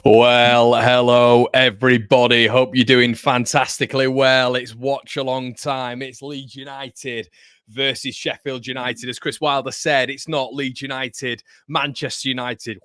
Well, hello, everybody. Hope you're doing fantastically well. It's Watchalong time. It's Leeds United versus Sheffield United. As Chris Wilder said, it's not Leeds United, Manchester United.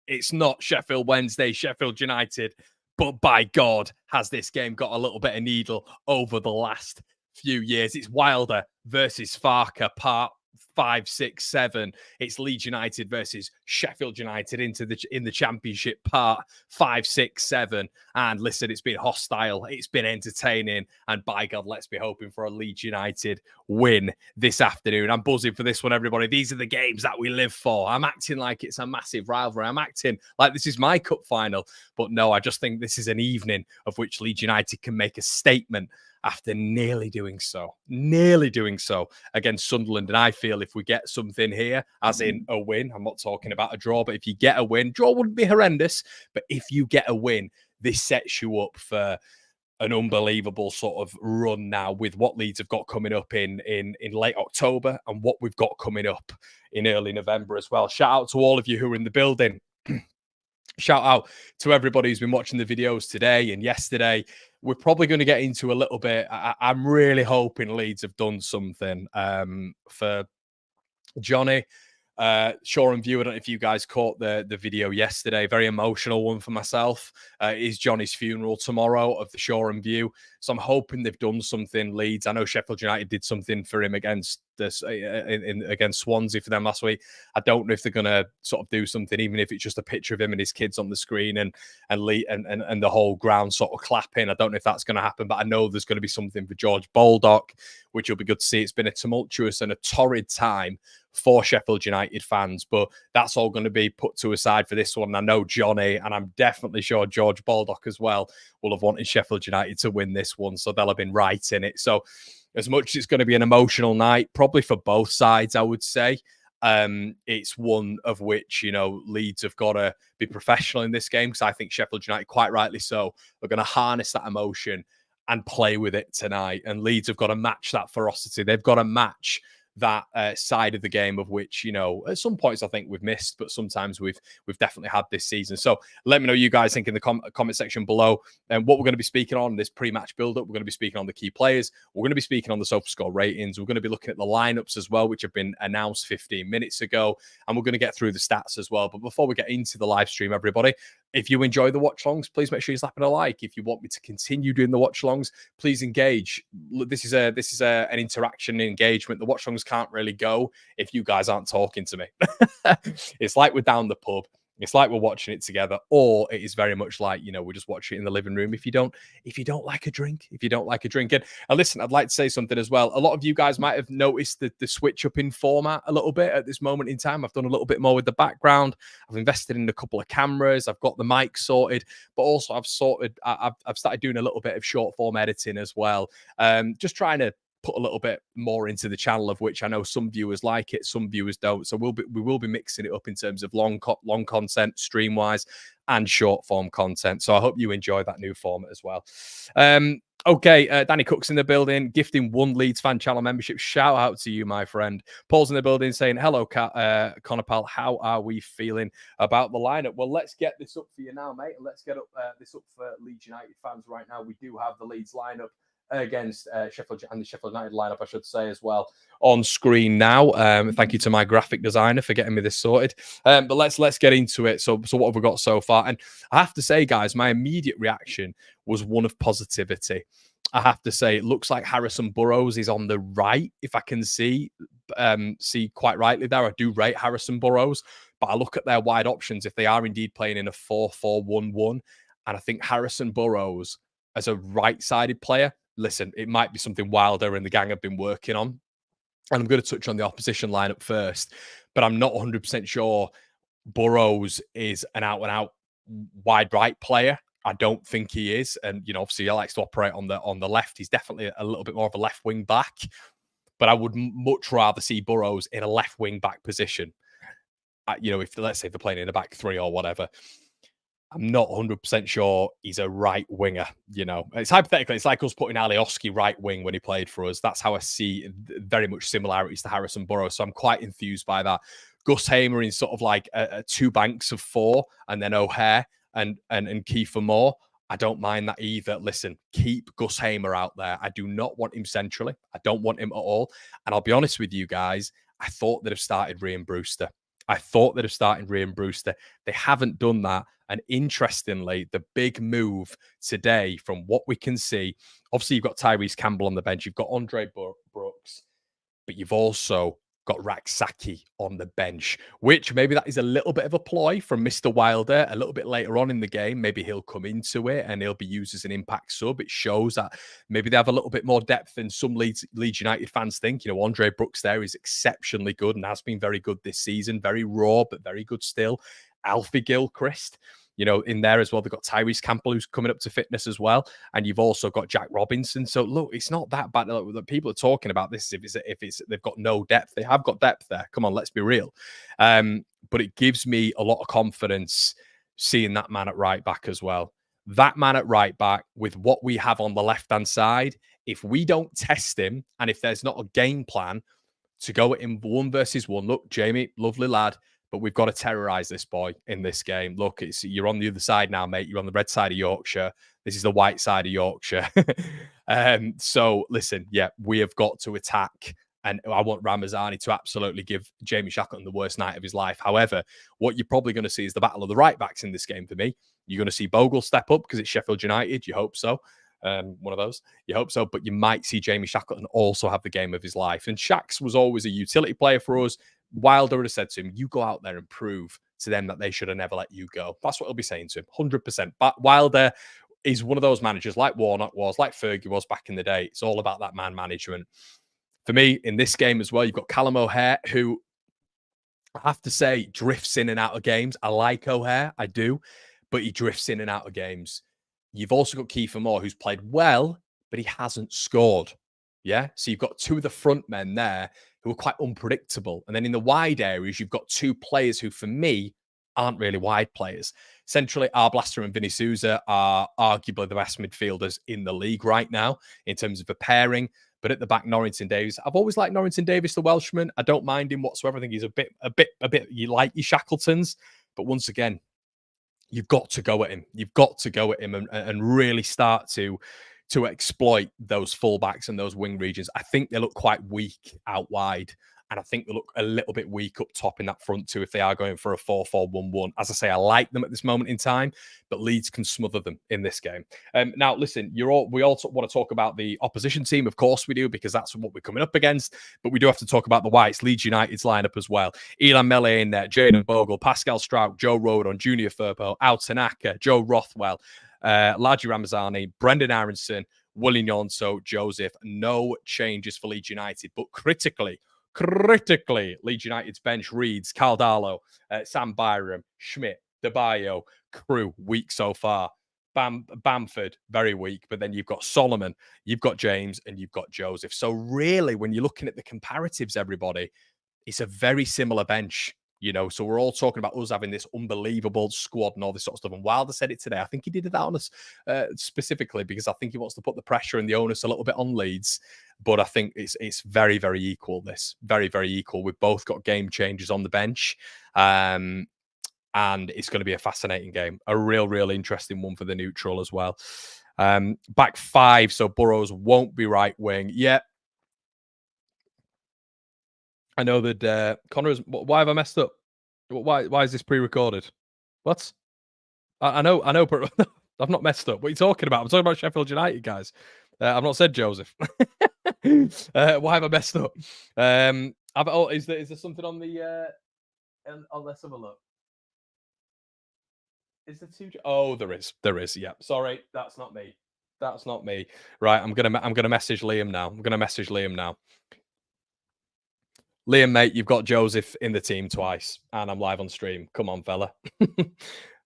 It's not Sheffield Wednesday, Sheffield United. But by God, has this game got a little bit of needle over the last few years. It's Wilder versus Farker, part 5, 6, 7. It's Leeds United versus Sheffield United in the Championship, part 5, 6, 7. And listen, it's been hostile, it's been entertaining, and by God, let's be hoping for a Leeds United win this afternoon. I'm buzzing for this one, everybody. These are the games that we live for. I'm acting like it's a massive rivalry. I'm acting like this is my cup final, but no, I just think this is an evening of which Leeds United can make a statement after nearly doing so against Sunderland. And I feel if we get something here, as in a win, I'm not talking about a draw, but if you get a win, draw wouldn't be horrendous, but if you get a win, this sets you up for an unbelievable sort of run now with what Leeds have got coming up in late October and what we've got coming up in early November as well. Shout out to all of you who are in the building. Shout out to everybody who's been watching the videos today and yesterday. We're probably going to get into a little bit. I'm really hoping Leeds have done something for Johnny. Shore and View, I don't know if you guys caught the video yesterday. Very emotional one for myself. It is Johnny's funeral tomorrow of the Shore and View. So I'm hoping they've done something, Leeds. I know Sheffield United did something for him against this against Swansea for them last week. I don't know if they're going to sort of do something, even if it's just a picture of him and his kids on the screen and the whole ground sort of clapping. I don't know if that's going to happen, but I know there's going to be something for George Baldock, which will be good to see. It's been a tumultuous and a torrid time for Sheffield United fans, but that's all going to be put to a side for this one. I know Johnny, and I'm definitely sure George Baldock as well, will have wanted Sheffield United to win this one, so they'll have been right in it. So as much as it's going to be an emotional night, probably for both sides, I would say, it's one of which, you know, Leeds have got to be professional in this game, because I think Sheffield United, quite rightly so, are going to harness that emotion and play with it tonight. And Leeds have got to match that ferocity. They've got to match that side of the game of which, you know, at some points I think we've missed, but sometimes we've definitely had this season. So let me know you guys think in the comment section below, and what we're going to be speaking on this pre-match build-up. We're going to be speaking on the key players. We're going to be speaking on the SofaScore ratings. We're going to be looking at the lineups as well, which have been announced 15 minutes ago, and we're going to get through the stats as well. But before we get into the live stream, everybody, if you enjoy the watch-alongs, please make sure you're slapping a like. If you want me to continue doing the watch-alongs, please engage. This is an interaction engagement. The watch-alongs can't really go if you guys aren't talking to me. It's like we're down the pub. It's like we're watching it together, or it is very much like, you know, we're just watching it in the living room. If you don't like a drink, and listen, I'd like to say something as well. A lot of you guys might have noticed the switch up in format a little bit at this moment in time. I've done a little bit more with the background. I've invested in a couple of cameras. I've got the mic sorted, but also I've started doing a little bit of short form editing as well. Just trying to put a little bit more into the channel, of which I know some viewers like it, some viewers don't. So we will be mixing it up in terms of long content, stream wise, and short form content. So I hope you enjoy that new format as well. Okay, Danny Cook's in the building, gifting 1 Leeds fan channel membership. Shout out to you, my friend. Paul's in the building saying, hello, Connor Pal. How are we feeling about the lineup? Well, let's get this up for you now, mate. Let's get this up for Leeds United fans right now. We do have the Leeds lineup against Sheffield, and the Sheffield United lineup, I should say, as well, on screen now. Thank you to my graphic designer for getting me this sorted. But let's get into it. So what have we got so far? And I have to say, guys, my immediate reaction was one of positivity. I have to say, it looks like Harrison Burrows is on the right, if I can see quite rightly there. I do rate Harrison Burrows, but I look at their wide options if they are indeed playing in a 4-4-1-1, and I think Harrison Burrows as a right-sided player, listen, it might be something Wilder and the gang have been working on. And I'm going to touch on the opposition lineup first, but I'm not 100% sure Burrows is an out-and-out wide right player. I don't think he is. And, you know, obviously he likes to operate on the left. He's definitely a little bit more of a left wing back, but I would much rather see Burrows in a left wing back position. You know, let's say if they're playing in a back 3 or whatever. I'm not 100% sure he's a right winger. You know, it's hypothetical. It's like us putting Alioski right wing when he played for us. That's how I see very much similarities to Harrison Burrows. So I'm quite enthused by that. Gus Hamer in sort of like a 2 banks of 4, and then O'Hare and Kiefer Moore, I don't mind that either. Listen, keep Gus Hamer out there. I do not want him centrally. I don't want him at all. And I'll be honest with you guys, I thought they'd have started Ryan Brewster. They haven't done that. And interestingly, the big move today, from what we can see, obviously you've got Tyrese Campbell on the bench, you've got Andre Brooks, but you've also got Raksaki on the bench, which maybe that is a little bit of a ploy from Mr. Wilder a little bit later on in the game. Maybe he'll come into it and he'll be used as an impact sub. It shows that maybe they have a little bit more depth than some Leeds United fans think. You know, Andre Brooks there is exceptionally good and has been very good this season. Very raw, but very good still. Alfie Gilchrist, you know, in there as well. They've got Tyrese Campbell, who's coming up to fitness as well. And you've also got Jack Robinson. So, look, it's not that bad. People are talking about this if it's they've got no depth. They have got depth there. Come on, let's be real. But it gives me a lot of confidence seeing that man at right back as well. That man at right back with what we have on the left-hand side, if we don't test him and if there's not a game plan to go at him 1-versus-1, look, Jamie, lovely lad, but we've got to terrorize this boy in this game. Look, you're on the other side now, mate. You're on the red side of Yorkshire. This is the white side of Yorkshire. So, listen, yeah, we have got to attack. And I want Ramazani to absolutely give Jamie Shackleton the worst night of his life. However, what you're probably going to see is the battle of the right backs in this game for me. You're going to see Bogle step up because it's Sheffield United. You hope so. One of those. You hope so. But you might see Jamie Shackleton also have the game of his life. And Shacks was always a utility player for us. Wilder would have said to him, you go out there and prove to them that they should have never let you go. That's what he'll be saying to him, 100%. But Wilder is one of those managers like Warnock was, like Fergie was back in the day. It's all about that man management. For me, in this game as well, you've got Callum O'Hare, who I have to say drifts in and out of games. I like O'Hare, I do, but he drifts in and out of games. You've also got Kiefer Moore, who's played well, but he hasn't scored. Yeah, so you've got two of the front men there who are quite unpredictable. And then in the wide areas, you've got two players who, for me, aren't really wide players. Centrally, Arblaster and Vinny Souza are arguably the best midfielders in the league right now in terms of a pairing. But at the back, Norrington Davies. I've always liked Norrington Davies, the Welshman. I don't mind him whatsoever. I think he's a bit. You like your Shackletons, but once again, you've got to go at him. You've got to go at him and really start to exploit those fullbacks and those wing regions. I think they look quite weak out wide. And I think they look a little bit weak up top in that front too if they are going for a 4-4-1-1. As I say, I like them at this moment in time, but Leeds can smother them in this game. Now, listen, we all want to talk about the opposition team. Of course we do, because that's what we're coming up against. But we do have to talk about the Whites, Leeds United's lineup as well. Elan Mele in there, Jayden Bogle, Pascal Strout, Joe Rodon, Junior Firpo, Al Tanaka, Joe Rothwell, Laji Ramazani, Brendan Aronson, William Yonso, Joseph. No changes for Leeds United, but critically, Leeds United's bench reads Caldalo, Sam Byram, Schmidt, DeBayo, Crew, weak so far. Bamford, very weak. But then you've got Solomon, you've got James, and you've got Joseph. So really, when you're looking at the comparatives, everybody, it's a very similar bench. You know, so we're all talking about us having this unbelievable squad and all this sort of stuff. And Wilder said it today. I think he did that on us specifically because I think he wants to put the pressure and the onus a little bit on Leeds. But I think it's very, very equal, this. Very, very equal. We've both got game changers on the bench. And it's going to be a fascinating game. A real interesting one for the neutral as well. Back five, so Burrows won't be right wing. Yeah. I know that Connor is. Why have I messed up? Why is this pre-recorded? What? I know. I've not messed up. What are you talking about? I'm talking about Sheffield United, guys. I've not said Joseph. Why have I messed up? Is there something on the? Let's have a look. Is there two? Oh, there is. Yeah. Sorry, that's not me. Right. I'm gonna message Liam now. Liam, mate, you've got Joseph in the team twice, and I'm live on stream. Come on, fella.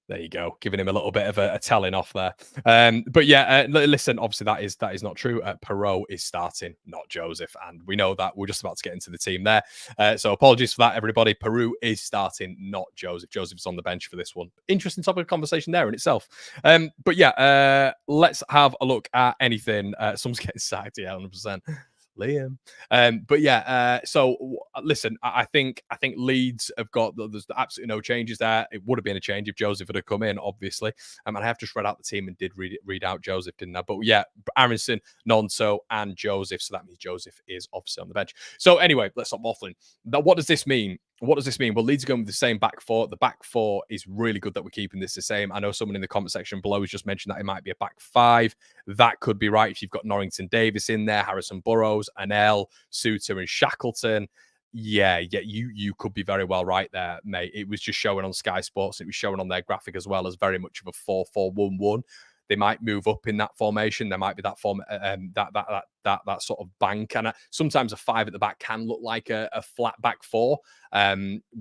There you go, giving him a little bit of a telling off there. But yeah, listen, obviously that is not true. Perot is starting, not Joseph, and we know that. We're just about to get into the team there. So apologies for that, everybody. Perot is starting, not Joseph. Joseph's on the bench for this one. Interesting topic of conversation there in itself. But yeah, let's have a look at anything. Someone's getting sacked, yeah, 100%. Liam. But yeah, listen, I think Leeds have got there's absolutely no changes there. It would have been a change if Joseph had come in, obviously. And I have just read out the team and did read out Joseph, didn't I? But yeah, Aronson, Nonso, and Joseph. So that means Joseph is obviously on the bench. So anyway, let's stop waffling. Now, what does this mean? What does this mean? Well, Leeds are going with the same back four. The back four is really good that we're keeping this the same. I know someone in the comment section below has just mentioned that it might be a back five. That could be right if you've got Norrington Davis in there, Harrison Burrows, Anel, Suter, and Shackleton. Yeah, you could be very well right there, mate. It was just showing on Sky Sports. It was showing on their graphic as well as very much of a 4-4-1-1. They might move up in that formation. There might be that form, that sort of bank, and sometimes a five at the back can look like a flat back four,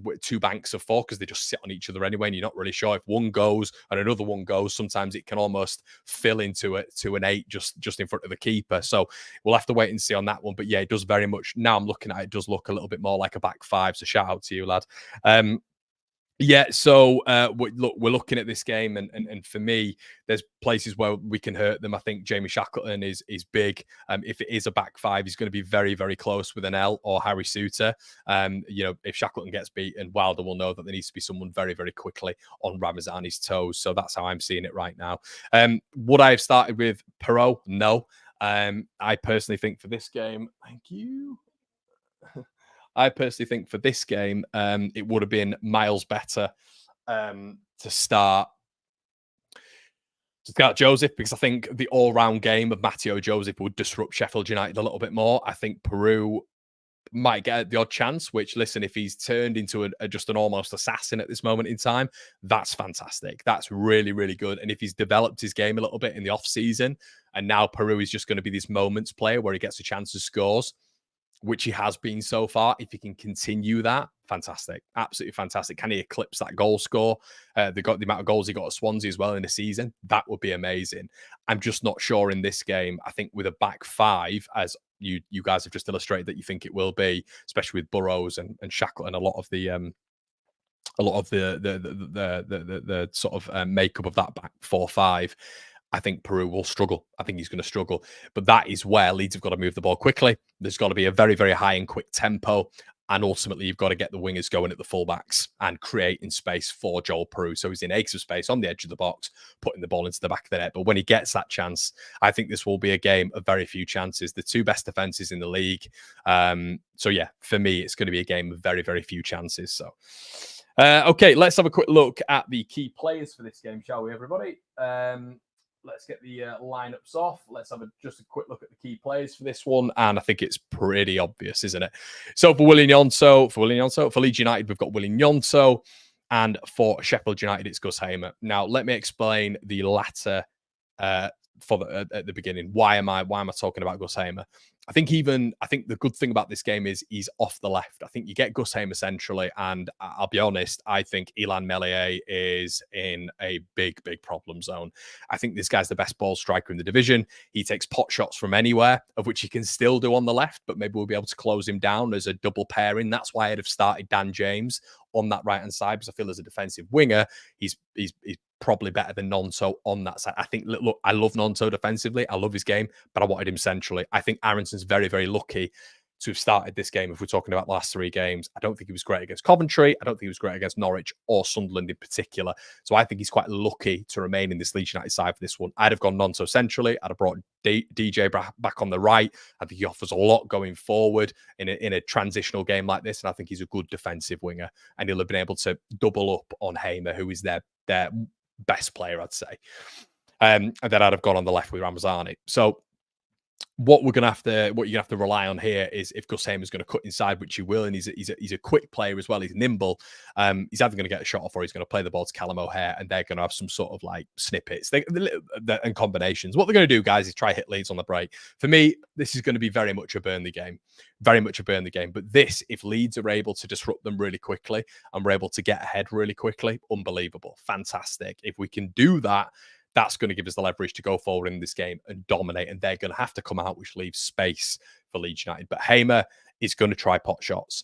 with two banks of four because they just sit on each other anyway, and you're not really sure if one goes and another one goes. Sometimes it can almost fill into an eight just in front of the keeper. So we'll have to wait and see on that one. But yeah, it does very much. Now I'm looking at it, it does look a little bit more like a back five. So shout out to you, lad. Yeah, so we're looking at this game, and for me, there's places where we can hurt them. I think Jamie Shackleton is big. If it is a back five, he's going to be very, very close with an L or Harry Suter. If Shackleton gets beaten, Wilder will know that there needs to be someone very, very quickly on Ramazani's toes. So that's how I'm seeing it right now. Would I have started with Perot? No. I personally think for this game, thank you. I personally think for this game, it would have been miles better to start Joseph, because I think the all-round game of Matteo Joseph would disrupt Sheffield United a little bit more. I think Peru might get the odd chance, which, listen, if he's turned into just an almost assassin at this moment in time, that's fantastic. That's really, really good. And if he's developed his game a little bit in the off-season, and now Peru is just going to be this moments player where he gets a chance to scores, which he has been so far. If he can continue that, fantastic, absolutely fantastic. Can he eclipse that goal score? They got the amount of goals he got at Swansea as well in a season. That would be amazing. I'm just not sure in this game. I think with a back five, as you guys have just illustrated that you think it will be, especially with Burrows and Shackleton, a lot of the sort of makeup of that back 4-5. I think Peru will struggle. I think he's going to struggle. But that is where Leeds have got to move the ball quickly. There's got to be a very, very high and quick tempo. And ultimately, you've got to get the wingers going at the fullbacks and creating space for Joel Peru. So he's in acres of space on the edge of the box, putting the ball into the back of the net. But when he gets that chance, I think this will be a game of very few chances. The two best defenses in the league. So yeah, for me, it's going to be a game of very, very few chances. So, okay, let's have a quick look at the key players for this game, shall we, everybody? Let's get the lineups off. Let's have just a quick look at the key players for this one. And I think it's pretty obvious, isn't it? So for Leeds United, we've got Willian Yonso. And for Sheffield United, it's Gus Hamer. Now, let me explain the latter at the beginning. Why am I talking about Gus Hamer? I think the good thing about this game is he's off the left. I think you get Gus Hamer centrally, and I'll be honest, I think Ilan Melier is in a big, big problem zone. I think this guy's the best ball striker in the division. He takes pot shots from anywhere, of which he can still do on the left, but maybe we'll be able to close him down as a double pairing. That's why I'd have started Dan James on that right-hand side, because I feel as a defensive winger, he's probably better than Nonso on that side. I think, look, I love Nonso defensively. I love his game, but I wanted him centrally. I think Aronson's very, very lucky to have started this game. If we're talking about the last three games, I don't think he was great against Coventry. I don't think he was great against Norwich or Sunderland in particular. So I think he's quite lucky to remain in this Leeds United side for this one. I'd have gone Nonso centrally. I'd have brought DJ back on the right. I think he offers a lot going forward in a transitional game like this. And I think he's a good defensive winger. And he'll have been able to double up on Hamer, who is their best player, I'd say. And then I'd have gone on the left with Ramazani. So what you're gonna have to rely on here is if Gus Hamer's going to cut inside, which he will, and he's a quick player as well. He's nimble. He's either going to get a shot off or he's going to play the ball to Callum O'Hare, and they're going to have some sort of like snippets and combinations. What they're going to do, guys, is try hit Leeds on the break. For me, this is going to be very much a Burnley game, But this, if Leeds are able to disrupt them really quickly and we're able to get ahead really quickly, unbelievable, fantastic. If we can do that, that's going to give us the leverage to go forward in this game and dominate. And they're going to have to come out, which leaves space for Leeds United. But Hamer is going to try pot shots.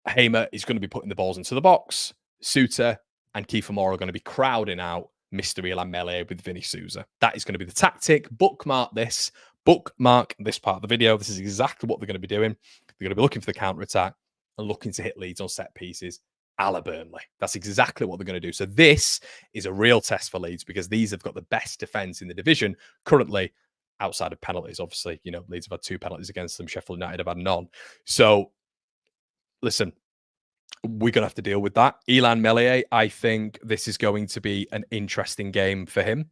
Hamer is going to be putting the balls into the box. Suter and Kiefer Moore are going to be crowding out Mr. Ilan Melier with Vinny Souza. That is going to be the tactic. Bookmark this. bookmark this part of the video. This is exactly what they're going to be doing. They're going to be looking for the counter-attack and looking to hit Leeds on set pieces a la Burnley. That's exactly what they're going to do. So this is a real test for Leeds because these have got the best defence in the division currently, outside of penalties. Obviously, you know, Leeds have had 2 penalties against them. Sheffield United have had none. So listen, we're going to have to deal with that. Illan Meslier, I think this is going to be an interesting game for him.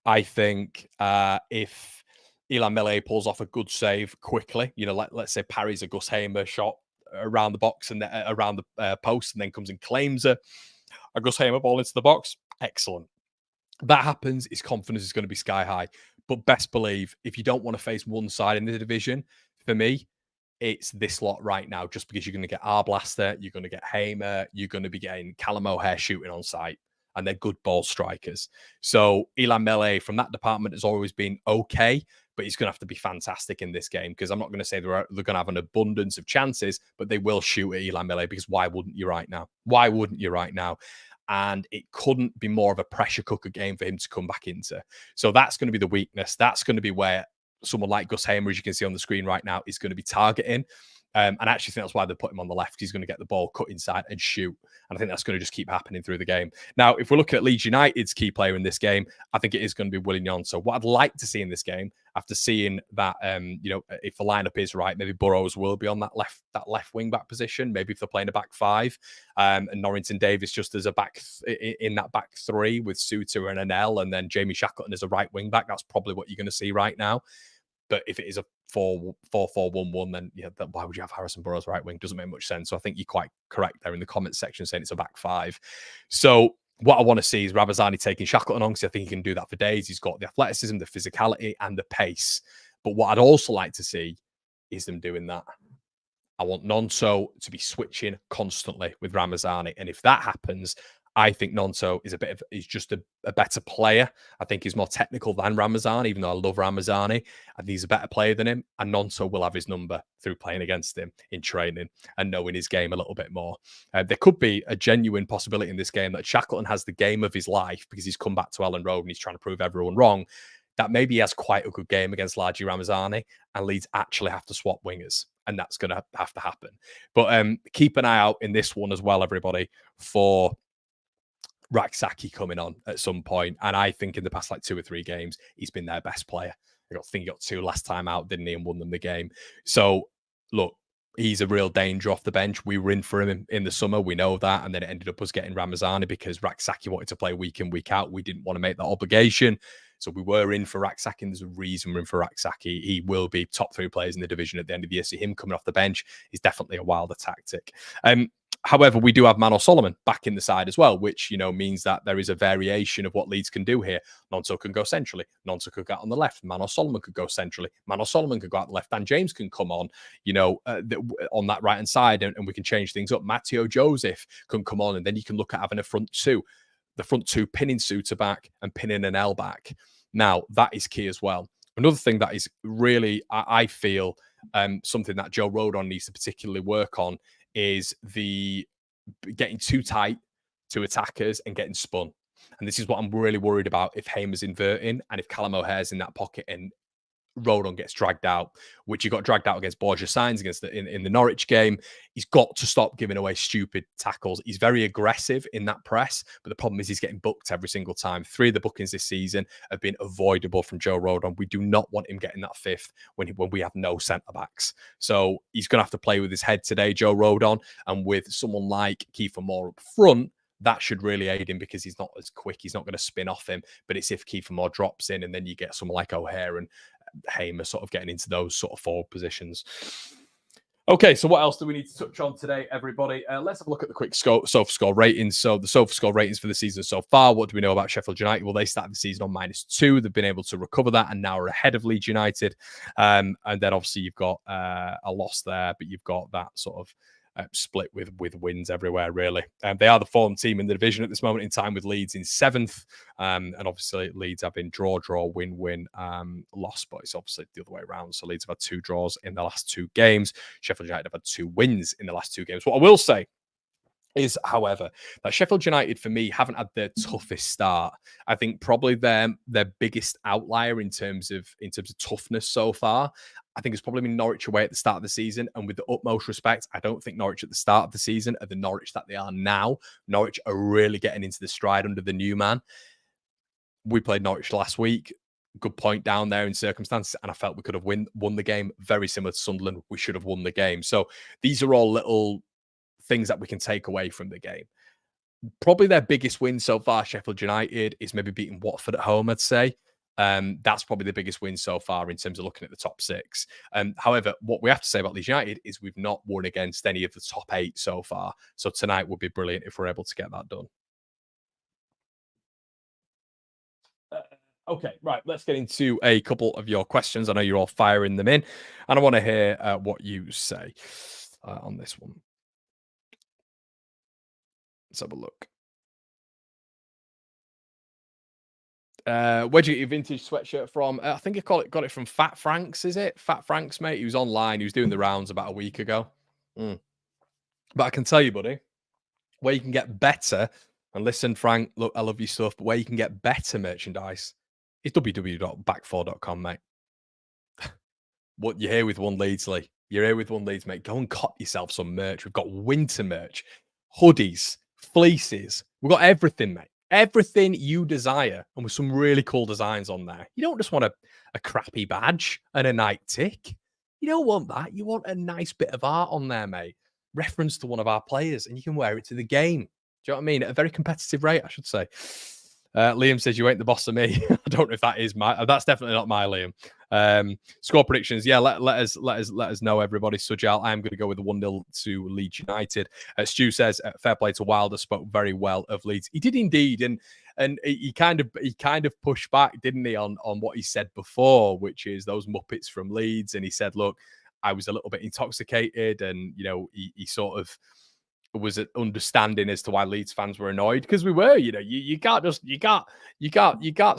I think if Illan Meslier pulls off a good save quickly, you know, let's say parries a Gus Hamer shot around the box and around the post and then comes and claims a Gus Hamer ball into the box, excellent. That happens, his confidence is going to be sky high. But best believe, if you don't want to face one side in the division, for me, it's this lot right now, just because you're going to get Arblaster, you're going to get Hamer, you're going to be getting Callum O'Hare shooting on sight, and they're good ball strikers. So Illan Meslier from that department has always been okay, but he's going to have to be fantastic in this game, because I'm not going to say they're going to have an abundance of chances, but they will shoot at Illan Meslier, because why wouldn't you right now? Why wouldn't you right now? And it couldn't be more of a pressure cooker game for him to come back into. So that's going to be the weakness. That's going to be where someone like Gus Hamer, as you can see on the screen right now, is going to be targeting. And I actually think that's why they put him on the left. He's going to get the ball cut inside and shoot. And I think that's going to just keep happening through the game. Now, if we're looking at Leeds United's key player in this game, I think it is going to be Willian Gnonto. What I'd like to see in this game, after seeing that, you know, if the lineup is right, maybe Burrows will be on that left wing back position. Maybe if they're playing a back 5, and Norrington Davis just as a back in that back 3 with Suter and Anel, and then Jamie Shackleton as a right wing back. That's probably what you're going to see right now. But if it is a 4-4-1-1, then yeah, why would you have Harrison Burrows right wing? Doesn't make much sense. So I think you're quite correct there in the comments section saying it's a back 5. So what I want to see is Ramazani taking Shackleton on, because I think he can do that for days. He's got the athleticism, the physicality, and the pace. But what I'd also like to see is them doing that. I want Gnonto to be switching constantly with Ramazani. And if that happens, I think Gnonto is just a better player. I think he's more technical than Ramazani, even though I love Ramazani. I think he's a better player than him. And Gnonto will have his number through playing against him in training and knowing his game a little bit more. There could be a genuine possibility in this game that Shackleton has the game of his life because he's come back to Ellen Road and he's trying to prove everyone wrong. That maybe he has quite a good game against Largy Ramazani and Leeds actually have to swap wingers. And that's going to have to happen. But keep an eye out in this one as well, everybody, for Rak-Sakyi coming on at some point. And I think in the past 2 or 3 games, he's been their best player. I think he got 2 last time out, didn't he, and won them the game. So, look, he's a real danger off the bench. We were in for him in the summer. We know that. And then it ended up us getting Ramazani because Rak-Sakyi wanted to play week in, week out. We didn't want to make that obligation. So we were in for Rak-Sakyi, and there's a reason we're in for Rak-Sakyi. He will be top 3 players in the division at the end of the year. So him coming off the bench is definitely a wilder tactic. However, we do have Manor Solomon back in the side as well, which, you know, means that there is a variation of what Leeds can do here. Gnonto can go centrally. Gnonto could go out on the left. Manor Solomon could go centrally. Manor Solomon could go out on the left. Dan James can come on, you know, on that right-hand side, and we can change things up. Matteo Joseph can come on, and then you can look at having a front 2. The front 2 pinning Suter back and pinning an L back. Now, that is key as well. Another thing that is really, I feel, something that Joe Rodon needs to particularly work on is the getting too tight to attackers and getting spun. And this is what I'm really worried about if Hamer's inverting and if Callum O'Hare's in that pocket and Rodon gets dragged out, which he got dragged out against Borja Sainz in the Norwich game. He's got to stop giving away stupid tackles. He's very aggressive in that press, but the problem is he's getting booked every single time. 3 of the bookings this season have been avoidable from Joe Rodon. We do not want him getting that 5th when we have no centre-backs. So he's going to have to play with his head today, Joe Rodon, and with someone like Kiefer Moore up front, that should really aid him because he's not as quick. He's not going to spin off him. But it's if Kiefer Moore drops in and then you get someone like O'Hare and Hamer sort of getting into those sort of forward positions. Okay, so what else do we need to touch on today, everybody? Let's have a look at the quick SofaScore ratings. So the SofaScore ratings for the season so far. What do we know about Sheffield United? Well, they started the season on -2. They've been able to recover that and now are ahead of Leeds United. And then obviously you've got a loss there, but you've got that sort of split with wins everywhere, really. They are the form team in the division at this moment in time with Leeds in 7th. And obviously Leeds have been draw, win, loss, but it's obviously the other way around. So Leeds have had 2 draws in the last 2 games. Sheffield United have had 2 wins in the last 2 games. What I will say is, however, that Sheffield United for me haven't had their toughest start. I think probably their biggest outlier in terms of toughness so far. I think it's probably been Norwich away at the start of the season. And with the utmost respect, I don't think Norwich at the start of the season are the Norwich that they are now. Norwich are really getting into the stride under the new man. We played Norwich last week. Good point down there in circumstances, and I felt we could have won the game. Very similar to Sunderland, we should have won the game. So these are all little things that we can take away from the game. Probably their biggest win so far, Sheffield United, is maybe beating Watford at home, I'd say. That's probably the biggest win so far in terms of looking at the top six. However, what we have to say about Leeds United is we've not won against any of the top 8 so far. So tonight would be brilliant if we're able to get that done. Okay, right. Let's get into a couple of your questions. I know you're all firing them in, and I want to hear what you say on this one. Let's have a look. Where'd you get your vintage sweatshirt from? I think I got it from Fat Frank's, is it? Fat Frank's, mate. He was online. He was doing the rounds about a week ago. But I can tell you, buddy, where you can get better, and listen, Frank, look, I love your stuff, but where you can get better merchandise is www.back4.com, mate. What you're here with one Leeds, Lee. You're here with one Leeds, mate. Go and cop yourself some merch. We've got winter merch, hoodies, fleeces. We've got everything, mate. Everything you desire, and with some really cool designs on there. You don't just want a crappy badge and a night tick. You don't want that. You want a nice bit of art on there, mate. Reference to one of our players, and you can wear it to the game. Do you know what I mean? At a very competitive rate, I should say. Liam says, you ain't the boss of me. I don't know if that is that's definitely not my Liam. Score predictions. Yeah, let us know, everybody. Sujal, I am going to go with the 1-0 to Leeds United. Stu says, fair play to Wilder, spoke very well of Leeds. He did indeed, and he kind of pushed back, didn't he, on what he said before, which is those Muppets from Leeds. And he said, look, I was a little bit intoxicated, and he sort of was understanding as to why Leeds fans were annoyed, because we were, you can't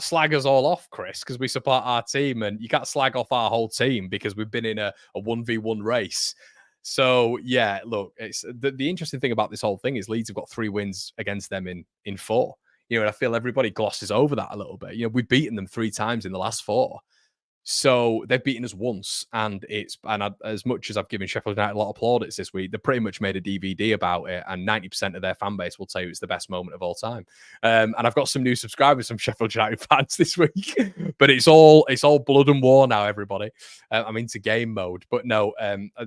slag us all off, Chris, because we support our team, and you can't slag off our whole team because we've been in a 1v1 race. So yeah, look, it's the interesting thing about this whole thing is Leeds have got 3 wins against them in 4. And I feel everybody glosses over that a little bit. We've beaten them 3 times in the last 4. So they've beaten us once, and as much as I've given Sheffield United a lot of plaudits this week, they pretty much made a DVD about it, and 90% of their fan base will tell you it's the best moment of all time. And I've got some new subscribers from Sheffield United fans this week, but it's all blood and war now, everybody. I'm into game mode, but no,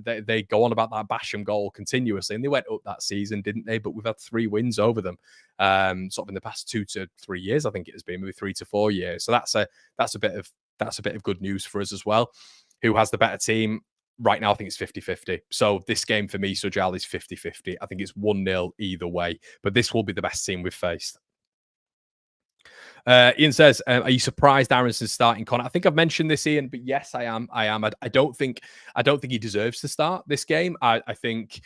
they go on about that Basham goal continuously, and they went up that season, didn't they? But we've had 3 wins over them, sort of in the past 2 to 3 years, I think it has been, maybe 3 to 4 years. So that's a bit of good news for us as well. Who has the better team? Right now, I think it's 50-50. So this game for me, Sujal, is 50-50. I think it's 1-0 either way, but this will be the best team we've faced. Ian says, are you surprised Aronson's starting Connor? I think I've mentioned this, Ian, but yes, I am. I don't think he deserves to start this game. I think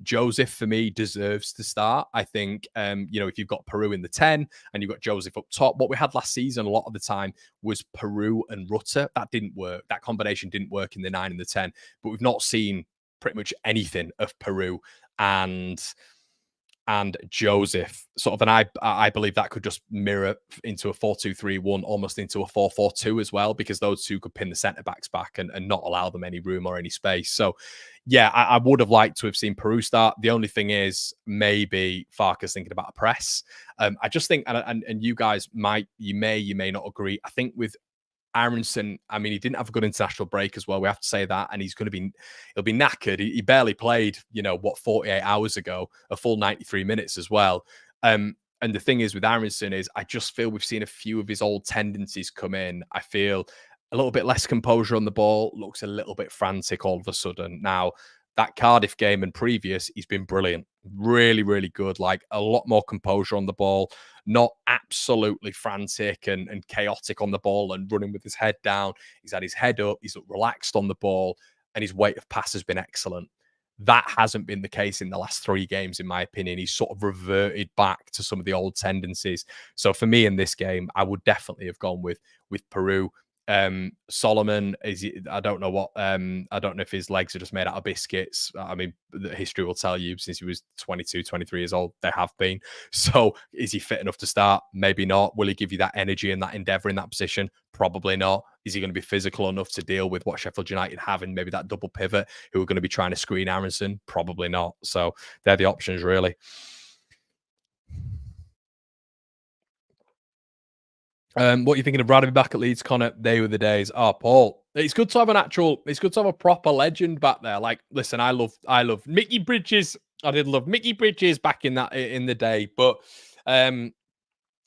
Joseph, for me, deserves to start. I think, if you've got Peru in the 10 and you've got Joseph up top, what we had last season a lot of the time was Peru and Rutter. That didn't work. That combination didn't work in the 9 and the 10, but we've not seen pretty much anything of Peru and Joseph, sort of, and I believe that could just mirror into a 4-2-3-1, almost into a 4-4-2 as well, because those two could pin the centre backs back and not allow them any room or any space. So, yeah, I would have liked to have seen Peru start. The only thing is maybe Farke's thinking about a press. I just think, and you guys may not agree. I think with Aronson, I mean, he didn't have a good international break as well. We have to say that. And he'll be knackered. He barely played, 48 hours ago, a full 93 minutes as well. And the thing is with Aronson is I just feel we've seen a few of his old tendencies come in. I feel a little bit less composure on the ball, looks a little bit frantic all of a sudden. Now, that Cardiff game and previous, he's been brilliant. Really, really good. Like, a lot more composure on the ball, not absolutely frantic and chaotic on the ball and running with his head down. He's had his head up. He's relaxed on the ball, and his weight of pass has been excellent. That hasn't been the case in the last 3 games, in my opinion. He's sort of reverted back to some of the old tendencies. So for me in this game, I would definitely have gone with Peru. Solomon I don't know what I don't know if his legs are just made out of biscuits. I mean, the history will tell you since he was 22, 23 years old, they have been. So is he fit enough to start? Maybe not. Will he give you that energy and that endeavour in that position? Probably not. Is he going to be physical enough to deal with what Sheffield United have and maybe that double pivot who are going to be trying to screen Aronson? Probably not. So they're the options, really. What are you thinking of Rugby back at Leeds, Connor? They were the days. Oh, Paul, it's good to have it's good to have a proper legend back there. Like, listen, I love Mickey Bridges. I did love Mickey Bridges back in the day. But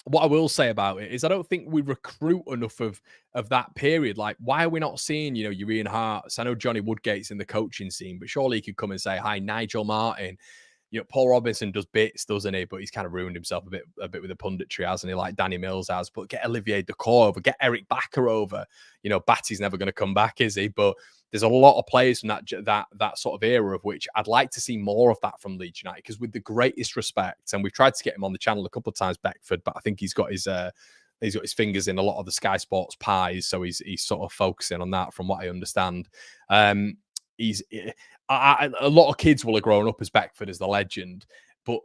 what I will say about it is I don't think we recruit enough of that period. Like, why are we not seeing, your Ian Harts? I know Johnny Woodgate's in the coaching scene, but surely he could come and say, hi, Nigel Martin. Paul Robinson does bits, doesn't he? But he's kind of ruined himself a bit with the punditry, hasn't he? Like Danny Mills has. But get Olivier Dacour over, get Eric Backer over. Batty's never going to come back, is he? But there's a lot of players from that sort of era of which I'd like to see more of that from Leeds United. Because with the greatest respect, and we've tried to get him on the channel a couple of times, Beckford, but I think he's got his fingers in a lot of the Sky Sports pies, so he's sort of focusing on that, from what I understand. A lot of kids will have grown up as Beckford as the legend, but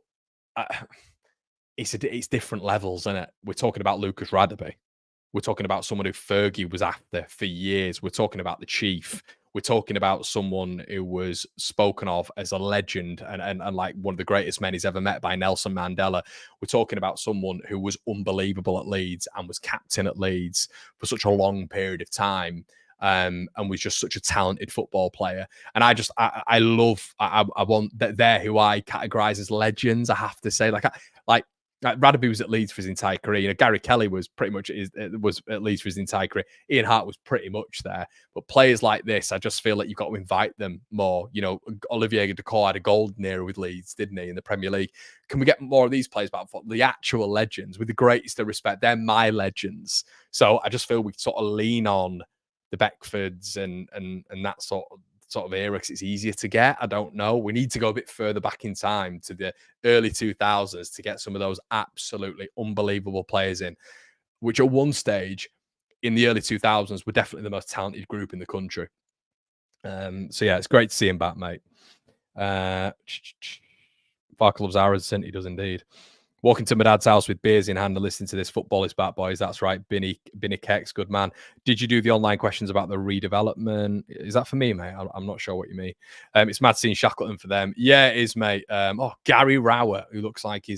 it's different levels, isn't it? We're talking about Lucas Radebe. We're talking about someone who Fergie was after for years. We're talking about the Chief. We're talking about someone who was spoken of as a legend and like one of the greatest men he's ever met by Nelson Mandela. We're talking about someone who was unbelievable at Leeds and was captain at Leeds for such a long period of time. And was just such a talented football player. And I want that there who I categorize as legends. I have to say, like Radebe was at Leeds for his entire career. Gary Kelly was pretty much was at Leeds for his entire career. Ian Hart was pretty much there. But players like this, I just feel like you've got to invite them more. Olivier Dacour had a golden era with Leeds, didn't he, in the Premier League? Can we get more of these players back? The actual legends, with the greatest of respect, they're my legends. So I just feel we sort of lean on the Beckfords and that sort of era because it's easier to get. I don't know. We need to go a bit further back in time to the early 2000s to get some of those absolutely unbelievable players in, which at one stage in the early 2000s were definitely the most talented group in the country. So yeah, it's great to see him back, mate. Fark loves Aronson. He does indeed. Walking to my dad's house with beers in hand and listening to this. Football is back, boys. That's right. Binny Kex, good man. Did you do the online questions about the redevelopment? Is that for me, mate? I'm not sure what you mean. It's mad seeing Shackleton for them. Yeah, it is, mate. Gary Rowett, who looks like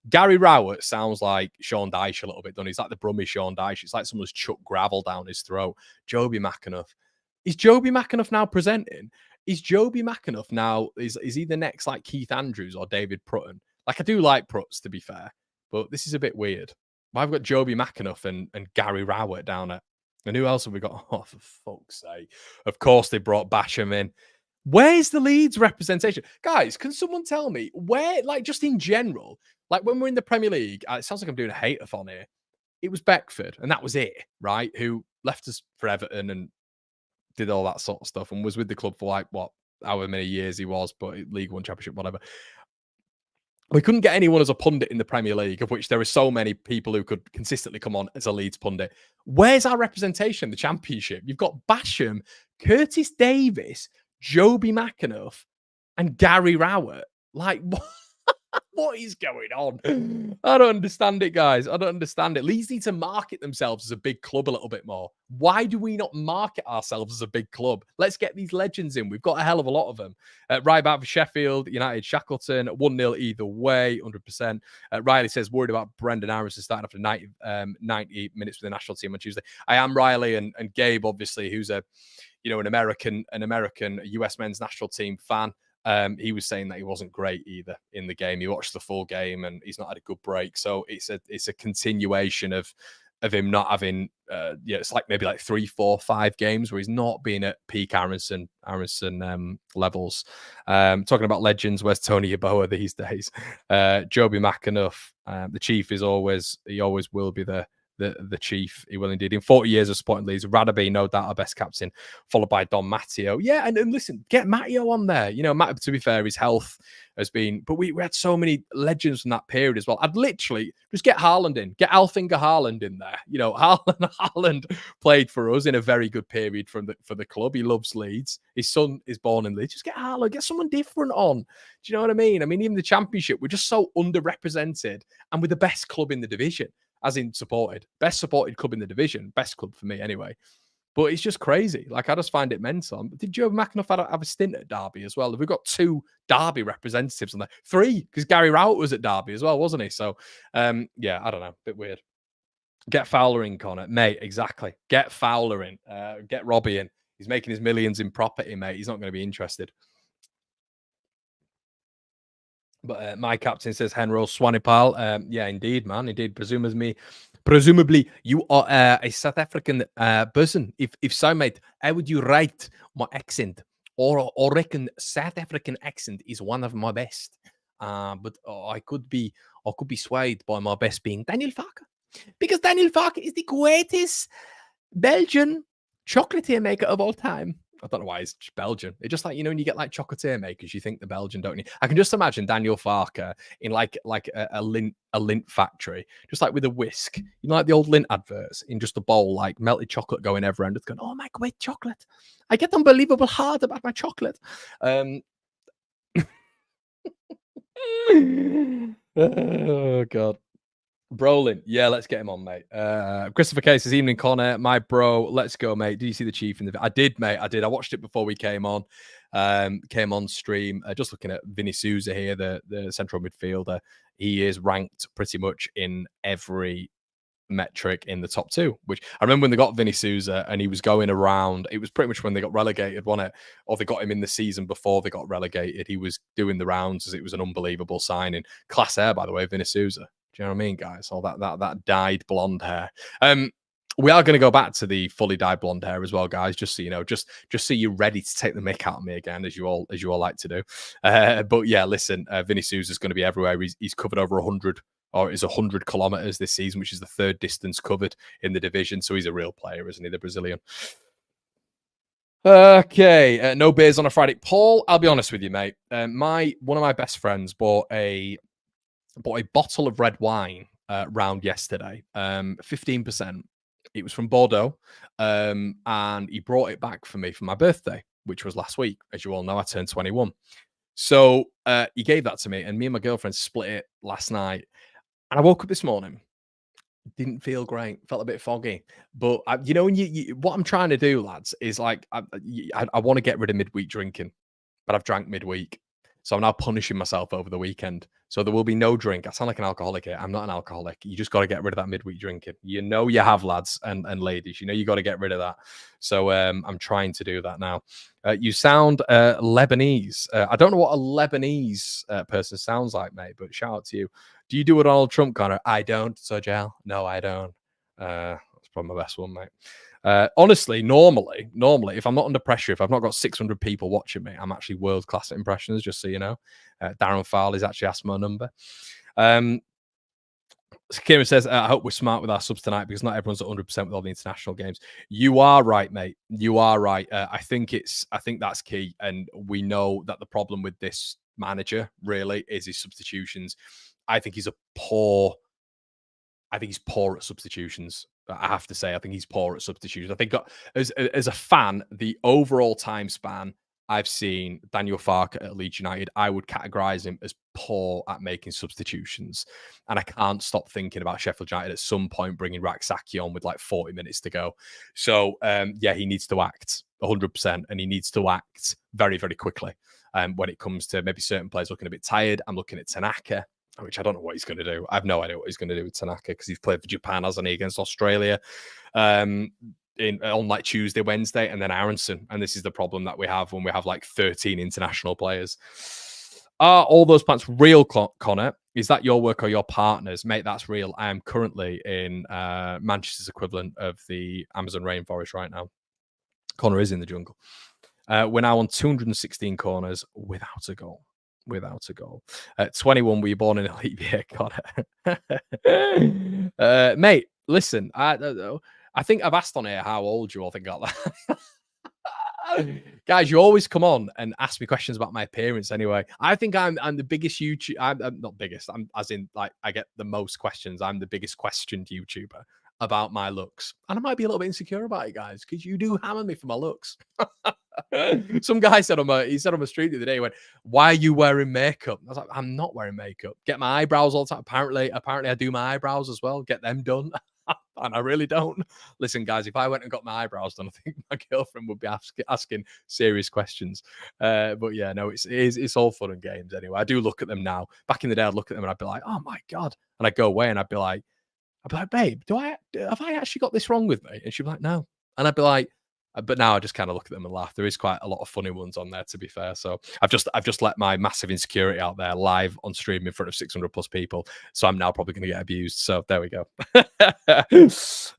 Gary Rowett sounds like Sean Dyche a little bit, doesn't he? He's like the Brummy Sean Dyche. It's like someone's chucked gravel down his throat. Joby McAnuff. Is Joby McAnuff now presenting? Is Joby McAnuff now, is he the next like Keith Andrews or David Prutton? Like, I do like Prutz, to be fair, but this is a bit weird. I've got Joby McAnuff and Gary Rowett down it. And who else have we got? Oh, for fuck's sake. Of course, they brought Basham in. Where's the Leeds representation? Guys, can someone tell me where, like, just in general, like when we're in the Premier League, it sounds like I'm doing a hate-a-thon here. It was Beckford, and that was it, right? Who left us for Everton and did all that sort of stuff and was with the club for like, however many years he was, but League One, Championship, whatever. We couldn't get anyone as a pundit in the Premier League, of which there are so many people who could consistently come on as a Leeds pundit. Where's our representation in the Championship? You've got Basham, Curtis Davis, Joby McAnuff, and Gary Rowett. Like, what is going on? I don't understand it, guys. I don't understand it. Leeds need to market themselves as a big club a little bit more. Why do we not market ourselves as a big club? Let's get these legends in. We've got a hell of a lot of them. Right back for Sheffield United, Shackleton, 1-0 either way, 100%. Riley says, worried about Brendan Aronson starting after 90 minutes with the national team on Tuesday. I am Riley and Gabe, obviously, who's an American US men's national team fan. He was saying that he wasn't great either in the game. He watched the full game and he's not had a good break. So it's a continuation of him not having it's like maybe like 3, 4, 5 games where he's not been at peak Aronson levels. Talking about legends, where's Tony Yeboah these days? Joby McAnuff, the Chief always will be the the chief. He will indeed. In 40 years of supporting Leeds, Radaby, no doubt, our best captain, followed by Don Matteo. Yeah, and listen, get Matteo on there. You know, Matt, to be fair, his health has been, but we had so many legends from that period as well. I'd literally just get Haaland in, get Alfinger Haaland in there. You know, Haaland played for us in a very good period for the club. He loves Leeds. His son is born in Leeds. Just get Haaland, get someone different on. Do you know what I mean? I mean, even the Championship, we're just so underrepresented, and we're the best club in the division, as in supported. Best supported club in the division. Best club for me, anyway. But it's just crazy. Like, I just find it mental. Did Joe McAnuff have a stint at Derby as well? We've got 2 Derby representatives on there. 3, because Gary Rowett was at Derby as well, wasn't he? So, yeah, I don't know. Bit weird. Get Fowler in, Connor. Mate, exactly. Get Fowler in. Get Robbie in. He's making his millions in property, mate. He's not going to be interested. But my captain says Henro Swanipal. Yeah, indeed, man. Indeed. Presumably, you are a South African person. If so, mate, how would you rate my accent? Or reckon South African accent is one of my best. But I could be swayed by my best being Daniel Farke. Because Daniel Farke is the greatest Belgian chocolatier maker of all time. I don't know why it's Belgian. It's just like, you know, when you get like chocolatier makers, you think the Belgian, don't you? I can just imagine Daniel Farke in like a lint factory, just like with a whisk, you know, like the old lint adverts, in just a bowl, like melted chocolate going everywhere, and just going, oh my great chocolate. I get unbelievable hard about my chocolate. Oh God. Brolin, yeah, let's get him on, mate. Christopher Case says, evening, Connor. My bro, let's go, mate. Did you see the Chief in the? I did, mate. I did. I watched it before we came on. Came on stream. Just looking at Vinny Souza here, the central midfielder. He is ranked pretty much in every metric in the top 2. Which I remember when they got Vinny Souza and he was going around. It was pretty much when they got relegated, wasn't it? Or they got him in the season before they got relegated. He was doing the rounds as it was an unbelievable signing. Class air, by the way, Vinny Souza. Do you know what I mean, guys? All that dyed blonde hair. We are going to go back to the fully dyed blonde hair as well, guys. Just so you know, just so you're ready to take the mick out of me again, as you all like to do. But yeah, listen, Vinny Souza is going to be everywhere. He's covered over 100, or is 100 kilometers this season, which is the 3rd distance covered in the division. So he's a real player, isn't he? The Brazilian. Okay, no beers on a Friday. Paul, I'll be honest with you, mate. One of my best friends bought a bottle of red wine round yesterday, 15%. It was from Bordeaux, and he brought it back for me for my birthday, which was last week. As you all know, I turned 21. So he gave that to me, and me and my girlfriend split it last night. And I woke up this morning, didn't feel great, felt a bit foggy. But you know, when you what I'm trying to do, lads, is like I want to get rid of midweek drinking, but I've drank midweek. So I'm now punishing myself over the weekend. So there will be no drink. I sound like an alcoholic here. I'm not an alcoholic. You just got to get rid of that midweek drinking. You know you have, lads and ladies. You know you got to get rid of that. So I'm trying to do that now. You sound Lebanese. I don't know what a Lebanese person sounds like, mate, but shout out to you. Do you do a Donald Trump, Connor? I don't, Sojal. No, I don't. That's probably my best one, mate. Honestly, normally, if I'm not under pressure, if I've not got 600 people watching me, I'm actually world class at impressions, just so you know. Darren Farley's actually asked my number. Kieran says, I hope we're smart with our subs tonight because not everyone's at 100% with all the international games. You are right, mate. You are right. I think that's key. And we know that the problem with this manager really is his substitutions. I think he's poor at substitutions. I have to say, I think he's poor at substitutions. I think as a fan, the overall time span I've seen Daniel Farke at Leeds United, I would categorize him as poor at making substitutions. And I can't stop thinking about Sheffield United at some point bringing Raksaki on with like 40 minutes to go. So, yeah, he needs to act 100%, and he needs to act very, very quickly. When it comes to maybe certain players looking a bit tired, I'm looking at Tanaka, which I don't know what he's going to do. I have no idea what he's going to do with Tanaka because he's played for Japan, hasn't he, against Australia on like Tuesday, Wednesday, and then Aronson. And this is the problem that we have when we have like 13 international players. Are all those plants real, Connor? Is that your work or your partner's? Mate, that's real. I am currently in Manchester's equivalent of the Amazon rainforest right now. Connor is in the jungle. We're now on 216 corners without a goal. Without a goal. 21, were you born in a leap year, Connor? Mate, Listen, I don't know. I think I've asked on here how old you all think about that. Guys, you always come on and ask me questions about my appearance anyway. I think I'm the biggest YouTube. I'm not biggest. I'm as in like I get the most questions. I'm the biggest questioned YouTuber about my looks, and I might be a little bit insecure about it, guys, because you do hammer me for my looks. Some guy said he said on the street the other day, he went, "Why are you wearing makeup?" I was like, "I'm not wearing makeup. Get my eyebrows all the time. Apparently, I do my eyebrows as well. Get them done." And I really don't. Listen, guys, if I went and got my eyebrows done, I think my girlfriend would be asking serious questions. But yeah, no, it's all fun and games anyway. I do look at them now. Back in the day, I'd look at them and I'd be like, "Oh my god," and I'd go away and I'd be like, "Babe, have I actually got this wrong with me?" And she'd be like, "No," and I'd be like. But now I just kind of look at them and laugh. There is quite a lot of funny ones on there, to be fair. So I've just let my massive insecurity out there live on stream in front of 600 plus people. So I'm now probably going to get abused. So there we go.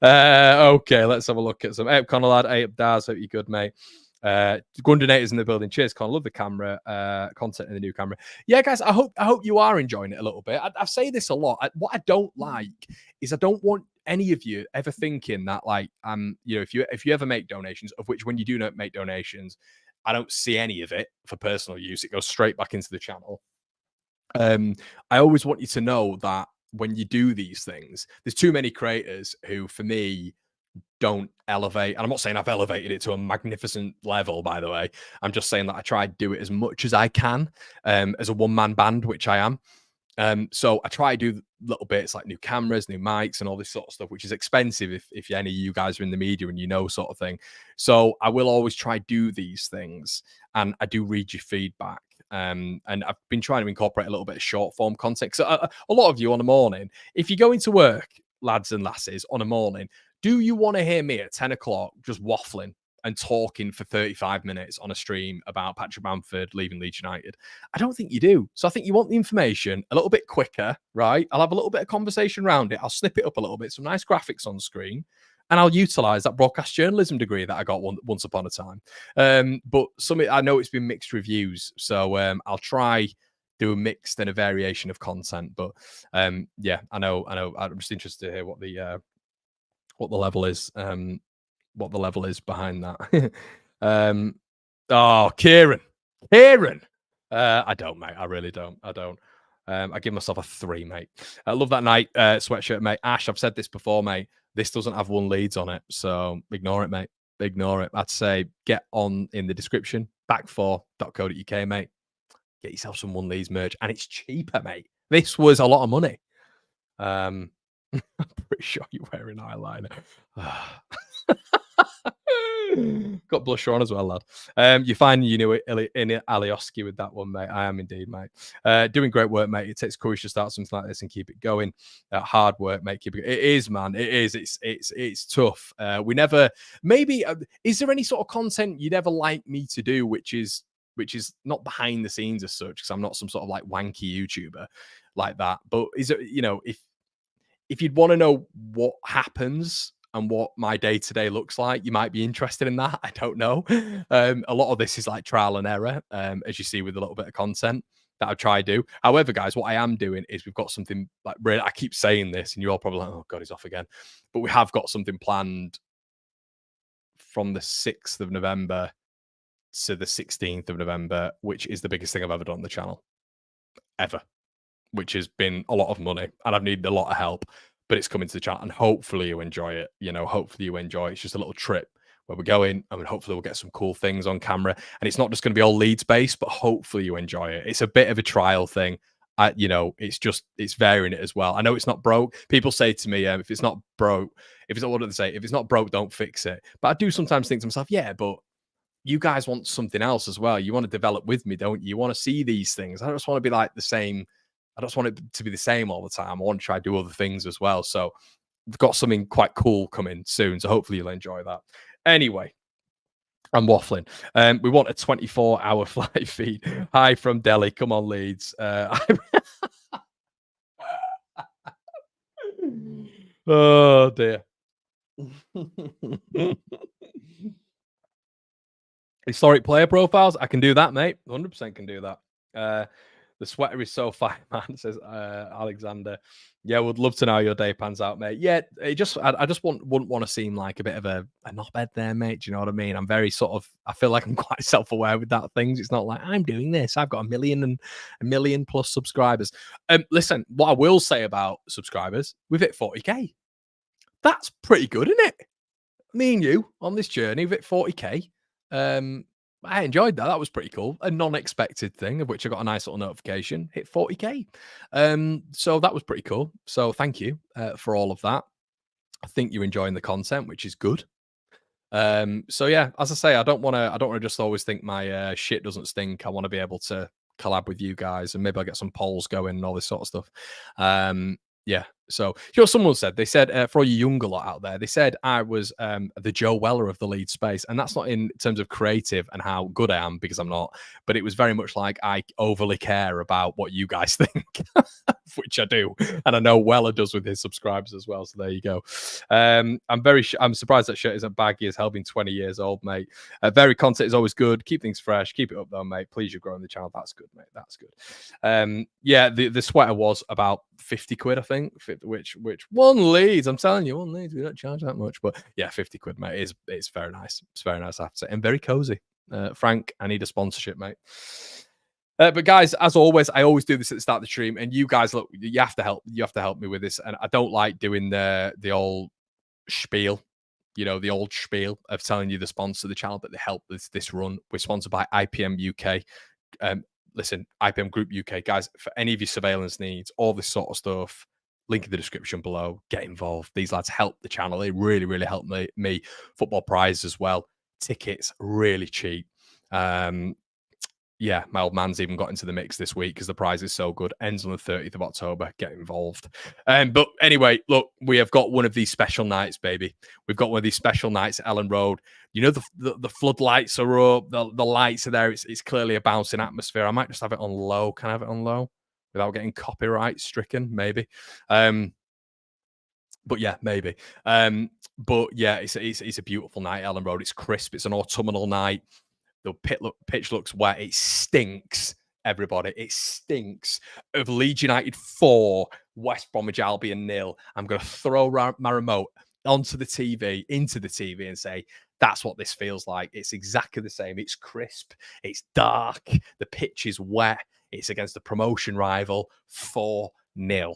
Okay, let's have a look at some. Hey, Connor lad, hey, Daz, hope you're good, mate. Gundonators in the building. Cheers, Con. Love the camera, content in the new camera. Yeah, guys, I hope you are enjoying it a little bit. I say this a lot. What I don't like is I don't want any of you ever thinking that like if you ever make donations, of which when you do not make donations, I don't see any of it for personal use. It goes straight back into the channel. I always want you to know that when you do these things, there's too many creators who, for me, don't elevate. And I'm not saying I've elevated it to a magnificent level, by the way. I'm just saying that I try to do it as much as I can as a one-man band, which I am. So I try to do little bits like new cameras, new mics, and all this sort of stuff, which is expensive if any of you guys are in the media and you know, sort of thing. So I will always try to do these things, and I do read your feedback. And I've been trying to incorporate a little bit of short form content. So a lot of you on the morning, if you go into work, lads and lasses, on a morning, do you want to hear me at 10 o'clock just waffling and talking for 35 minutes on a stream about Patrick Bamford leaving Leeds United? I don't think you do. So I think you want the information a little bit quicker, right? I'll have a little bit of conversation around it. I'll snip it up a little bit, some nice graphics on screen, and I'll utilize that broadcast journalism degree that I got once upon a time. But I know it's been mixed reviews, so I'll try do a mixed and a variation of content. But yeah, I know. I'm just interested to hear what the level is. What the level is behind that. Kieran. I don't, mate. I really don't. I don't. I give myself a 3, mate. I love that night sweatshirt, mate. Ash, I've said this before, mate. This doesn't have one Leeds on it, so ignore it, mate. Ignore it. I'd say get on in the description, back4.co.uk, mate. Get yourself some one Leeds merch, and it's cheaper, mate. This was a lot of money. I'm pretty sure you're wearing eyeliner. Got blusher on as well, lad. You find you knew it in Alioski with that one, mate. I am indeed, mate. Doing great work, mate. It takes courage to start something like this and keep it going. Hard work, mate. Keep it. It is, man. It is. It's tough. We never. Maybe. Is there any sort of content you'd ever like me to do, which is not behind the scenes as such? Because I'm not some sort of like wanky YouTuber like that. But is it? If you'd want to know what happens and what my day-to-day looks like, you might be interested in that. I don't know. A lot of this is like trial and error, as you see with a little bit of content that I try to do. However, guys, what I am doing is we've got something like, I keep saying this and you're all probably like, oh God, he's off again. But we have got something planned from the 6th of November to the 16th of November, which is the biggest thing I've ever done on the channel, ever, which has been a lot of money and I've needed a lot of help. But it's coming to the chat, and hopefully you enjoy it. Hopefully you enjoy it. It's just a little trip where we're going. I mean, hopefully we'll get some cool things on camera, and it's not just going to be all Leeds based, but hopefully you enjoy it. It's a bit of a trial thing. It's varying it as well. I know it's not broke. People say to me, if it's not broke, what do they say? If it's not broke, don't fix it. But I do sometimes think to myself, yeah, but you guys want something else as well. You want to develop with me, don't you? You want to see these things. I don't just want to be like the same. I don't want it to be the same all the time. I want to try to do other things as well. So we've got something quite cool coming soon. So hopefully you'll enjoy that. Anyway, I'm waffling. We want a 24-hour flight feed. Hi from Delhi. Come on, Leeds. Oh, dear. Historic player profiles. I can do that, mate. 100% can do that. The sweater is so fine, man, says Alexander. Yeah, would love to know how your day pans out, mate. Yeah, I just wouldn't want to seem like a bit of a knobhead there, mate. Do you know what I mean? I'm very sort of I feel like I'm quite self-aware with that things. It's not like I'm doing this. I've got a million plus subscribers. Listen, what I will say about subscribers, we've hit 40k. That's pretty good, isn't it? Me and you on this journey, we've hit 40k. I enjoyed that. That was pretty cool. A non-expected thing, of which I got a nice little notification. Hit 40k. So that was pretty cool. So thank you for all of that. I think you're enjoying the content, which is good. So yeah, as I say, I don't want to just always think my shit doesn't stink. I want to be able to collab with you guys and maybe I'll get some polls going and all this sort of stuff. Yeah. So, someone said, they said, for all you younger lot out there, they said I was the Joe Weller of the Leeds space. And that's not in terms of creative and how good I am, because I'm not, but it was very much like I overly care about what you guys think, which I do. And I know Weller does with his subscribers as well. So there you go. I'm surprised that shirt isn't baggy as hell, being 20 years old, mate. Very content is always good. Keep things fresh. Keep it up though, mate. Please, you're growing the channel. That's good, mate. That's good. Yeah, the sweater was about 50 quid, I think, which one Leeds, I'm telling you, one Leeds, we don't charge that much, but yeah, 50 quid, mate. It's very nice. It's very nice, I have to say, and very cozy. Frank, I need a sponsorship, mate. But guys, as always, I always do this at the start of the stream, and you guys, look, you have to help me with this, and I don't like doing the old spiel, the old spiel of telling you the sponsor of the channel, but they help this run. We're sponsored by IPM UK. Listen, IPM Group UK, guys, for any of your surveillance needs, all this sort of stuff, link in the description below. Get involved. These lads help the channel. They really, really help me. Football prize as well. Tickets really cheap. Yeah, my old man's even got into the mix this week because the prize is so good. Ends on the 30th of October. Get involved. But anyway, look, we have got one of these special nights, baby. We've got one of these special nights at Ellen Road. The floodlights are up. The lights are there. It's clearly a bouncing atmosphere. I might just have it on low. Can I have it on low without getting copyright stricken? Maybe. But yeah, maybe. But yeah, it's a beautiful night, Ellen Road. It's crisp. It's an autumnal night. The pitch looks wet. It stinks, everybody. It stinks of Leeds United 4, West Bromwich Albion 0. I'm going to throw my remote into the TV and say, that's what this feels like. It's exactly the same. It's crisp. It's dark. The pitch is wet. It's against the promotion rival 4-0.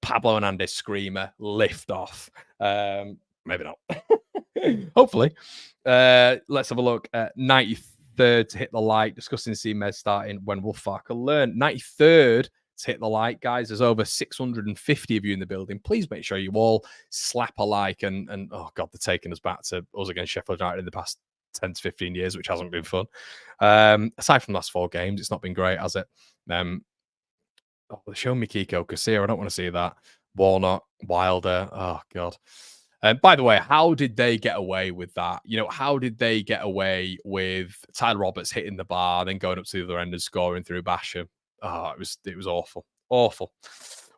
Pablo Hernandez screamer, lift off. Maybe not. Hopefully. Let's have a look. 93rd to hit the like. Discussing to see Med starting when Wolfarka learn. 93rd to hit the like, guys. There's over 650 of you in the building. Please make sure you all slap a like. And oh God, they're taking us back to us against Sheffield United in the past 10 to 15 years, which hasn't been fun. Aside from the last 4 games, it's not been great, has it? Show me Kiko Casilla. I don't want to see that. Warnock, Wilder. Oh God. By the way, how did they get away with that? How did they get away with Tyler Roberts hitting the bar, then going up to the other end and scoring through Basham? Oh, it was awful. Awful.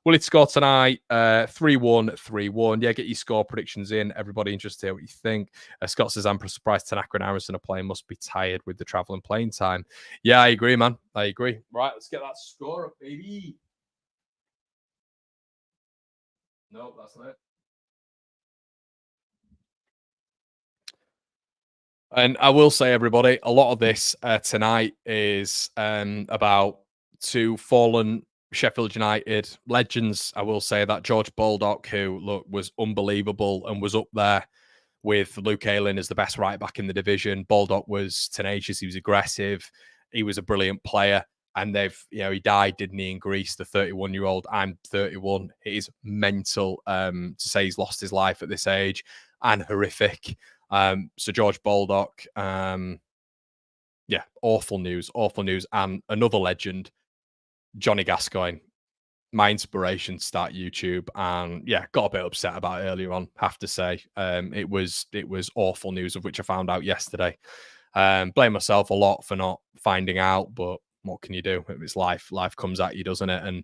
Will it score tonight? 3-1, 3-1. Yeah, get your score predictions in. Everybody interested to hear what you think. Scott says, I'm surprised Tanaka and Harrison are playing. Must be tired with the travel and playing time. Yeah, I agree, man. I agree. Right, let's get that score up, baby. No, that's not it. And I will say, everybody, a lot of this tonight is about 2 fallen Sheffield United legends. I will say that George Baldock, who was unbelievable and was up there with Luke Ayling as the best right back in the division. Baldock was tenacious. He was aggressive. He was a brilliant player. And he died, didn't he, in Greece, the 31-year-old. I'm 31. It is mental to say he's lost his life at this age, and horrific. So George Baldock, yeah, awful news. And another legend, Johnny Gascoigne, my inspiration to start YouTube, and yeah, got a bit upset about it earlier on, have to say. It was awful news, of which I found out yesterday. Blame myself a lot for not finding out, but what can you do? It's life. Life comes at you, doesn't it? And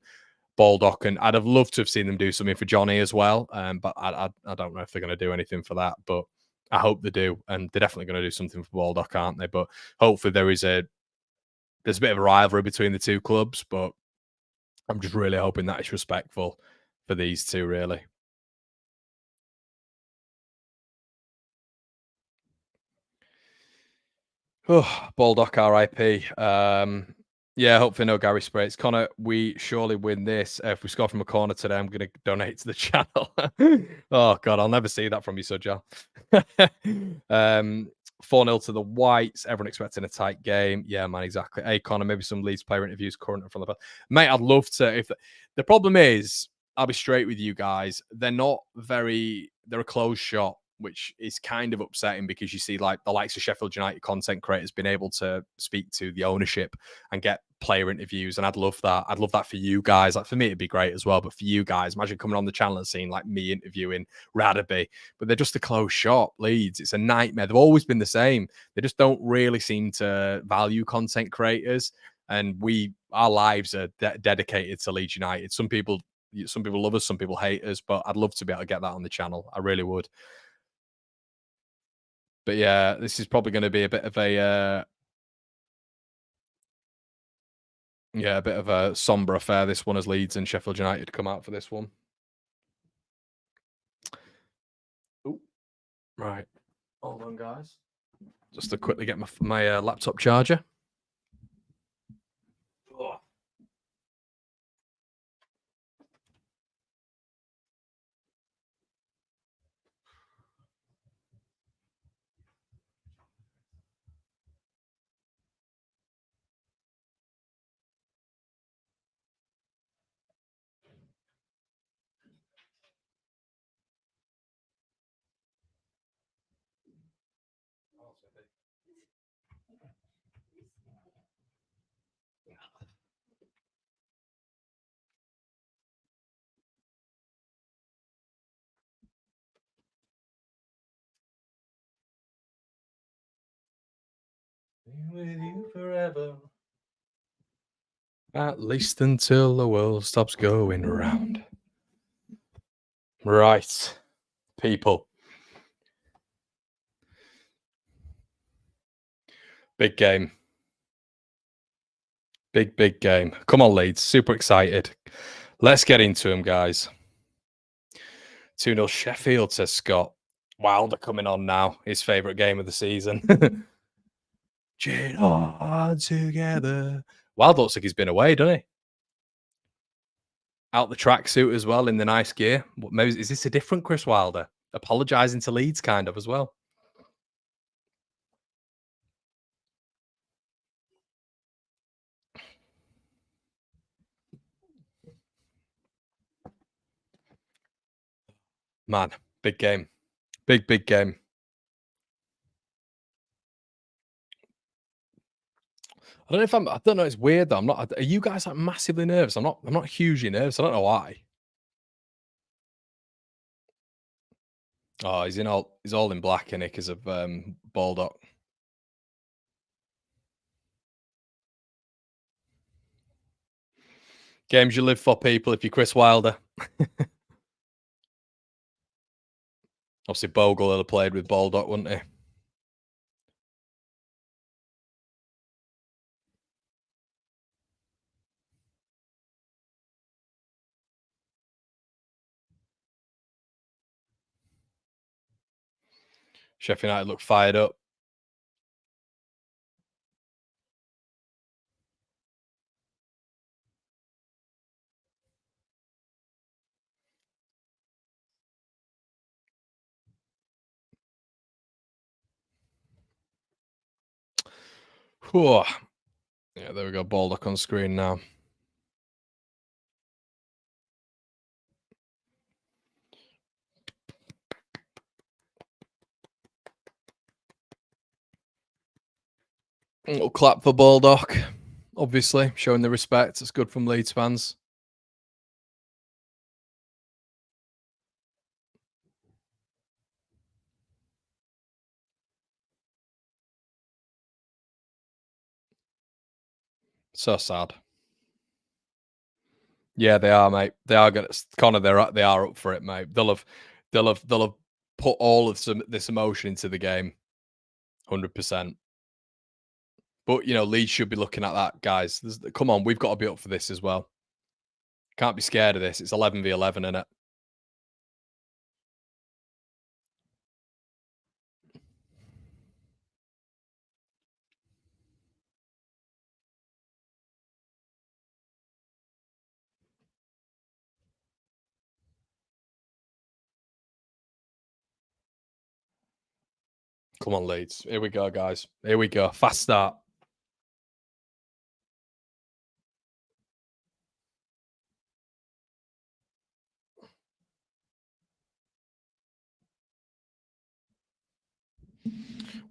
Baldock, and I'd have loved to have seen them do something for Johnny as well. But I don't know if they're going to do anything for that, but I hope they do. And they're definitely going to do something for Baldock, aren't they? But hopefully there's a bit of a rivalry between the two clubs, but I'm just really hoping that it's respectful for these two, really. Oh, Baldock RIP. Yeah, hopefully no Gary Sprates. Connor, we surely win this. If we score from a corner today, I'm going to donate to the channel. Oh, God, I'll never see that from you, Sujal. 4-0 to the Whites. Everyone expecting a tight game. Yeah, man, exactly. Hey, Connor, maybe some Leeds player interviews current and from the mate. I'd love to. If the problem is, I'll be straight with you guys. They're not very. They're a closed shop, which is kind of upsetting because you see like the likes of Sheffield United content creators being able to speak to the ownership and get player interviews. And I'd love that. I'd love that for you guys. Like for me, it'd be great as well. But for you guys, imagine coming on the channel and seeing like me interviewing Radaby. But they're just a closed shop, Leeds. It's a nightmare. They've always been the same. They just don't really seem to value content creators. And our lives are dedicated to Leeds United. Some people love us, some people hate us, but I'd love to be able to get that on the channel. I really would. But yeah, this is probably going to be a bit of a a bit of a somber affair. This one as Leeds and Sheffield United come out for this one. Ooh, right, hold on, guys. Just to quickly get my laptop charger. Oh. Be with you forever. At least until the world stops going round. Right, people. Big game. Big game. Come on, Leeds. Super excited. Let's get into them, guys. 2-0 Sheffield, says Scott. Wilder coming on now. His favourite game of the season. Chain on together. Wilder looks like he's been away, doesn't he? Out the tracksuit as well in the nice gear. Maybe is this a different Chris Wilder? Apologising to Leeds, kind of as well. Man, big game. Big game. I don't know. It's weird though. Are you guys like massively nervous? I'm not hugely nervous. I don't know why. Oh, he's all in black in it because of Baldock. Games you live for, people. If you're Chris Wilder, obviously Bogle would have played with Baldock, wouldn't he? Sheffield United look fired up. Whew. Yeah, there we go. Baldock on screen now. A little clap for Baldock, obviously, showing the respect. It's good from Leeds fans. So sad. Yeah, they are, mate. They are gonna Connor. They are up for it, mate. They'll have put all of this emotion into the game, 100%. But Leeds should be looking at that, guys. Come on, we've got to be up for this as well. Can't be scared of this. It's 11v11, innit? Come on, Leeds. Here we go, guys. Here we go. Fast start.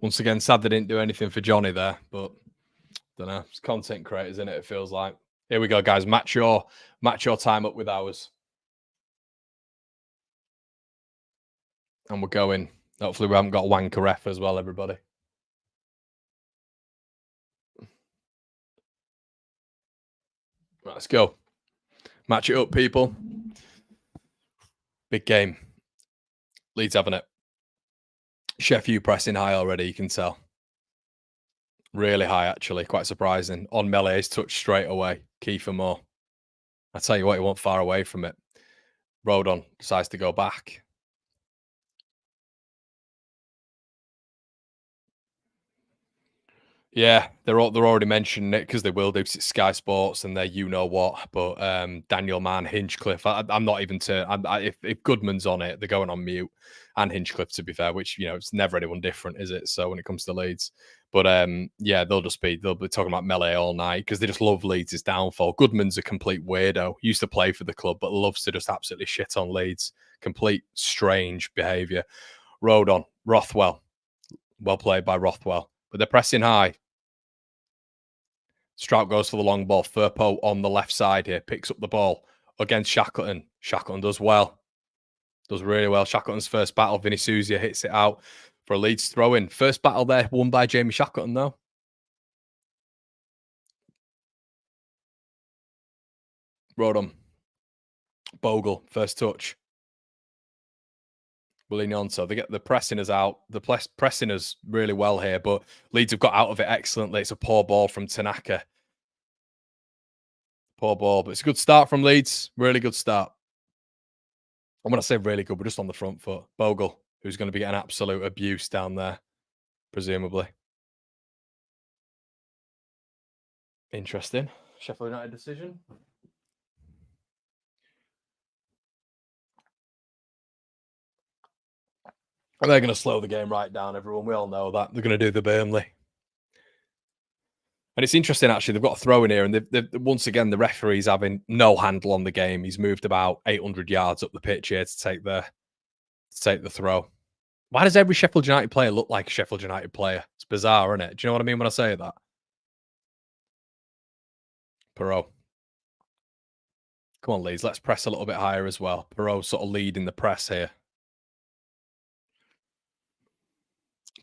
Once again, sad they didn't do anything for Johnny there, but don't know. It's content creators, isn't it? It feels like. Here we go, guys. Match your time up with ours. And we're going. Hopefully we haven't got a wanker ref as well, everybody. Right, let's go. Match it up, people. Big game. Leeds having it. Sheffield pressing high already, you can tell. Really high, actually. Quite surprising. On Melee's touch straight away. Kiefer Moore. I tell you what, he won't far away from it. Rodon decides to go back. Yeah, they're already mentioning it because they will do. It's Sky Sports and they're you know what. But Daniel Mann, Hinchcliffe. I'm not even if Goodman's on it, they're going on mute. And Hinchcliffe, to be fair, which it's never anyone different, is it? So when it comes to Leeds, but yeah, they'll be talking about Melee all night because they just love Leeds' downfall. Goodman's a complete weirdo. Used to play for the club, but loves to just absolutely shit on Leeds. Complete strange behaviour. Rodon, Rothwell, well played by Rothwell, but they're pressing high. Strout goes for the long ball. Firpo on the left side here. Picks up the ball against Shackleton. Shackleton does well. Does really well. Shackleton's first battle. Vinny Souza hits it out for a Leeds throw-in. First battle there won by Jamie Shackleton, though. Rodham. Bogle. First touch. Willie Nonto. They get the pressing us out. The pressing us really well here, but Leeds have got out of it excellently. It's a poor ball from Tanaka. Poor ball, but it's a good start from Leeds. Really good start. I'm going to say really good. We're just on the front foot. Bogle, who's going to be getting absolute abuse down there, presumably. Interesting. Sheffield United decision. And they're going to slow the game right down, everyone. We all know that. They're going to do the Burnley. And it's interesting, actually. They've got a throw in here, and they've once again, the referee's having no handle on the game. He's moved about 800 yards up the pitch here to take the throw. Why does every Sheffield United player look like a Sheffield United player? It's bizarre, isn't it? Do you know what I mean when I say that? Perot. Come on, Leeds. Let's press a little bit higher as well. Perot sort of leading the press here.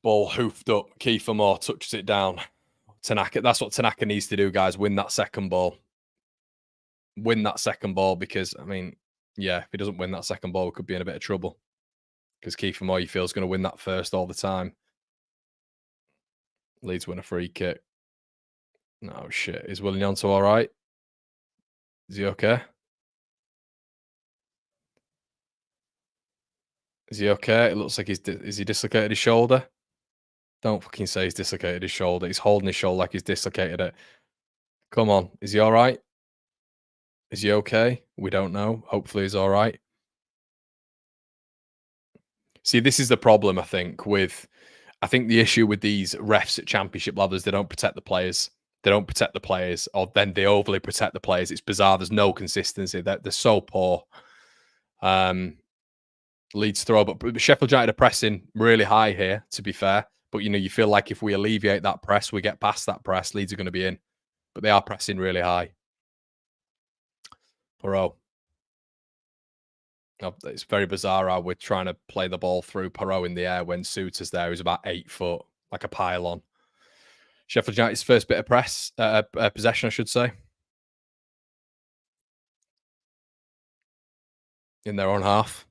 Ball hoofed up. Kiefer Moore touches it down. Tanaka. That's what Tanaka needs to do, guys. Win that second ball. Win that second ball because, I mean, yeah, if he doesn't win that second ball, we could be in a bit of trouble. Because Kiefer Moore, you feel, is going to win that first all the time. Leeds win a free kick. No shit. Is Willie Nonto all right? Is he okay? Is he okay? It looks like is he dislocated his shoulder? Don't fucking say he's dislocated his shoulder. He's holding his shoulder like he's dislocated it. Come on. Is he all right? Is he okay? We don't know. Hopefully he's all right. See, this is the problem, I think, I think the issue with these refs at championship levels, they don't protect the players. They don't protect the players, or then they overly protect the players. It's bizarre. There's no consistency. They're so poor. Leeds throw, but Sheffield United are pressing really high here, to be fair. But, you feel like if we alleviate that press, we get past that press, Leeds are going to be in. But they are pressing really high. Perot. It's very bizarre how we're trying to play the ball through Perot in the air when Souttar's there, who's about 8 foot, like a pylon. Sheffield United's first bit of possession, I should say. In their own half.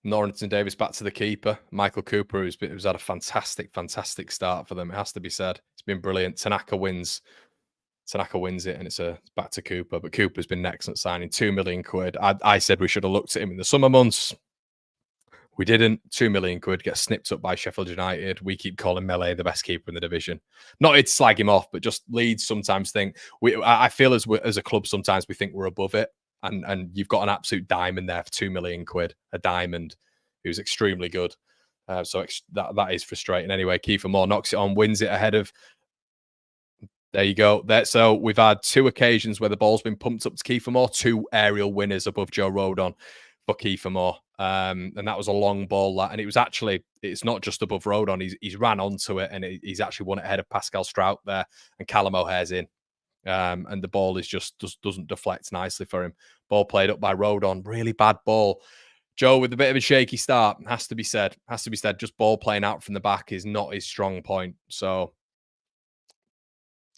Norrington Davis back to the keeper. Michael Cooper, who's had a fantastic start for them. It has to be said. It's been brilliant. Tanaka wins Tanaka wins it, and it's back to Cooper. But Cooper's been an excellent signing. 2 million quid. I said we should have looked at him in the summer months. We didn't. 2 million quid gets snipped up by Sheffield United. We keep calling Melee the best keeper in the division. Not to slag him off, but just Leeds sometimes think I feel as a club sometimes we think we're above it, and you've got an absolute diamond there for 2 million quid, a diamond who's extremely good. So that is frustrating. Anyway, Kiefer Moore knocks it on, wins it ahead of. There you go. So we've had 2 occasions where the ball's been pumped up to Kiefer Moore, 2 aerial winners above Joe Rodon for Kiefer Moore. And that was a long ball. And it's not just above Rodon. He's ran onto it, and he's actually won it ahead of Pascal Strout there. And Callum O'Hare's in. And the ball just doesn't deflect nicely for him. Ball played up by Rodon. Really bad ball. Joe with a bit of a shaky start, has to be said. Just ball playing out from the back is not his strong point. So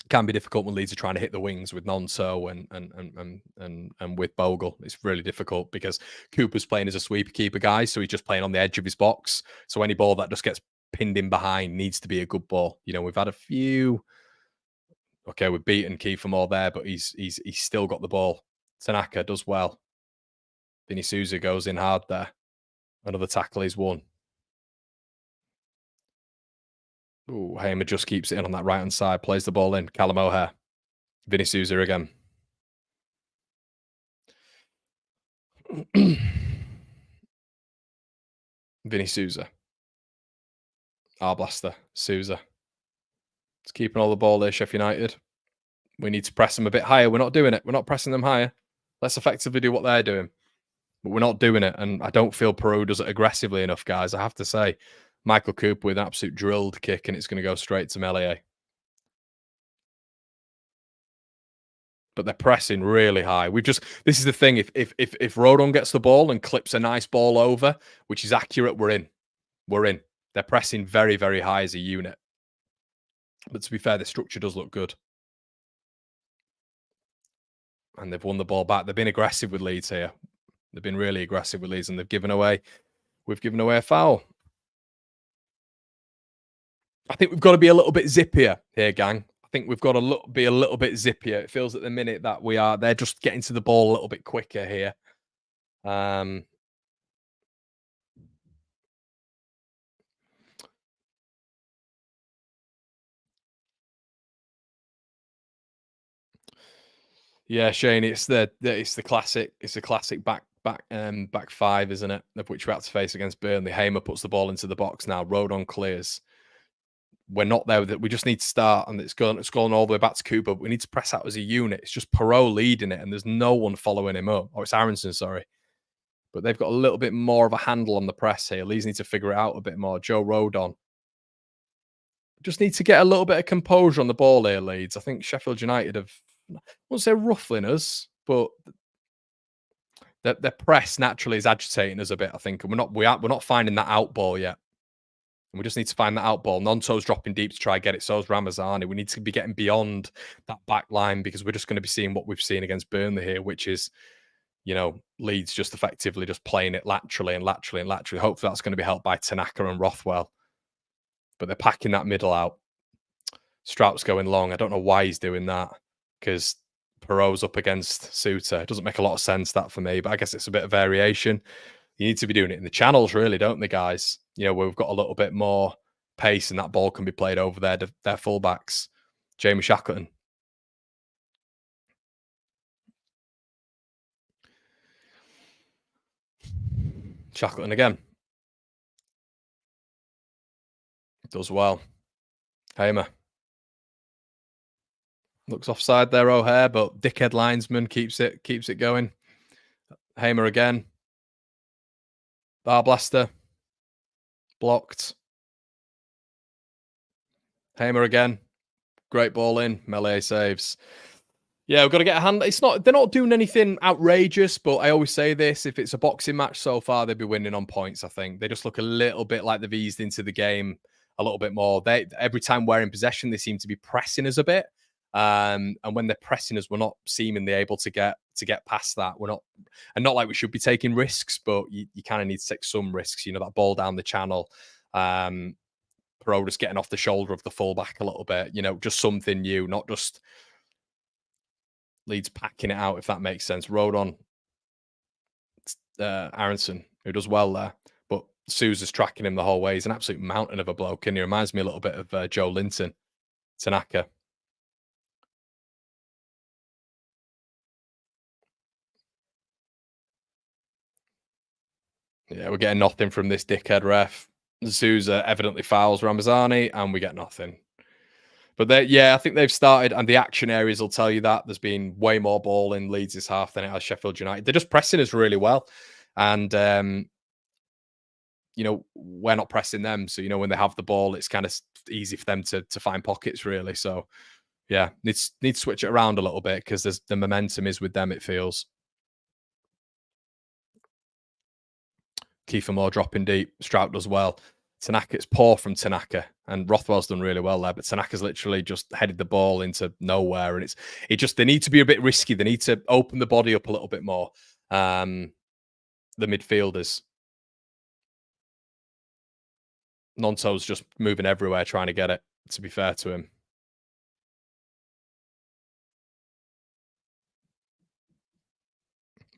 can be difficult when Leeds are trying to hit the wings with Nonso and with Bogle. It's really difficult because Cooper's playing as a sweeper keeper guy, so he's just playing on the edge of his box. So any ball that just gets pinned in behind needs to be a good ball. We've had a few. Okay, we've beaten Kiefer Moore there, but he's still got the ball. Tanaka does well. Vinny Souza goes in hard there. Another tackle is won. Ooh, Hamer just keeps it in on that right-hand side, plays the ball in. Callum O'Hare. Vinny Souza again. Vinny Souza. Arblaster. Souza. It's keeping all the ball there, Sheffield United. We need to press them a bit higher. We're not doing it. We're not pressing them higher. Let's effectively do what they're doing. But we're not doing it. And I don't feel Peru does it aggressively enough, guys. I have to say. Michael Cooper with an absolute drilled kick, and it's going to go straight to Melee. But they're pressing really high. This is the thing. If Rodon gets the ball and clips a nice ball over, which is accurate, we're in. We're in. They're pressing very, very high as a unit. But to be fair, the structure does look good. And they've won the ball back. They've been aggressive with Leeds here. They've been really aggressive with Leeds, and we've given away a foul. I think we've got to be a little bit zippier here, gang. I think we've got to be a little bit zippier. It feels at the minute that they're just getting to the ball a little bit quicker here. Yeah, Shane, it's the classic back five, isn't it? Of which we had to face against Burnley. Hamer puts the ball into the box now. Rodon clears. We're not there with it. We just need to start, and it's going all the way back to Cooper. But we need to press out as a unit. It's just Perot leading it, and there's no one following him up. Oh, it's Aronson, sorry. But they've got a little bit more of a handle on the press here. Leeds need to figure it out a bit more. Joe Rodon. Just need to get a little bit of composure on the ball here, Leeds. I think Sheffield United have, I won't say ruffling us, but their press naturally is agitating us a bit, I think. And we're not finding that out ball yet. And we just need to find that out ball. Nonto's dropping deep to try and get it. So is Ramazani. We need to be getting beyond that back line, because we're just going to be seeing what we've seen against Burnley here, which is, Leeds just effectively just playing it laterally. Hopefully that's going to be helped by Tanaka and Rothwell. But they're packing that middle out. Strout's going long. I don't know why he's doing that, because Perot's up against Suter. It doesn't make a lot of sense, that, for me, but I guess it's a bit of variation. You need to be doing it in the channels, really, don't they, guys? Where we've got a little bit more pace and that ball can be played over their fullbacks. Jamie Shackleton. Shackleton again. Does well. Hamer. Looks offside there, O'Hare, but dickhead linesman keeps it going. Hamer again. Bar blaster. Blocked. Hamer again. Great ball in. Melee saves. Yeah, we've got to get a hand. They're not doing anything outrageous, but I always say this: if it's a boxing match so far, they'd be winning on points. I think they just look a little bit like they've eased into the game a little bit more. Every time we're in possession, they seem to be pressing us a bit. And when they're pressing us, we're not seemingly able to get past that. We're not, and not like we should be taking risks, but you kind of need to take some risks. That ball down the channel, Perot just getting off the shoulder of the fullback a little bit. Just something new, not just Leeds packing it out, if that makes sense. Rodon, Aronson, who does well there, but Sousa's tracking him the whole way. He's an absolute mountain of a bloke, and he reminds me a little bit of Joe Linton. Tanaka. Yeah, we're getting nothing from this dickhead ref. Sousa evidently fouls Ramazani, and we get nothing. But yeah, I think they've started, and the action areas will tell you that there's been way more ball in Leeds' half than it has Sheffield United. They're just pressing us really well, and we're not pressing them. So when they have the ball, it's kind of easy for them to find pockets, really. So yeah, need to switch it around a little bit because the momentum is with them. It feels. Kiefer Moore dropping deep. Strout does well. Tanaka's poor from Tanaka, and Rothwell's done really well there. But Tanaka's literally just headed the ball into nowhere, and they need to be a bit risky. They need to open the body up a little bit more. The midfielders, Nonto's just moving everywhere trying to get it. To be fair to him,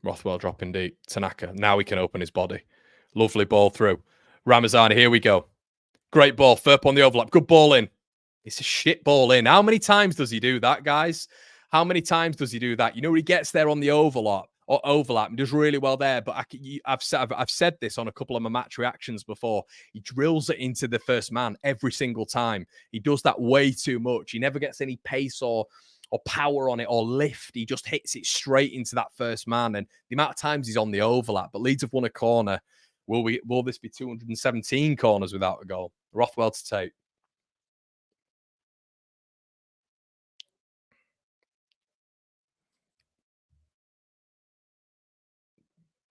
Rothwell dropping deep. Tanaka, now he can open his body. Lovely ball through. Ramazani, here we go. Great ball. Firp on the overlap. Good ball in. It's a shit ball in. How many times does he do that, guys? How many times does he do that? He gets there on the overlap and does really well there. But I've said this on a couple of my match reactions before. He drills it into the first man every single time. He does that way too much. He never gets any pace or power on it or lift. He just hits it straight into that first man. And the amount of times he's on the overlap. But Leeds have won a corner. Will this be 217 corners without a goal? Rothwell to take.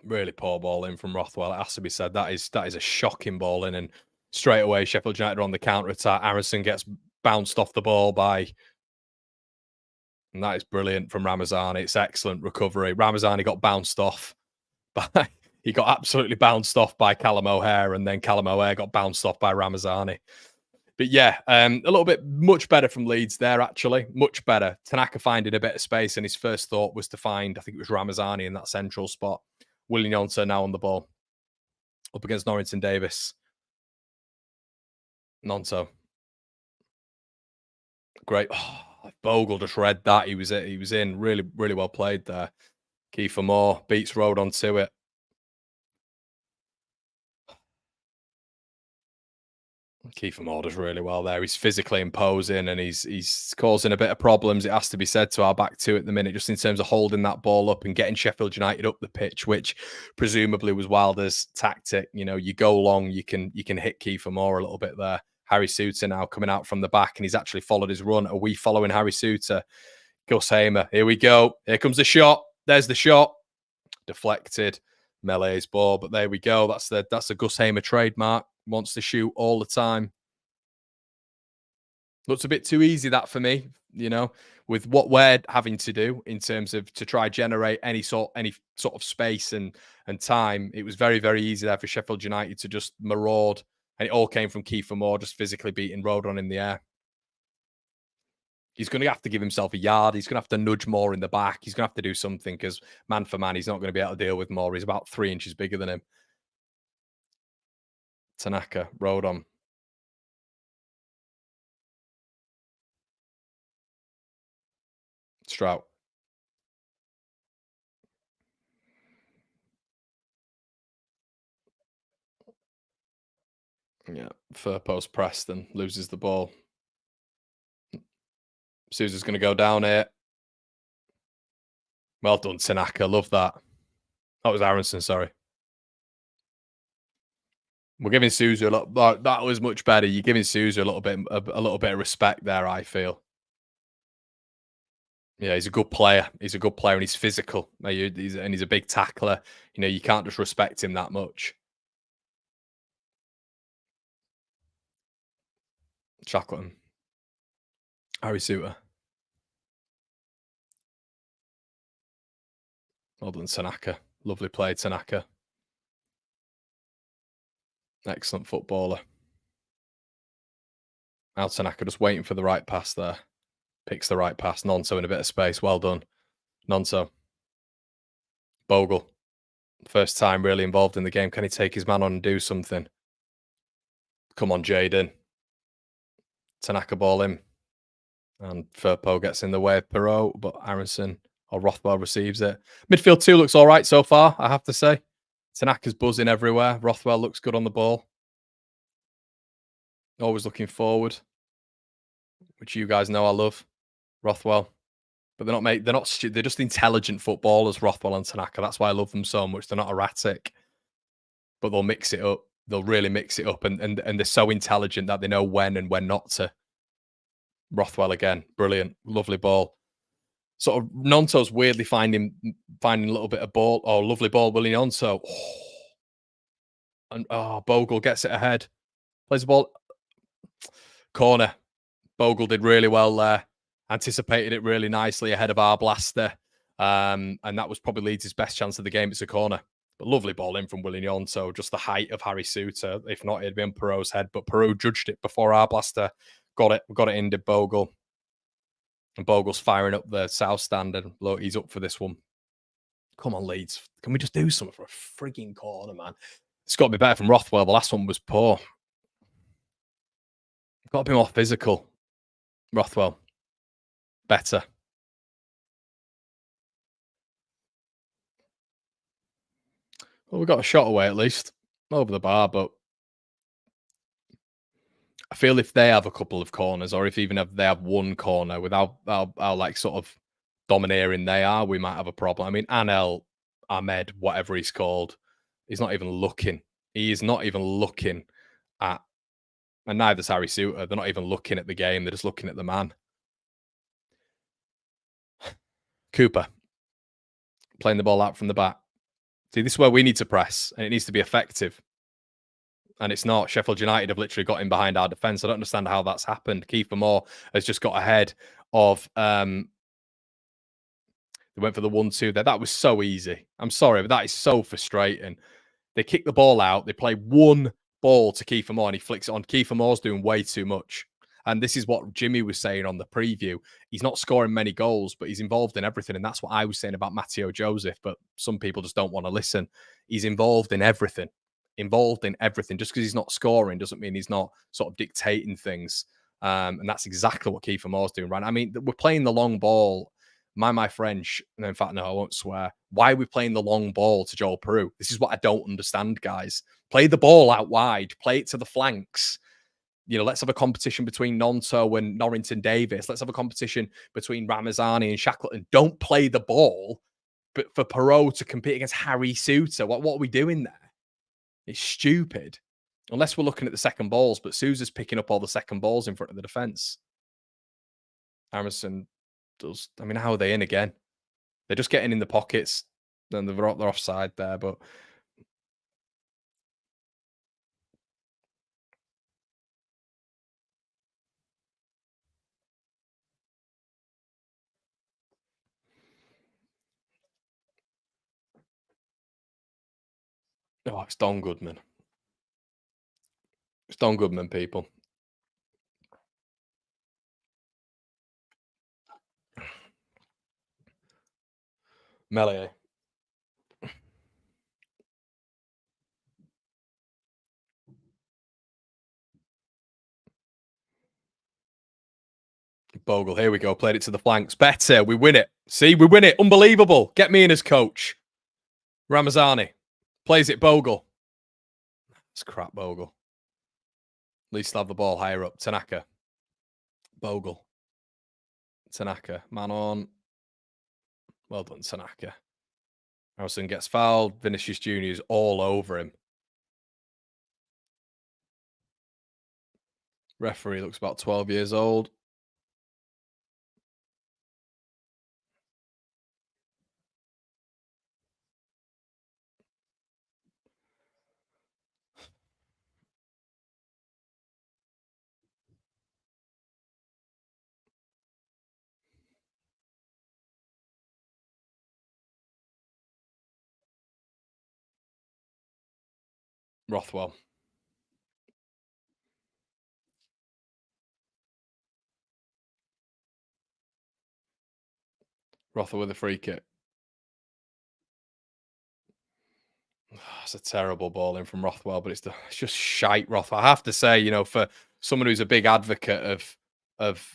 Really poor ball in from Rothwell. It has to be said. That is a shocking ball in, and straight away Sheffield United are on the counter attack. Aronson gets bounced off the ball and that is brilliant from Ramazani. It's excellent recovery. Ramazani got bounced off he got absolutely bounced off by Callum O'Hare, and then Callum O'Hare got bounced off by Ramazani. But yeah, a little bit much better from Leeds there, actually. Much better. Tanaka finding a bit of space, and his first thought was to find, I think it was Ramazani in that central spot. William Yonter now on the ball. Up against Norrington Davis. Nonto. Great. Oh, Bogle just read that. He was in. Really, really well played there. Kiefer Moore beats Rodon to it. Kiefer Moore does really well there. He's physically imposing, and he's causing a bit of problems. It has to be said to our back two at the minute, just in terms of holding that ball up and getting Sheffield United up the pitch, which presumably was Wilder's tactic. You go long, you can hit Kiefer Moore a little bit there. Harry Suter now coming out from the back, and he's actually followed his run. Are we following Harry Suter? Gus Hamer. Here we go. Here comes the shot. There's the shot. Deflected. Melee's ball, but there we go. That's a Gus Hamer trademark. Wants to shoot all the time. Looks a bit too easy, that, for me, with what we're having to do in terms of to try generate any sort of space and time. It was very, very easy there for Sheffield United to just maraud, and it all came from Kiefer Moore just physically beating Rodon in the air. He's going to have to give himself a yard. He's going to have to nudge Moore in the back. He's going to have to do something because man for man, he's not going to be able to deal with Moore. He's about 3 inches bigger than him. Tanaka, Rodon. Strout. Yeah, fur post Preston loses the ball. Sousa's going to go down here. Well done, Tanaka. Love that. That was Aronson, sorry. We're giving Sousa a lot. That was much better. You're giving Sousa a little bit of respect there, I feel. Yeah, he's a good player. He's a good player, and he's physical. He's a big tackler. You can't just respect him that much. Shackleton. Harry Suter. Well done, Tanaka. Lovely play, Tanaka. Excellent footballer. Now Tanaka just waiting for the right pass there. Picks the right pass. Nonto in a bit of space. Well done. Nonso. Bogle. First time really involved in the game. Can he take his man on and do something? Come on, Jaden. Tanaka ball in. And Firpo gets in the way of Perot, but Aronson or Rothwell receives it. Midfield 2 looks all right so far, I have to say. Tanaka's buzzing everywhere. Rothwell looks good on the ball. Always looking forward, which you guys know I love. Rothwell. But they're just intelligent footballers, Rothwell and Tanaka. That's why I love them so much. They're not erratic, but they'll mix it up. They'll really mix it up, and they're so intelligent that they know when and when not to. Rothwell again, brilliant, lovely ball. Sort of Nonto's weirdly finding a little bit of ball. Oh, lovely ball, Willie Nonto. Oh. And Bogle gets it ahead. Plays the ball. Corner. Bogle did really well there. Anticipated it really nicely ahead of our blaster. And that was probably Leeds' best chance of the game. It's a corner. But lovely ball in from Willie Nonto. Just the height of Harry Suter. If not, it'd been Perot's head. But Perot judged it before our blaster got it in, did Bogle. And Bogle's firing up the south stand, and look, he's up for this one. Come on, Leeds. Can we just do something for a frigging corner, man? It's got to be better from Rothwell. The last one was poor. Got to be more physical. Rothwell. Better. Well, we got a shot away at least. Over the bar, but I feel if they have a couple of corners, or if even if they have one corner without how like sort of domineering they are, we might have a problem. I mean, Anel Ahmed, whatever he's called, he's not even looking. He is not even looking at, and neither's Harry Suter. They're not even looking at the game. They're just looking at the man. Cooper playing the ball out from the back. See, this is where we need to press, and it needs to be effective. And it's not. Sheffield United have literally got in behind our defence. I don't understand how that's happened. Kiefer Moore has just got ahead of. They went for the 1-2 there. That was so easy. I'm sorry, but that is so frustrating. They kick the ball out. They play one ball to Kiefer Moore, and he flicks it on. Kiefer Moore's doing way too much. And this is what Jimmy was saying on the preview. He's not scoring many goals, but he's involved in everything. And that's what I was saying about Matteo Joseph. But some people just don't want to listen. He's involved in everything. Just because he's not scoring doesn't mean he's not sort of dictating things. And that's exactly what Kiefer Moore's doing, right? I mean, we're playing the long ball. My French, and in fact, no, I won't swear. Why are we playing the long ball to Joel Peru? This is what I don't understand, guys. Play the ball out wide. Play it to the flanks. You know, let's have a competition between Nonto and Norrington Davis. Let's have a competition between Ramazani and Shackleton. Don't play the ball, but for Perot to compete against Harry Suter. What are we doing there? It's stupid. Unless we're looking at the second balls, but Sousa's picking up all the second balls in front of the defence. Aronson does. I mean, how are they in again? They're just getting in the pockets. Then they're offside there, but it's Don Goodman. It's Don Goodman, people. Melee. Bogle, here we go. Played it to the flanks. Better. We win it. See, we win it. Unbelievable. Get me in as coach. Ramazani plays it. Bogle. It's crap, Bogle. At least have the ball higher up. Tanaka. Bogle. Tanaka. Man on. Well done, Tanaka. Harrison gets fouled. Vinicius Jr. is all over him. Referee looks about 12 years old. Rothwell. Rothwell with a free kick. It's a terrible ball in from Rothwell, but it's just shite Rothwell. I have to say, for someone who's a big advocate of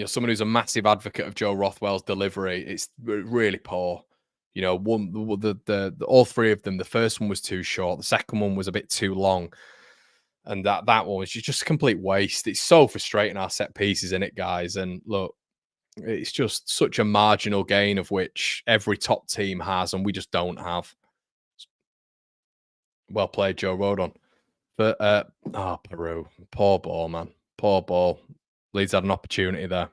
someone who's a massive advocate of Joe Rothwell's delivery, it's really poor. All three of them. The first one was too short. The second one was a bit too long, and that one was just a complete waste. It's so frustrating our set pieces in it, guys. And look, it's just such a marginal gain of which every top team has, and we just don't have. Well played, Joe Rodon. But Peru, poor ball, man, poor ball. Leeds had an opportunity there.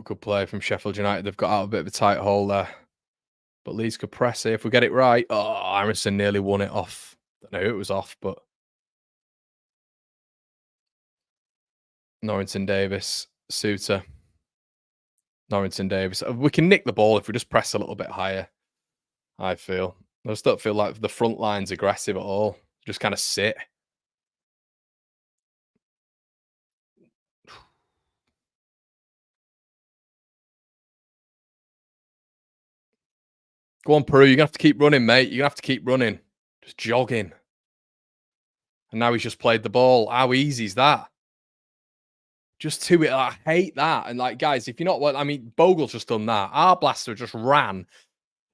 Good play from Sheffield United. They've got out a bit of a tight hole there, but Leeds could press it if we get it right. Oh, Aaronson nearly won it off. I know it was off, but Norrington Davis, Suter, Norrington Davis. We can nick the ball if we just press a little bit higher. I feel. I just don't feel like the front line's aggressive at all. Just kind of sit. Go on, Peru. You're gonna have to keep running, mate. You're gonna have to keep running. Just jogging. And now he's just played the ball. How easy is that? Just to it. I hate that. And like, guys, if you're not what I mean, Bogle's just done that. Our blaster just ran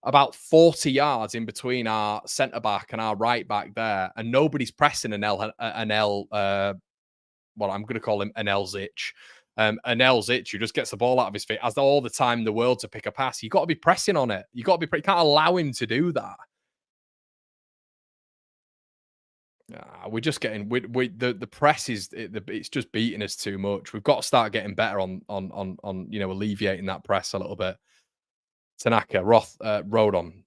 about 40 yards in between our centre back and our right back there, and nobody's pressing well, I'm going to call him an Elzich. An Elzich who just gets the ball out of his feet, has all the time in the world to pick a pass. You got to be pressing on it. You can't allow him to do that. We're just getting the press it's just beating us too much. We've got to start getting better on alleviating that press a little bit. Tanaka, Rodon.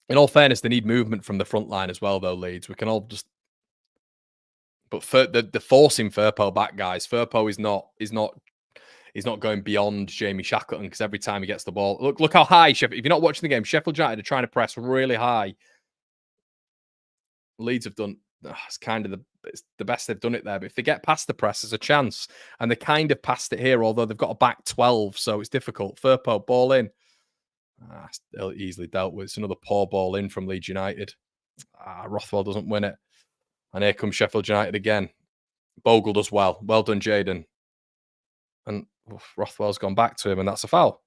In all fairness, they need movement from the front line as well, though. Leeds, we can all just. But the forcing Firpo back, guys. Firpo is not going beyond Jamie Shackleton because every time he gets the ball, look how high Sheffield. If you're not watching the game, Sheffield United are trying to press really high. Leeds have done. It's kind of the best they've done it there. But if they get past the press, there's a chance. And they kind of passed it here, although they've got a back 12, so it's difficult. Firpo, ball in. Still easily dealt with. It's another poor ball in from Leeds United. Rothwell doesn't win it. And here comes Sheffield United again. Bogle does well. Well done, Jaden. And Rothwell's gone back to him, and that's a foul.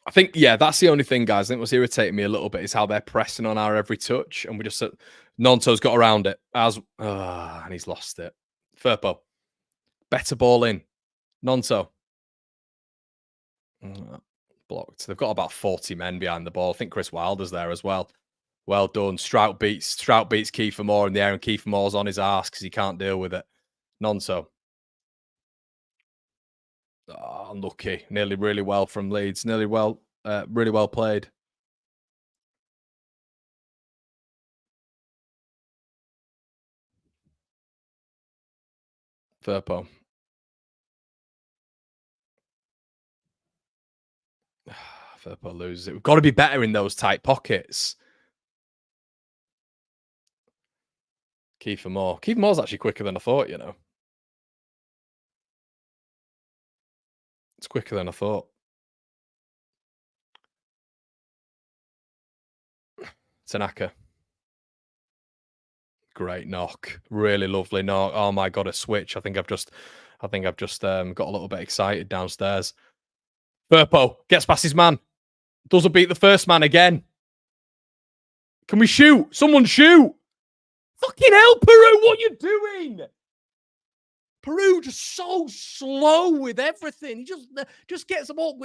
I think, yeah, that's the only thing, guys. I think what's irritating me a little bit is how they're pressing on our every touch, and we just Nonto's got around it and he's lost it. Firpo, better ball in. Nonto blocked. They've got about 40 men behind the ball. I think Chris Wilder's there as well. Well done. Strout beats Kiefer Moore in the air, and Kiefer Moore's on his ass because he can't deal with it. Nonso. Oh, unlucky. Nearly really well from Leeds. Really well played. Firpo. Firpo loses it. We've got to be better in those tight pockets. Kiefer Moore. Kiefer Moore's actually quicker than I thought, you know. It's quicker than I thought. Tanaka. Great knock. Really lovely knock. Oh my god, a switch. I think I've just got a little bit excited downstairs. Firpo gets past his man. Doesn't beat the first man again. Can we shoot? Someone shoot. Fucking hell, Peru, what are you doing? Peru just so slow with everything. He just gets the ball.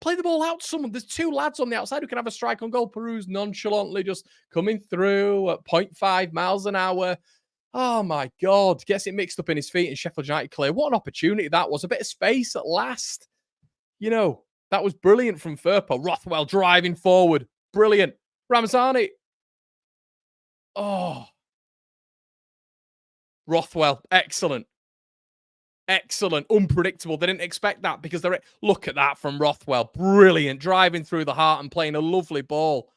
Play the ball out to someone. There's two lads on the outside who can have a strike on goal. Peru's nonchalantly just coming through at 0.5 miles an hour. Oh my God. Gets it mixed up in his feet and Sheffield United clear. What an opportunity that was. A bit of space at last. You know, that was brilliant from Firpo. Rothwell driving forward. Brilliant. Ramazani. Oh, Rothwell. Excellent. Excellent. Unpredictable. They didn't expect that because they're. Look at that from Rothwell. Brilliant. Driving through the heart and playing a lovely ball.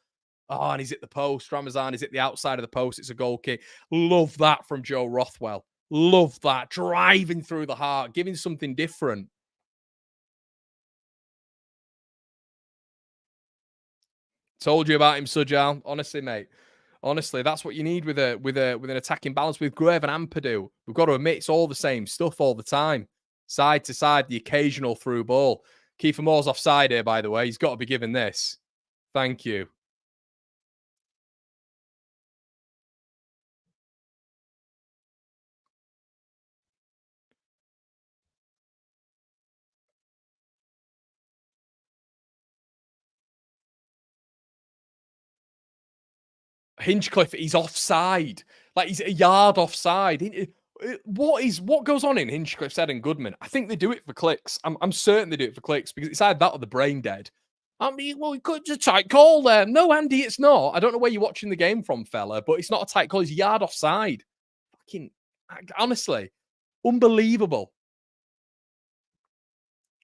Oh, and he's at the post. Ramazan is at the outside of the post. It's a goal kick. Love that from Joe Rothwell. Love that. Driving through the heart, giving something different. Told you about him, Sujal. Honestly, mate. Honestly, that's what you need with an attacking balance with Gruev and Ampadu. We've got to admit it's all the same stuff all the time. Side to side, the occasional through ball. Kiefer Moore's offside here, by the way. He's got to be given this. Thank you. Hinchcliffe, he's offside. Like he's a yard offside. What goes on in Hinchcliffe's head and Goodman? I think they do it for clicks. I'm certain they do it for clicks because it's either that or the brain dead. I mean, well, it's a tight call there. No, Andy, it's not. I don't know where you're watching the game from, fella, but it's not a tight call. He's a yard offside. Fucking, honestly, unbelievable.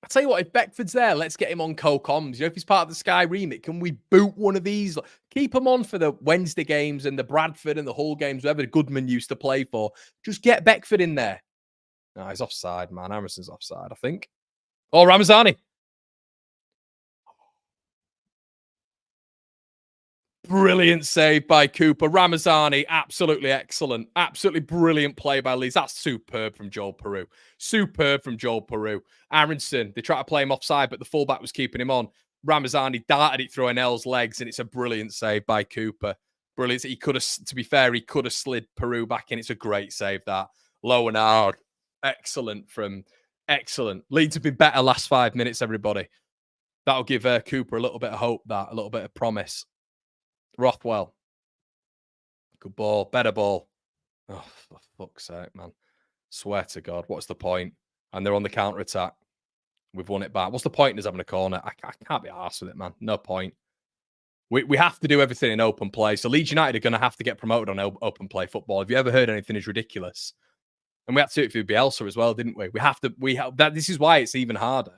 I tell you what, if Beckford's there, let's get him on co-coms. You know, if he's part of the Sky remit, can we boot one of these? Keep him on for the Wednesday games and the Bradford and the Hull games, wherever Goodman used to play for. Just get Beckford in there. No, he's offside, man. Harrison's offside, I think. Oh, Ramazani. Brilliant save by Cooper. Ramazani, absolutely excellent. Absolutely brilliant play by Leeds. That's superb from Joel Peru. Superb from Joel Peru. Aronson, they tried to play him offside, but the fullback was keeping him on. Ramazani darted it through Anel's legs, and it's a brilliant save by Cooper. Brilliant. He could have, to be fair, he could have slid Peru back in. It's a great save, that. Low and hard. Excellent from excellent. Leeds have been better last 5 minutes, everybody. That'll give Cooper a little bit of hope, that, a little bit of promise. Rothwell. Good ball. Better ball. Oh, for fuck's sake, man. Swear to God. What's the point? And they're on the counter attack. We've won it back. What's the point in us having a corner? I can't be arsed with it, man. No point. We have to do everything in open play. So Leeds United are going to have to get promoted on open play football. Have you ever heard anything as ridiculous? And we had to do it through Bielsa as well, didn't we? We have that. This is why it's even harder.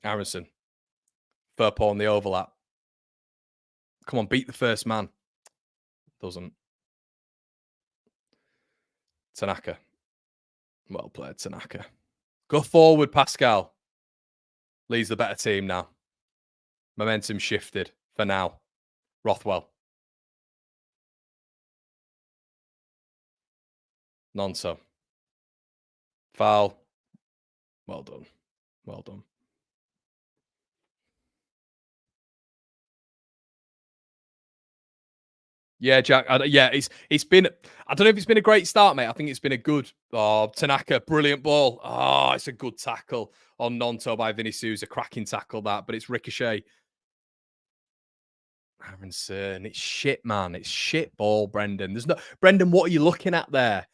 Aronson. Firpo on the overlap. Come on, beat the first man. Doesn't. Tanaka. Well played, Tanaka. Go forward, Pascal. Leeds the better team now. Momentum shifted for now. Rothwell. Nonso. Foul. Well done. Well done. Yeah, Jack. It's been. I don't know if it's been a great start, mate. I think it's been a good. Oh, Tanaka, brilliant ball. Oh, it's a good tackle on Nonto by Vinicius. A cracking tackle that, but it's ricochet. Aronson, it's shit, man. It's shit ball, Brendan. There's no Brendan. What are you looking at there?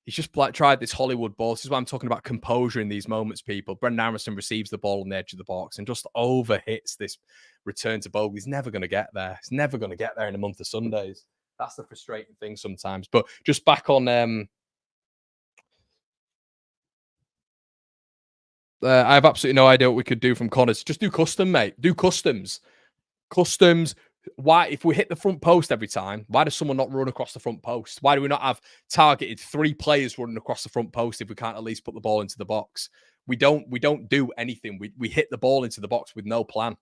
He's just like tried this Hollywood ball. This is why I'm talking about composure in these moments, people. Brendan Aronson receives the ball on the edge of the box and just overhits this return to Bogle. He's never going to get there. He's never going to get there in a month of Sundays. That's the frustrating thing sometimes. But just back on, I have absolutely no idea what we could do from corners. Just do custom, mate. Do customs. Customs. Why, if we hit the front post every time, why does someone not run across the front post? Why do we not have targeted 3 players running across the front post if we can't at least put the ball into the box? We don't do anything. We hit the ball into the box with no plan.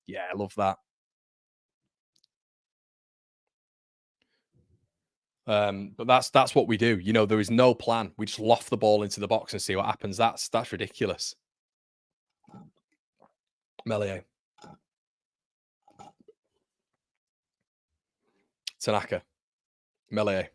Yeah, I love that. But that's what we do. You know, there is no plan. We just loft the ball into the box and see what happens. That's ridiculous. Melier. Tanaka. Melier.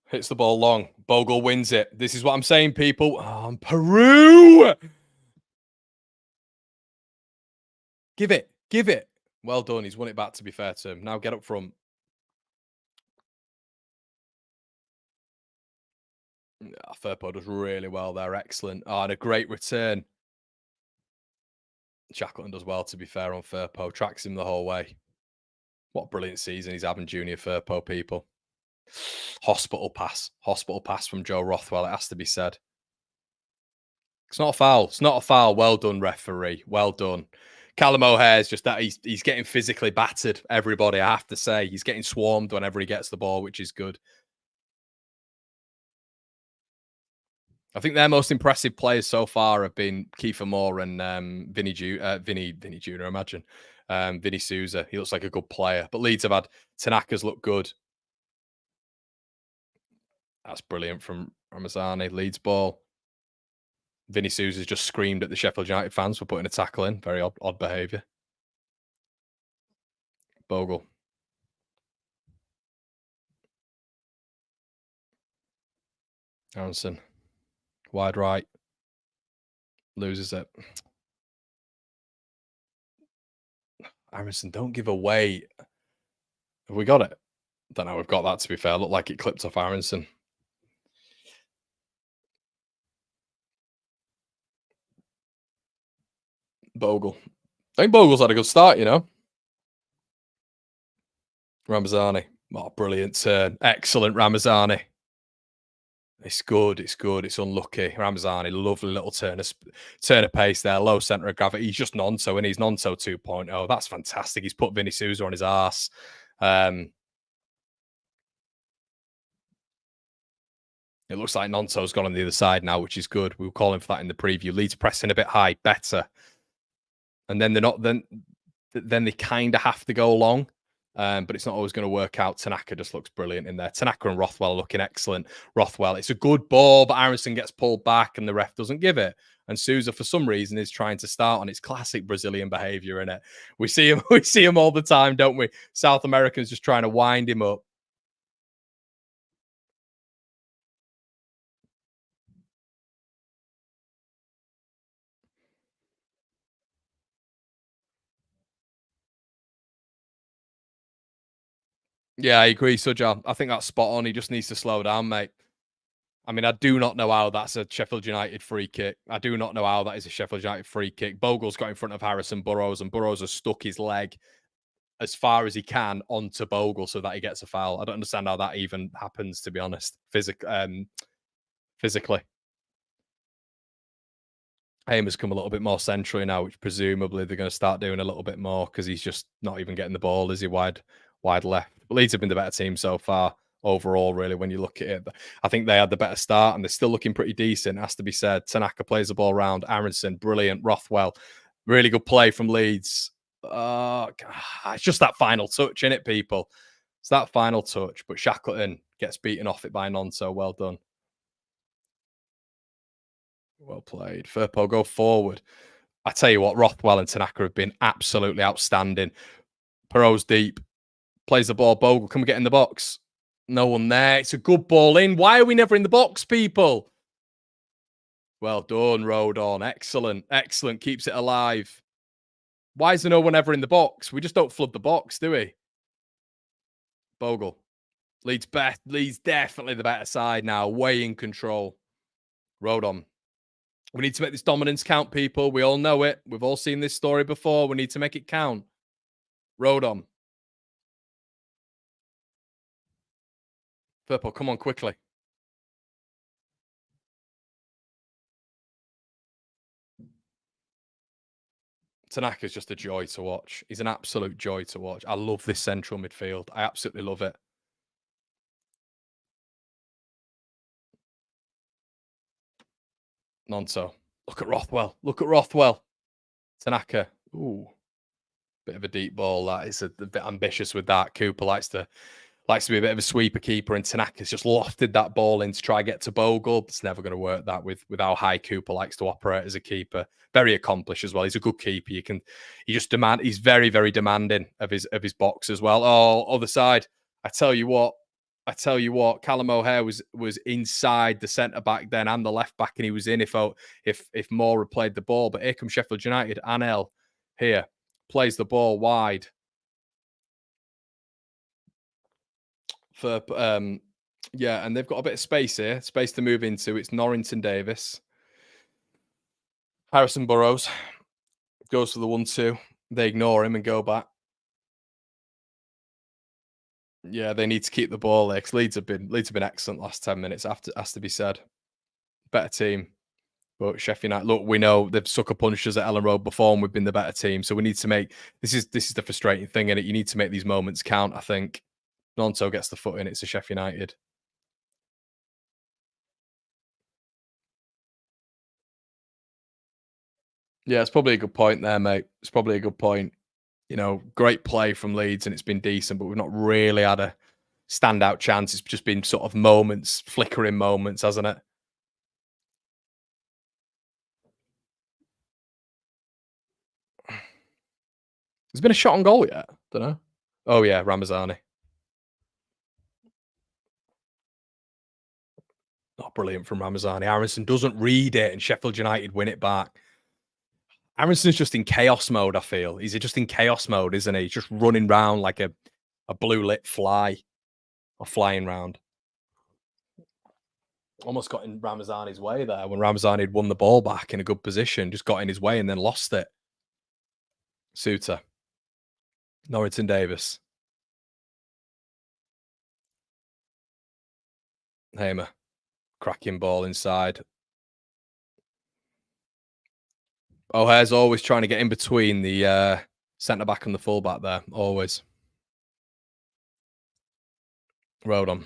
Hits the ball long. Bogle wins it. This is what I'm saying, people. Oh, Peru! Give it. Give it. Well done. He's won it back, to be fair to him. Now get up front. Firpo does really well there. Excellent. Oh, and a great return. Shackleton does well, to be fair, on Firpo. Tracks him the whole way. What a brilliant season he's having, Junior Firpo, people. Hospital pass. Hospital pass from Joe Rothwell. It has to be said. It's not a foul. It's not a foul. Well done, referee. Well done. Callum O'Hare's just that he's getting physically battered, everybody, I have to say. He's getting swarmed whenever he gets the ball, which is good. I think their most impressive players so far have been Kiefer Moore and Vinny Jr., imagine. Vinny Souza. He looks like a good player. But Leeds have had Tanaka's look good. That's brilliant from Ramazani. Leeds ball. Vinny Souza's just screamed at the Sheffield United fans for putting a tackle in. Very odd behaviour. Bogle. Aronson. Wide right. Loses it. Aronson, don't give away. Have we got it? Don't know. We've got that, to be fair. Looked like it clipped off Aronson. Bogle. I think Bogle's had a good start, you know. Ramazani. Oh, brilliant turn. Excellent, Ramazani. It's good. It's good. It's unlucky. Ramazani, lovely little turn of pace there. Low centre of gravity. He's just Nonto, and he's Nonto 2.0. That's fantastic. He's put Vinny Souza on his arse. It looks like Nonto's gone on the other side now, which is good. We were calling for that in the preview. Leeds pressing a bit high, better. And then they're not. Then they kind of have to go long. But it's not always going to work out. Tanaka just looks brilliant in there. Tanaka and Rothwell looking excellent. Rothwell, it's a good ball, but Aronson gets pulled back and the ref doesn't give it. And Souza, for some reason, is trying to start on its classic Brazilian behavior in it. We see him all the time, don't we? South Americans just trying to wind him up. Yeah, I agree, Sujal. I think that's spot on. He just needs to slow down, mate. I mean, I do not know how that's a Sheffield United free kick. I do not know how that is a Sheffield United free kick. Bogle's got in front of Harrison Burrows, and Burrows has stuck his leg as far as he can onto Bogle so that he gets a foul. I don't understand how that even happens, to be honest, physically. Aim has come a little bit more centrally now, which presumably they're going to start doing a little bit more because he's just not even getting the ball, is he? Wide left. But Leeds have been the better team so far overall, really, when you look at it. I think they had the better start and they're still looking pretty decent, has to be said. Tanaka plays the ball around. Aronson, brilliant. Rothwell, really good play from Leeds. It's just that final touch, in it, people. It's that final touch, but Shackleton gets beaten off it by Nonto. Well done. Well played. Firpo, go forward. I tell you what, Rothwell and Tanaka have been absolutely outstanding. Perot's deep. Plays the ball. Bogle, can we get in the box? No one there. It's a good ball in. Why are we never in the box, people? Well done, Rodon. Excellent. Excellent. Keeps it alive. Why is there no one ever in the box? We just don't flood the box, do we? Bogle. Leeds definitely the better side now. Way in control. Rodon. We need to make this dominance count, people. We all know it. We've all seen this story before. We need to make it count. Rodon. Firpo, come on, quickly. Tanaka's just a joy to watch. He's an absolute joy to watch. I love this central midfield. I absolutely love it. Nonto. Look at Rothwell. Look at Rothwell. Tanaka. Ooh. Bit of a deep ball. That is a bit ambitious with that. Cooper likes to be a bit of a sweeper keeper, and Tanaka's just lofted that ball in to try and get to Bogle. It's never going to work that with how high Cooper likes to operate as a keeper. Very accomplished as well. He's a good keeper. He's very, very demanding of his box as well. Oh, other side. I tell you what, Callum O'Hare was inside the centre back then and the left back, and he was in if Moore had played the ball. But here comes Sheffield United. Anel here. plays the ball wide for yeah, and they've got a bit of space here, space to move into. It's Norrington Davis. Harrison Burrows goes for the 1-2. They ignore him and go back. Yeah, they need to keep the ball there because Leeds have been excellent last 10 minutes. After has to be said, better team. But Sheffield United, look, we know they've sucker punched us at Ellen Road before, and we've been the better team. So we need to make this is the frustrating thing in it. You need to make these moments count. I think Nonto gets the foot in. It's a Sheffield United. Yeah, it's probably a good point there, mate. It's probably a good point. You know, great play from Leeds, and it's been decent, but we've not really had a standout chance. It's just been sort of moments, flickering moments, hasn't it? There's been a shot on goal yet. Don't know. Oh yeah, Ramazani. Oh, brilliant from Ramazani. Aronson doesn't read it, and Sheffield United win it back. Aronson's just in chaos mode, I feel. He's just in chaos mode, isn't he? He's just running round like a blue lit fly or flying round. Almost got in Ramazani's way there when Ramazani had won the ball back in a good position, just got in his way and then lost it. Suter. Norrington Davis. Hamer. Cracking ball inside. O'Hare's always trying to get in between the centre back and the full back there. Always. Rodon.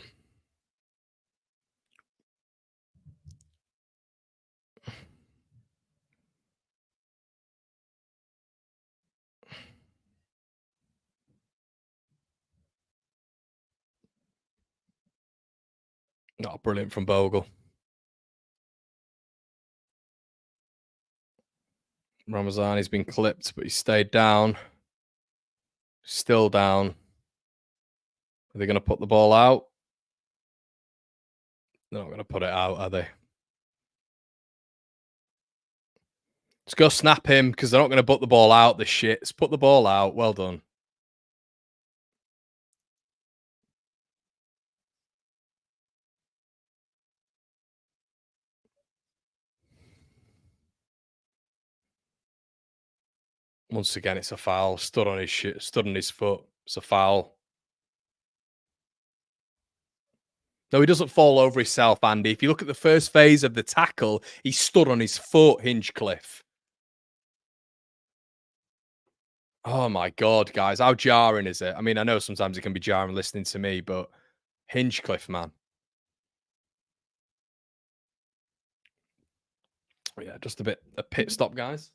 Not brilliant from Bogle. Ramazani's been clipped, but he stayed down. Still down. Are they going to put the ball out? They're not going to put it out, are they? Let's go snap him because they're not going to put the ball out, this shit. Let's put the ball out. Well done. Once again, it's a foul. Stood on his shit. Stood on his foot. It's a foul. No, he doesn't fall over himself, Andy. If you look at the first phase of the tackle, he stood on his foot, Hinchcliffe. Oh my God, guys. How jarring is it? I mean, I know sometimes it can be jarring listening to me, but Hinchcliffe, man. Yeah, just a pit stop, guys.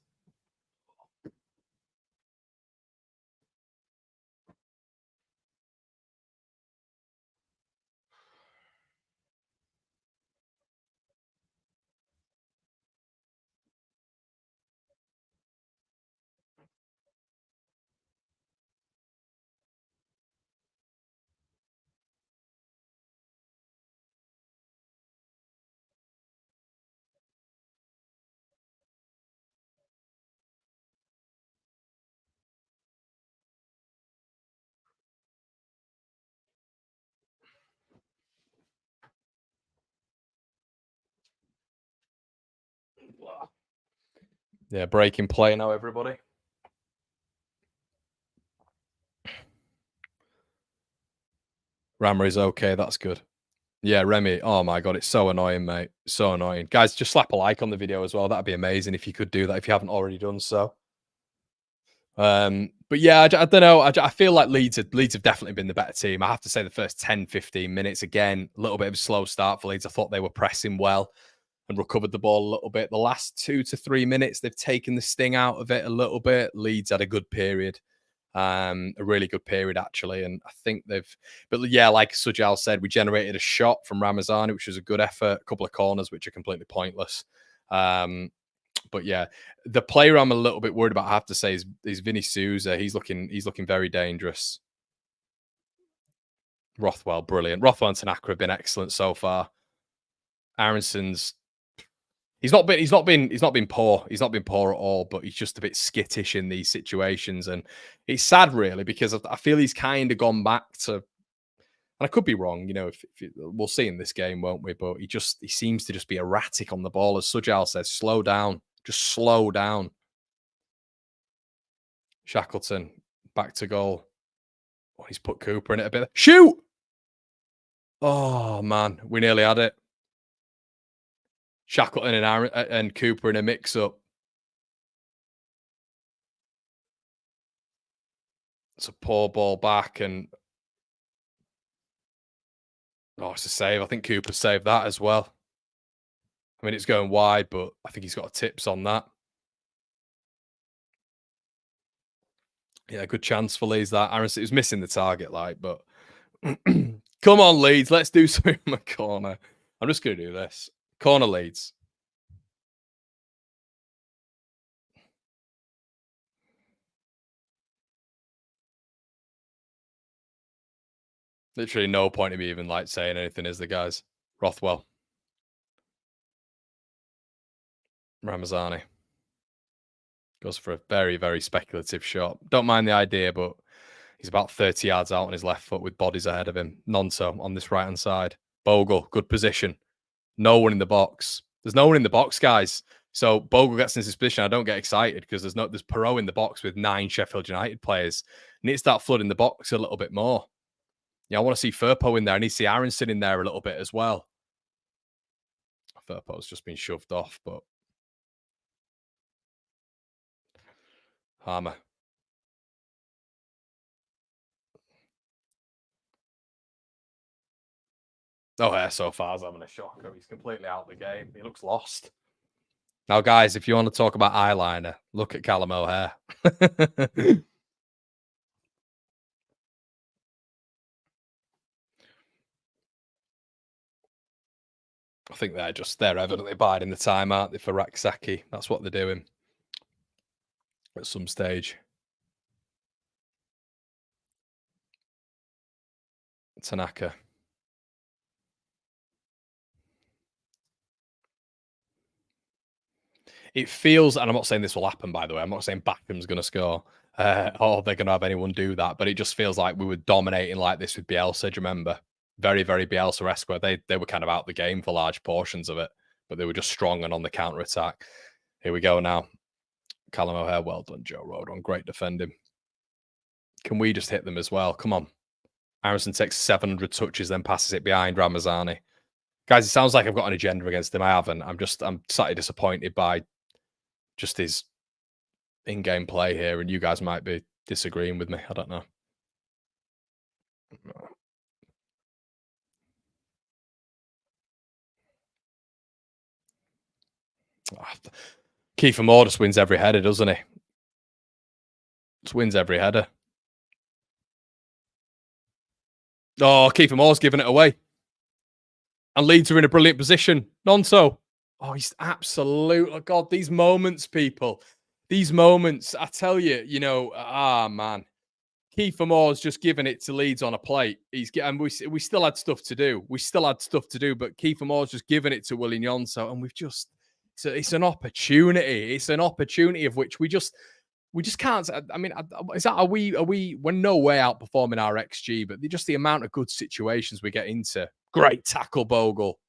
Yeah, breaking play now, everybody. Rammer is okay. That's good. Yeah, Remy. Oh my God, it's so annoying, mate. So annoying. Guys, just slap a like on the video as well. That'd be amazing if you could do that if you haven't already done so. But yeah, I don't know. I feel like Leeds have definitely been the better team. I have to say the first 10, 15 minutes, again, a little bit of a slow start for Leeds. I thought they were pressing well and recovered the ball a little bit. The last 2 to 3 minutes, they've taken the sting out of it a little bit. Leeds had a good period. A really good period actually, and I think but yeah, like Sujal said, we generated a shot from Ramazani, which was a good effort, a couple of corners which are completely pointless. But yeah, the player I'm a little bit worried about, I have to say, is Vinny Souza. He's looking very dangerous. Rothwell, brilliant. Rothwell and Tanaka have been excellent so far. Aronson's He's not been poor. He's not been poor at all, but he's just a bit skittish in these situations, and it's sad really because I feel he's kind of gone back to. And I could be wrong, we'll see in this game, won't we? But he seems to just be erratic on the ball, as Sujal says. Slow down, just slow down. Shackleton back to goal. Oh, he's put Cooper in it a bit. Shoot! Oh man, we nearly had it. Shackleton and Cooper in a mix-up. It's a poor ball back, and it's a save. I think Cooper saved that as well. I mean, it's going wide, but I think he's got tips on that. Yeah, good chance for Leeds that. Aaron, it was missing the target, but come on, Leeds, let's do something in the corner. I'm just going to do this. Corner Leeds. Literally no point in me even saying anything, is the guys. Rothwell. Ramazani. Goes for a very, very speculative shot. Don't mind the idea, but he's about 30 yards out on his left foot with bodies ahead of him. Nonso on this right-hand side. Bogle, good position. No one in the box. There's no one in the box, guys. So Bogle gets in this position. I don't get excited because there's Perot in the box with 9 Sheffield United players. I need to start flooding the box a little bit more. Yeah, I want to see Firpo in there. I need to see Aronson in there a little bit as well. Firpo's just been shoved off, but Harmer. Oh, so far, I'm having a shocker. He's completely out of the game. He looks lost. Now, guys, if you want to talk about eyeliner, look at Callum O'Hare. I think they're evidently biding the time, aren't they, for Raksaki? That's what they're doing at some stage. Tanaka. It feels, and I'm not saying this will happen, by the way. I'm not saying Backham's going to score or they're going to have anyone do that, but it just feels like we were dominating like this with Bielsa. Do you remember? Very, very Bielsa-esque. They were kind of out the game for large portions of it, but they were just strong and on the counter-attack. Here we go now. Callum O'Hare, well done, Joe Rodon. Great defending. Can we just hit them as well? Come on. Aronson takes 700 touches, then passes it behind Ramazani. Guys, it sounds like I've got an agenda against him. I haven't. I'm slightly disappointed by just his in-game play here, and you guys might be disagreeing with me. I don't know. Kiefer Moore just wins every header, doesn't he? Just wins every header. Oh, Kiefer Moore's giving it away. And Leeds are in a brilliant position. Nonso. Oh, he's absolutely... God, these moments, people. These moments, I tell you, man. Kiefer Moore's just giving it to Leeds on a plate. And we still had stuff to do. We still had stuff to do, but Kiefer Moore's just giving it to Willie Nonso, and we've just... So it's an opportunity. It's an opportunity of which we just can't. I mean, are we? We're no way outperforming our XG, but just the amount of good situations we get into. Great tackle, Bogle.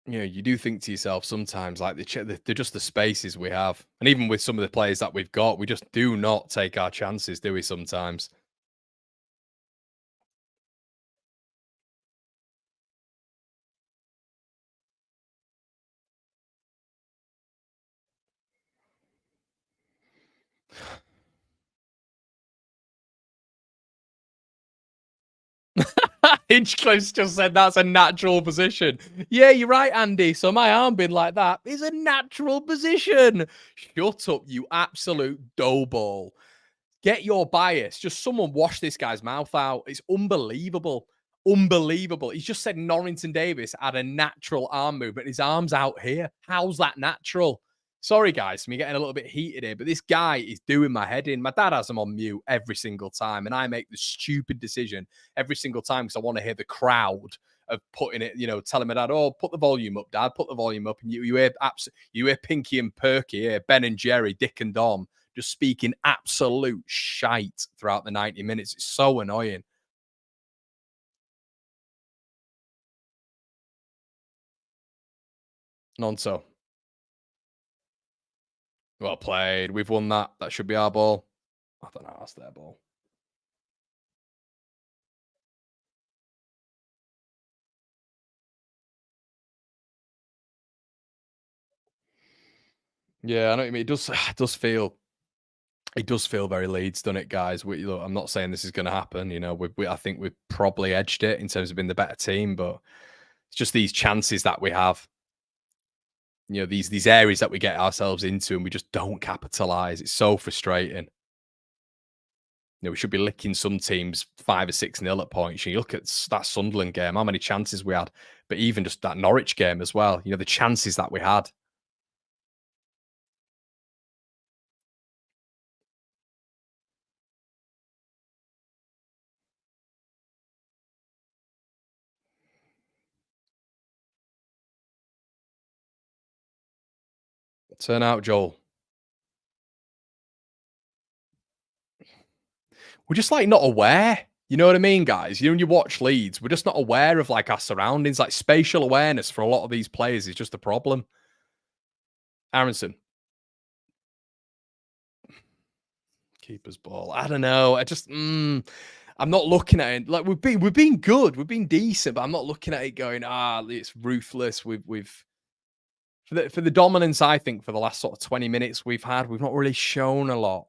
You do think to yourself sometimes, they're just the spaces we have. And even with some of the players that we've got, we just do not take our chances, do we, sometimes? Hinchcliffe's just said that's a natural position. Yeah, you're right, Andy. So my arm being like that is a natural position. Shut up, you absolute dough ball. Get your bias. Just someone wash this guy's mouth out. It's unbelievable. unbelievable. He's just said Norrington Davis had a natural arm movement. His arm's out here. How's that natural? Sorry, guys, for me getting a little bit heated here, but this guy is doing my head in. My dad has him on mute every single time, and I make the stupid decision every single time because I want to hear the crowd of putting it, telling my dad, "Oh, put the volume up, Dad, put the volume up," and you hear Pinky and Perky here, Ben and Jerry, Dick and Dom, just speaking absolute shite throughout the 90 minutes. It's so annoying. Nonso. Well played. We've won that. That should be our ball. I don't know. That's their ball. Yeah, I know what you mean. It does. It does feel very Leeds, doesn't it, guys? Look, I'm not saying this is going to happen. I think we've probably edged it in terms of being the better team, but it's just these chances that we have. These areas that we get ourselves into, and we just don't capitalize. It's so frustrating. We should be licking some teams 5 or 6-0 at points. You look at that Sunderland game, how many chances we had, but even just that Norwich game as well. The chances that we had. Turn out, Joel. We're just like not aware. You know what I mean, guys? When you watch Leeds, we're just not aware of like our surroundings. Like spatial awareness for a lot of these players is just a problem. Aronson. Keeper's ball. I don't know. I'm not looking at it. Like we've been good. We've been decent, but I'm not looking at it going, it's ruthless. We've for the dominance, I think, for the last sort of 20 minutes we've not really shown a lot.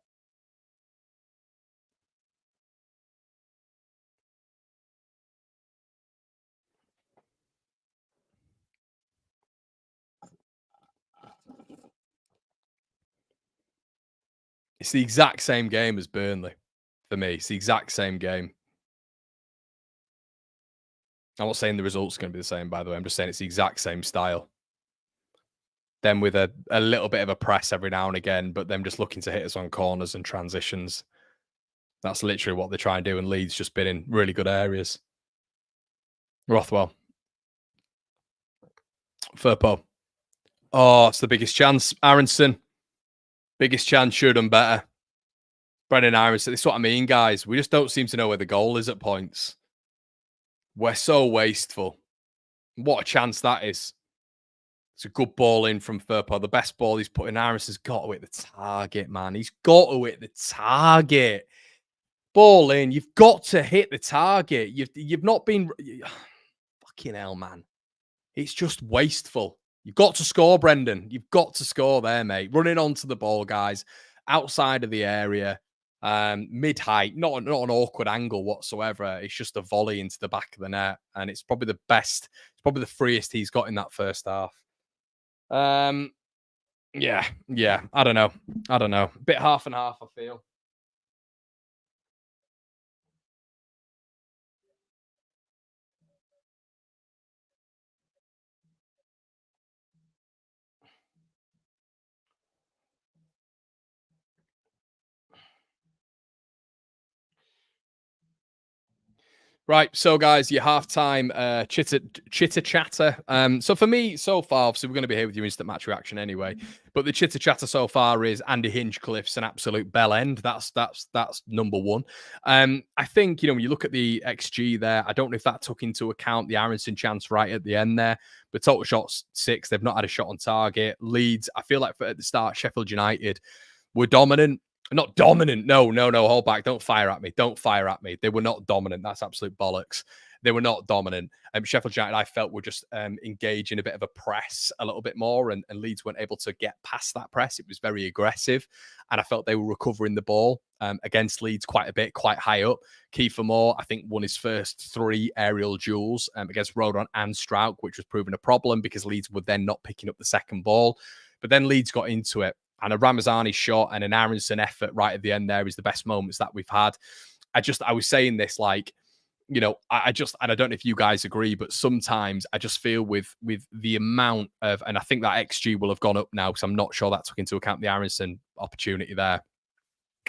It's the exact same game as Burnley for me. It's the exact same game. I'm not saying the result's going to be the same, by the way. I'm just saying it's the exact same style. Then with a little bit of a press every now and again, but them just looking to hit us on corners and transitions. That's literally what they try and do, and Leeds just been in really good areas. Rothwell. Firpo. Oh, it's the biggest chance. Aronson. Biggest chance, should have done better. Brendan Aronson. This is what I mean, guys. We just don't seem to know where the goal is at points. We're so wasteful. What a chance that is. It's a good ball in from Firpo. The best ball he's put in. Aronson's got to hit the target, man. He's got to hit the target. Ball in. You've got to hit the target. You've not been... Fucking hell, man. It's just wasteful. You've got to score, Brendan. You've got to score there, mate. Running onto the ball, guys. Outside of the area. Mid-height. Not an awkward angle whatsoever. It's just a volley into the back of the net. And it's probably the best. It's probably the freest he's got in that first half. Yeah. I don't know. Bit half and half, I feel. Right, so guys, your halftime chitter chatter. So for me, so far, obviously we're going to be here with your instant match reaction anyway. But the chitter chatter so far is Andy Hinchcliffe's an absolute bell end. That's number one. I think when you look at the XG there, I don't know if that took into account the Aronson chance right at the end there. But total shots 6. They've not had a shot on target. Leeds, I feel like at the start, Sheffield United were dominant. Not dominant. No. Hold back. Don't fire at me. They were not dominant. That's absolute bollocks. They were not dominant. Sheffield United, I felt, were just engaged in a bit of a press a little bit more, and Leeds weren't able to get past that press. It was very aggressive, and I felt they were recovering the ball against Leeds quite a bit, quite high up. Kiefer Moore, I think, won his first 3 aerial duels against Rodon and Strauch, which was proving a problem because Leeds were then not picking up the second ball. But then Leeds got into it. And a Ramazani shot and an Aronson effort right at the end there is the best moments that we've had. I was saying this, like, I just, and I don't know if you guys agree, but sometimes I just feel with the amount of, and I think that XG will have gone up now because I'm not sure that took into account the Aronson opportunity there,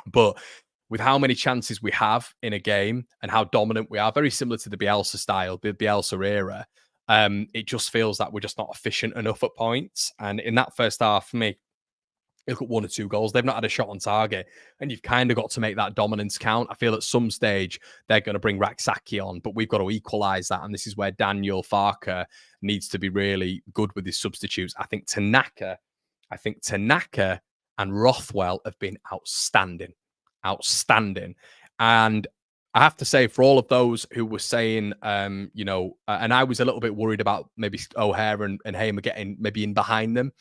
but with how many chances we have in a game and how dominant we are, very similar to the Bielsa style, the Bielsa era, it just feels that we're just not efficient enough at points. And in that first half, for me, look at 1 or 2 goals. They've not had a shot on target. And you've kind of got to make that dominance count. I feel at some stage they're going to bring Raksaki on, but we've got to equalise that. And this is where Daniel Farke needs to be really good with his substitutes. I think Tanaka and Rothwell have been outstanding. And I have to say, for all of those who were saying, and I was a little bit worried about maybe O'Hare and Hamer getting maybe in behind them.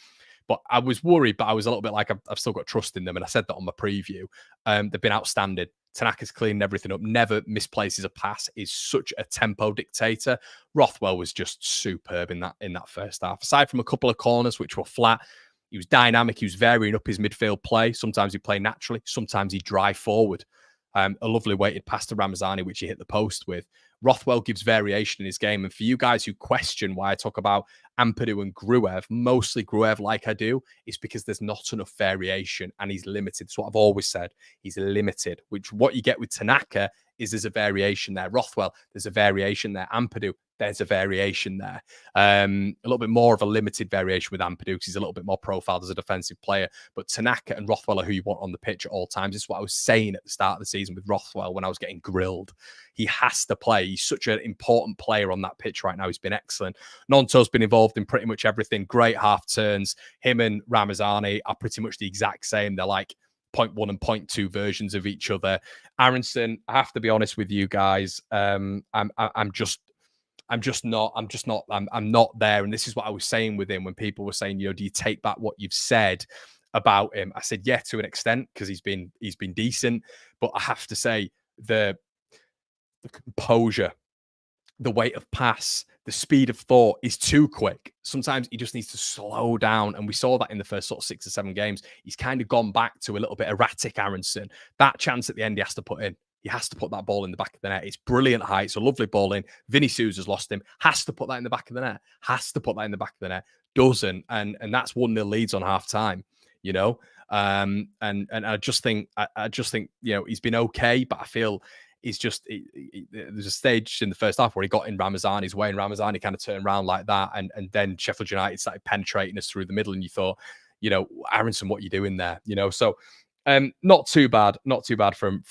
But I was worried, but I was a little bit like, I've still got trust in them. And I said that on my preview. They've been outstanding. Tanaka's cleaned everything up, never misplaces a pass, is such a tempo dictator. Rothwell was just superb in that first half. Aside from a couple of corners, which were flat, he was dynamic. He was varying up his midfield play. Sometimes he played naturally. Sometimes he drive forward. A lovely weighted pass to Ramazani, which he hit the post with. Rothwell gives variation in his game. And for you guys who question why I talk about Ampadu and Gruev, mostly Gruev like I do, it's because there's not enough variation and he's limited. That's what I've always said. He's limited, which what you get with Tanaka is there's a variation there. Rothwell, there's a variation there. Ampadu, there's a variation there. A little bit more of a limited variation with Ampadu because he's a little bit more profiled as a defensive player. But Tanaka and Rothwell are who you want on the pitch at all times. This is what I was saying at the start of the season with Rothwell when I was getting grilled. He has to play. He's such an important player on that pitch right now. He's been excellent. Nonto's been involved in pretty much everything. Great half turns. Him and Ramazani are pretty much the exact same. They're like 0.1 and 0.2 versions of each other. Aronson, I have to be honest with you guys. I'm not there. And this is what I was saying with him when people were saying, do you take back what you've said about him? I said, yeah, to an extent, because he's been decent. But I have to say the composure, the weight of pass, the speed of thought is too quick. Sometimes he just needs to slow down. And we saw that in the first sort of 6 or 7 games. He's kind of gone back to a little bit erratic Aronson. That chance at the end he has to put in. He has to put that ball in the back of the net. It's brilliant height. It's a lovely ball in. Vinny Sousa's lost him. Has to put that in the back of the net. Has to put that in the back of the net. Doesn't. And that's 1-0 leads on half time, And I just think, he's been okay, but I feel it's just, there's a stage in the first half where he got in Ramazani's way and Ramazani kind of turned around like that. And then Sheffield United started penetrating us through the middle. And you thought, Aronson, what are you doing there? So not too bad from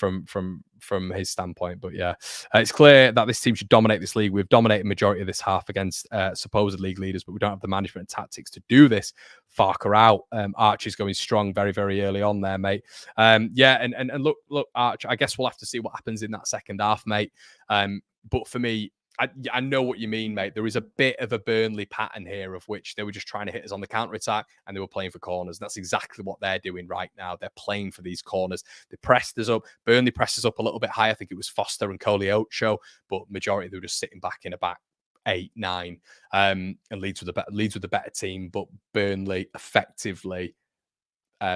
his standpoint, but yeah, it's clear that this team should dominate this league. We've dominated majority of this half against supposed league leaders, but we don't have the management and tactics to do this. Farker out. Archie's going strong very, very early on there, mate. And look, Arch, I guess we'll have to see what happens in that second half, mate. But for me, I know what you mean, mate. There is a bit of a Burnley pattern here of which they were just trying to hit us on the counter-attack and they were playing for corners. That's exactly what they're doing right now. They're playing for these corners. They pressed us up. Burnley presses up a little bit high. I think it was Foster and Coley Ocho, but majority they were just sitting back in a back 8, 9. And Leeds with a better team, but Burnley effectively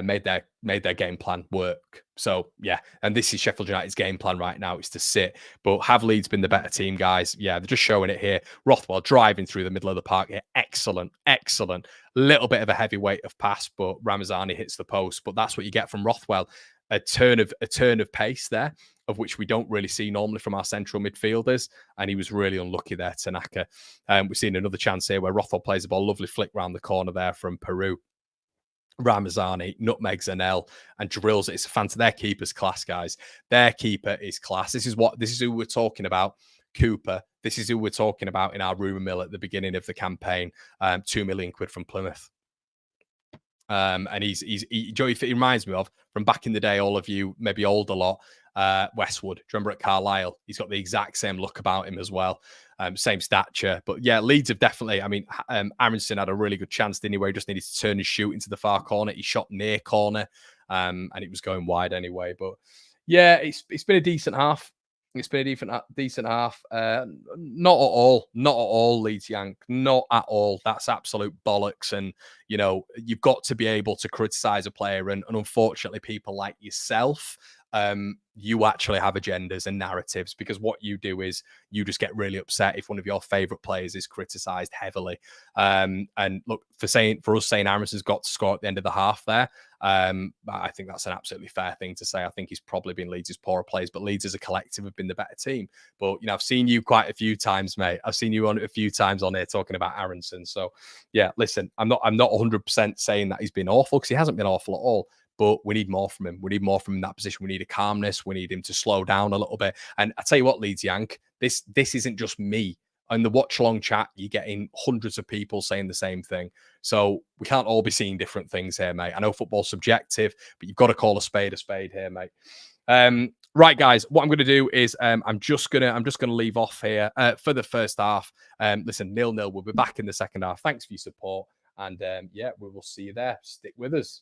made their game plan work. So yeah, and this is Sheffield United's game plan right now, is to sit. But have Leeds been the better team, guys? Yeah, they're just showing it here. Rothwell driving through the middle of the park here. Excellent. Little bit of a heavy weight of pass, but Ramazani hits the post. But that's what you get from Rothwell. A turn of pace there, of which we don't really see normally from our central midfielders. And he was really unlucky there, Tanaka. We've seen another chance here where Rothwell plays the ball. Lovely flick round the corner there from Peru. Ramazani nutmegs an L and drills it. It's a fantastic. Their keeper's class, guys. Their keeper is class. This is who we're talking about. Cooper. This is who we're talking about in our rumour mill at the beginning of the campaign. 2 million quid from Plymouth. And he reminds me of, from back in the day, all of you maybe old a lot, Westwood. Do you remember at Carlisle? He's got the exact same look about him as well. Same stature. But yeah, Leeds have definitely, Aronson had a really good chance, didn't he, where he just needed to turn his shoot into the far corner. He shot near corner and it was going wide anyway. But yeah, it's been a decent half. It's been a decent half. Not at all, Leeds Yank. Not at all. That's absolute bollocks. And, you've got to be able to criticise a player. And unfortunately, people like yourself you actually have agendas and narratives, because what you do is you just get really upset if one of your favorite players is criticized heavily. And look, for us saying Aaronson's got to score at the end of the half there, I think that's an absolutely fair thing to say. I think he's probably been Leeds' poorer players, but Leeds as a collective have been the better team. But I've seen you quite a few times, mate. I've seen you on a few times on here talking about Aaronson. So yeah, listen, I'm not 100% saying that he's been awful, because he hasn't been awful at all. But we need more from him. We need more from him in that position. We need a calmness. We need him to slow down a little bit. And I tell you what, Leeds Yank, this isn't just me. In the Watchalong chat, you're getting hundreds of people saying the same thing. So we can't all be seeing different things here, mate. I know football's subjective, but you've got to call a spade here, mate. Right, guys. What I'm going to do is I'm just gonna leave off here for the first half. Listen, 0-0. We'll be back in the second half. Thanks for your support, and yeah, we will see you there. Stick with us.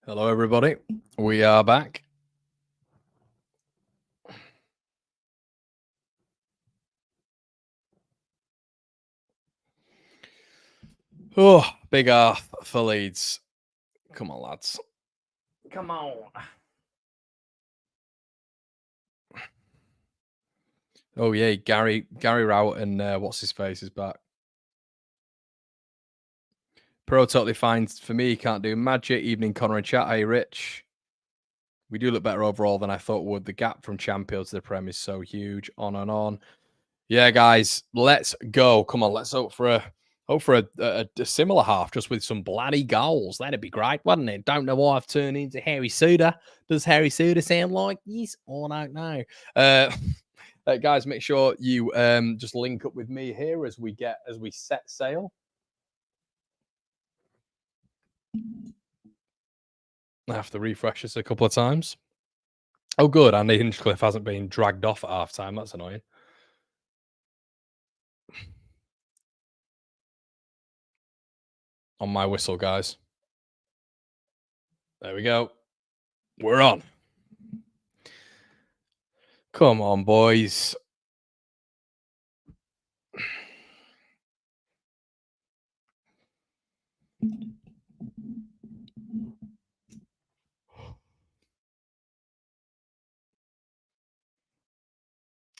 Hello, everybody. We are back. Oh, big Arth for Leeds. Come on, lads. Come on. Oh yeah, Gary Rowett and what's his face is back. Pro totally fine for me. Can't do magic. Evening Connor and chat. Hey, Rich. We do look better overall than I thought would. The gap from Champions to the Prem is so huge. On and on. Yeah, guys, let's go. Come on, let's hope for a similar half, just with some bloody goals. That'd be great, wouldn't it? Don't know why I've turned into Harry Suda. Does Harry Suda sound like yes? Or I don't know. Guys, make sure you just link up with me here as we set sail. I have to refresh this a couple of times. Oh, good. Andy Hinchcliffe hasn't been dragged off at half time. That's annoying. On my whistle, guys. There we go. We're on. Come on, boys.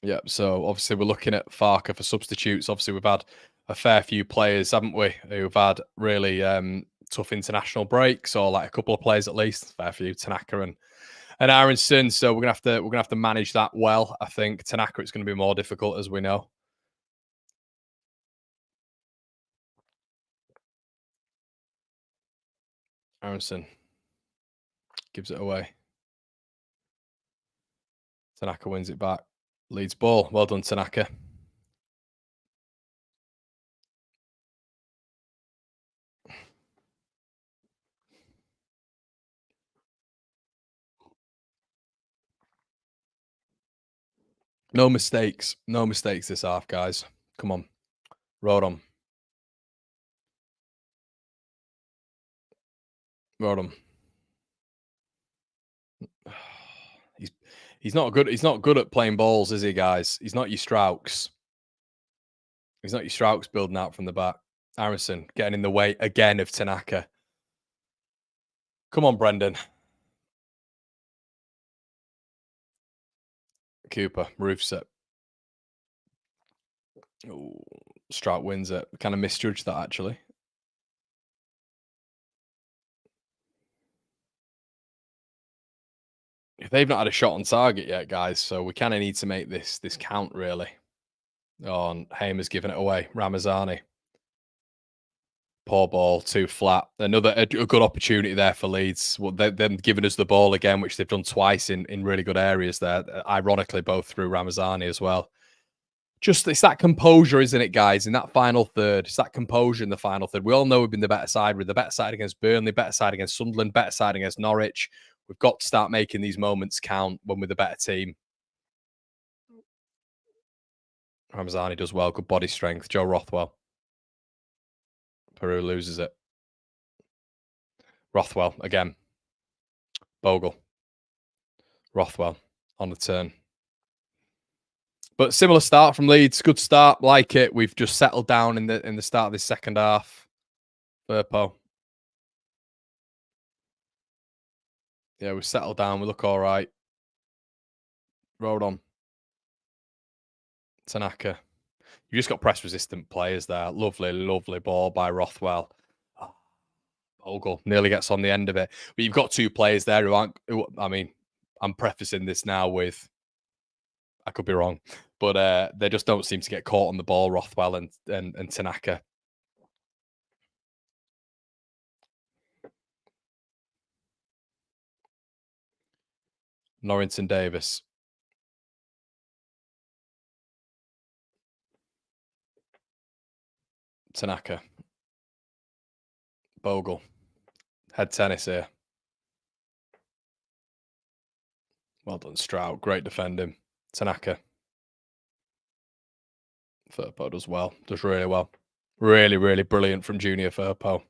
Yeah, so obviously we're looking at Farker for substitutes. Obviously, we've had a fair few players, haven't we, who've had really tough international breaks, or like a couple of players at least. Fair few, Tanaka and Aronson. So we're gonna have to manage that well. I think Tanaka, it's going to be more difficult, as we know. Aronson gives it away. Tanaka wins it back. Leads ball. Well done, Tanaka. No mistakes. No mistakes this half, guys. Come on. Road on. Road on. He's not good. He's not good at playing balls, is he, guys? He's not your Strauchs. He's not your Strauchs building out from the back. Aronson getting in the way again of Tanaka. Come on, Brendan. Cooper roofs it. Ooh, Strout wins it. Kind of misjudged that, actually. They've not had a shot on target yet, guys, so we kind of need to make this count, really. Oh, and Hamer's giving it away. Ramazani. Poor ball, too flat. Another a good opportunity there for Leeds. Well, them giving us the ball again, which they've done twice in really good areas there. Ironically, both through Ramazani as well. Just it's that composure, isn't it, guys? In that final third, it's that composure in the final third. We all know we've been the better side. We're the better side against Burnley, better side against Sunderland, better side against Norwich. We've got to start making these moments count when we're the better team. Ramazani does well. Good body strength. Joe Rothwell. Peru loses it. Rothwell again. Bogle. Rothwell on the turn. But similar start from Leeds. Good start. Like it. We've just settled down in the start of this second half. Verpo. Yeah, we settled down. We look all right. Road on. Tanaka. You just got press resistant players there. Lovely, lovely ball by Rothwell. Oh, Bogle nearly gets on the end of it. But you've got two players there who aren't. I mean, I'm prefacing this now with I could be wrong, but they just don't seem to get caught on the ball, Rothwell and Tanaka. Norrington Davis. Tanaka. Bogle. Head tennis here. Well done, Stroud. Great defending. Tanaka. Firpo does well. Does really well. Really, really brilliant from Junior Firpo.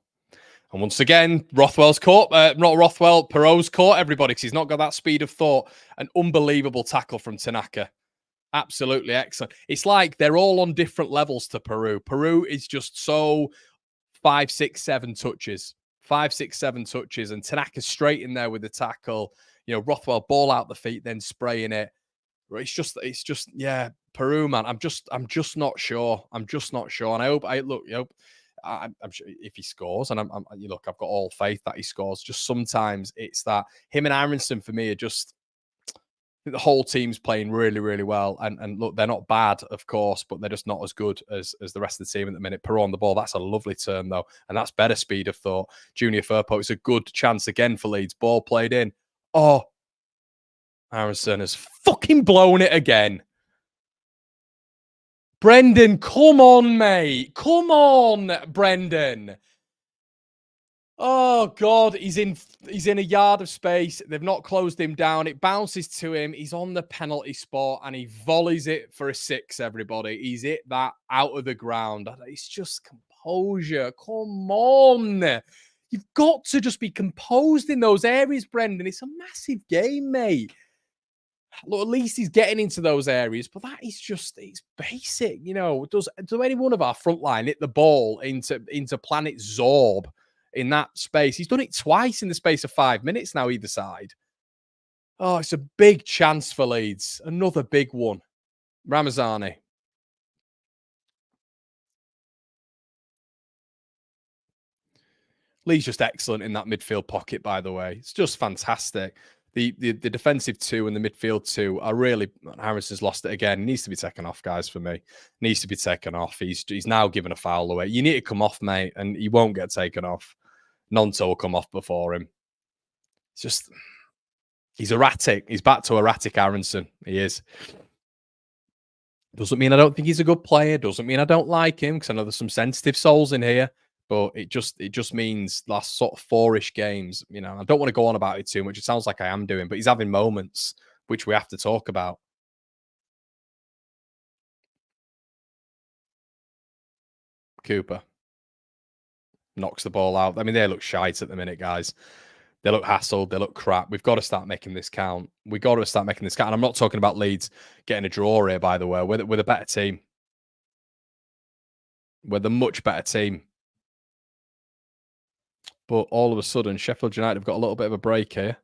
And once again, Rothwell's caught, not Rothwell, Perot's caught everybody because he's not got that speed of thought. An unbelievable tackle from Tanaka. Absolutely excellent. It's like they're all on different levels to Peru. Peru is just so 5, 6, 7 touches. 5, 6, 7 touches. And Tanaka's straight in there with the tackle. You know, Rothwell ball out the feet, then spraying it. It's just, yeah, Peru, man. I'm just not sure. I'm just not sure. And I'm sure if he scores, and you look, I've got all faith that he scores. Just sometimes it's that him and Aronson for me are just the whole team's playing really, really well. And look, they're not bad, of course, but they're just not as good as the rest of the team at the minute. Peru on the ball, that's a lovely turn though, and that's better speed of thought. Junior Firpo, it's a good chance again for Leeds. Ball played in. Oh, Aronson has fucking blown it again. Brendan, come on, mate. Come on, Brendan. Oh God, he's in a yard of space. They've not closed him down. It bounces to him. He's on the penalty spot and he volleys it for a 6, everybody. He's hit that out of the ground. It's just composure. Come on. You've got to just be composed in those areas, Brendan. It's a massive game, mate. Look, at least he's getting into those areas, but that is just, it's basic. You know, does any one of our front line hit the ball into Planet Zorb in that space? He's done it twice in the space of 5 minutes now, either side. Oh, it's a big chance for Leeds. Another big one. Ramazani. Lee's just excellent in that midfield pocket, by the way. It's just fantastic. The defensive two and the midfield two are really. Harrison's lost it again. He needs to be taken off, guys. For me, needs to be taken off. He's now given a foul away. You need to come off, mate, and he won't get taken off. Nonto will come off before him. It's just he's erratic. He's back to erratic Aronson. He is. Doesn't mean I don't think he's a good player. Doesn't mean I don't like him because I know there's some sensitive souls in here. But it just means last sort of 4-ish games, you know, I don't want to go on about it too much. It sounds like I am doing, but he's having moments which we have to talk about. Cooper knocks the ball out. I mean, they look shite at the minute, guys. They look hassled. They look crap. We've got to start making this count. We've got to start making this count. And I'm not talking about Leeds getting a draw here, by the way. We're a better team. We're the much better team. But all of a sudden, Sheffield United have got a little bit of a break here.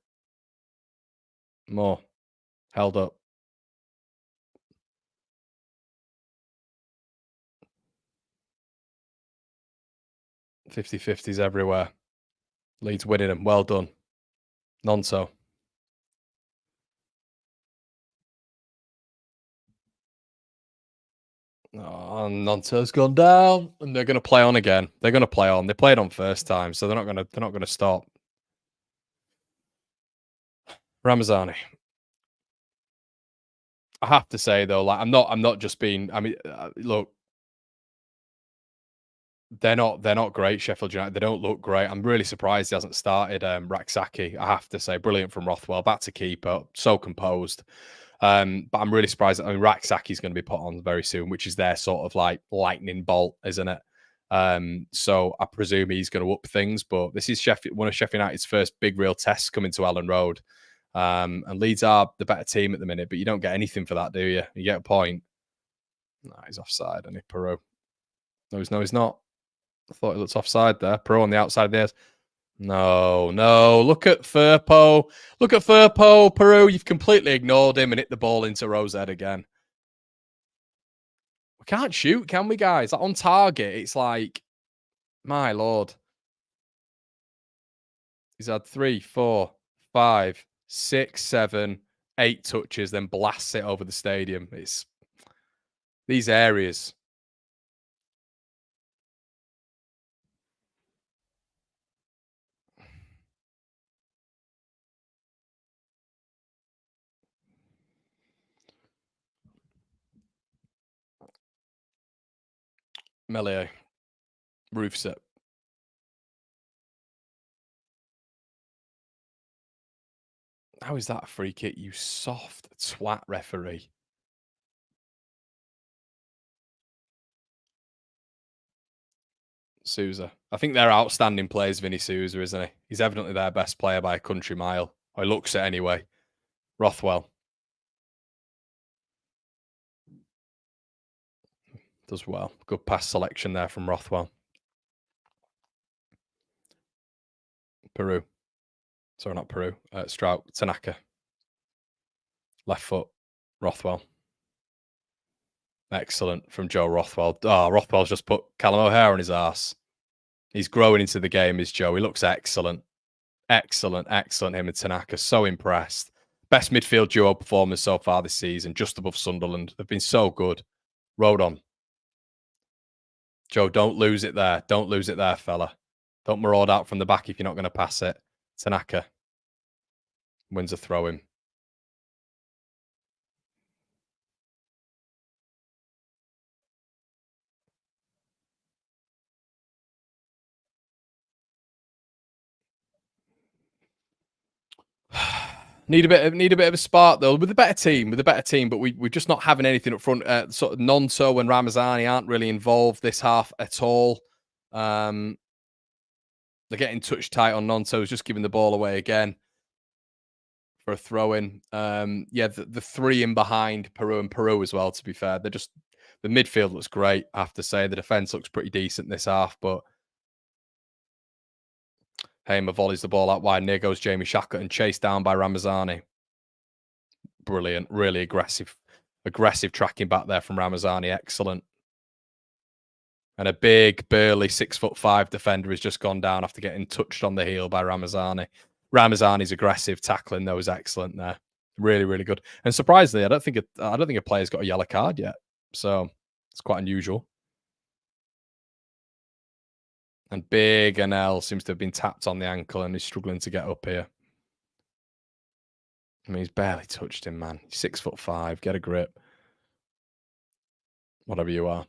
More. Held up. 50-50s everywhere. Leeds winning them. Well done. Nonso. Oh, Nonto's gone down, and they're going to play on again. They're going to play on. They played on first time, so they're not going to stop. Ramazani. I have to say though, like I'm not just being. I mean, look, they're not great. Sheffield United. They don't look great. I'm really surprised he hasn't started Raksaki. I have to say, brilliant from Rothwell. Back to keeper, so composed. But I'm really surprised. I mean, Raksaki's going to be put on very soon, which is their sort of like lightning bolt, isn't it? So I presume he's going to up things. But this is one of Sheffield United's first big real tests coming to Ellen Road. And Leeds are the better team at the minute, but you don't get anything for that, do you? You get a point. No, he's offside, and Peru. No, he's not. I thought he looked offside there. Peru on the outside of theirs. No. Look at Firpo. Peru, you've completely ignored him and hit the ball into Rose's head again. We can't shoot, can we, guys? Like on target, it's like, my lord. He's had 3, 4, 5, 6, 7, 8 touches, then blasts it over the stadium. It's these areas. Melee. Roof set. How is that a free kick, you soft twat referee? Souza. I think they're outstanding players, Vinny Souza, isn't he? He's evidently their best player by a country mile. Or he looks it anyway. Rothwell does well. Good pass selection there from Rothwell. Peru. Sorry, not Peru. Strout. Tanaka. Left foot. Rothwell. Excellent from Joe Rothwell. Rothwell's just put Callum O'Hare on his arse. He's growing into the game, is Joe. He looks excellent. Excellent. Him and Tanaka. So impressed. Best midfield duo performers so far this season, just above Sunderland. They've been so good. Road on. Joe, don't lose it there. Don't lose it there, fella. Don't maraud out from the back if you're not going to pass it. Tanaka wins a throw-in. Need a bit of a spark though with a better team, but we're just not having anything up front. Sort of Nonto and Ramazani aren't really involved this half at all. They're getting touch tight on Nonto, just giving the ball away again for a throw in. The three in behind Peru as well. To be fair, the midfield looks great. I have to say the defense looks pretty decent this half, but. Hamer volleys the ball out wide. Near goes Jamie Shackleton, chased down by Ramazani. Brilliant. Really aggressive tracking back there from Ramazani. Excellent. And a big, burly 6'5" defender has just gone down after getting touched on the heel by Ramazani. Ramazani's aggressive tackling though is excellent there. Really, really good. And surprisingly, I don't think a player's got a yellow card yet. So it's quite unusual. And Big NL seems to have been tapped on the ankle and he's struggling to get up here. I mean, he's barely touched him, man. He's 6'5". Get a grip. Whatever you are.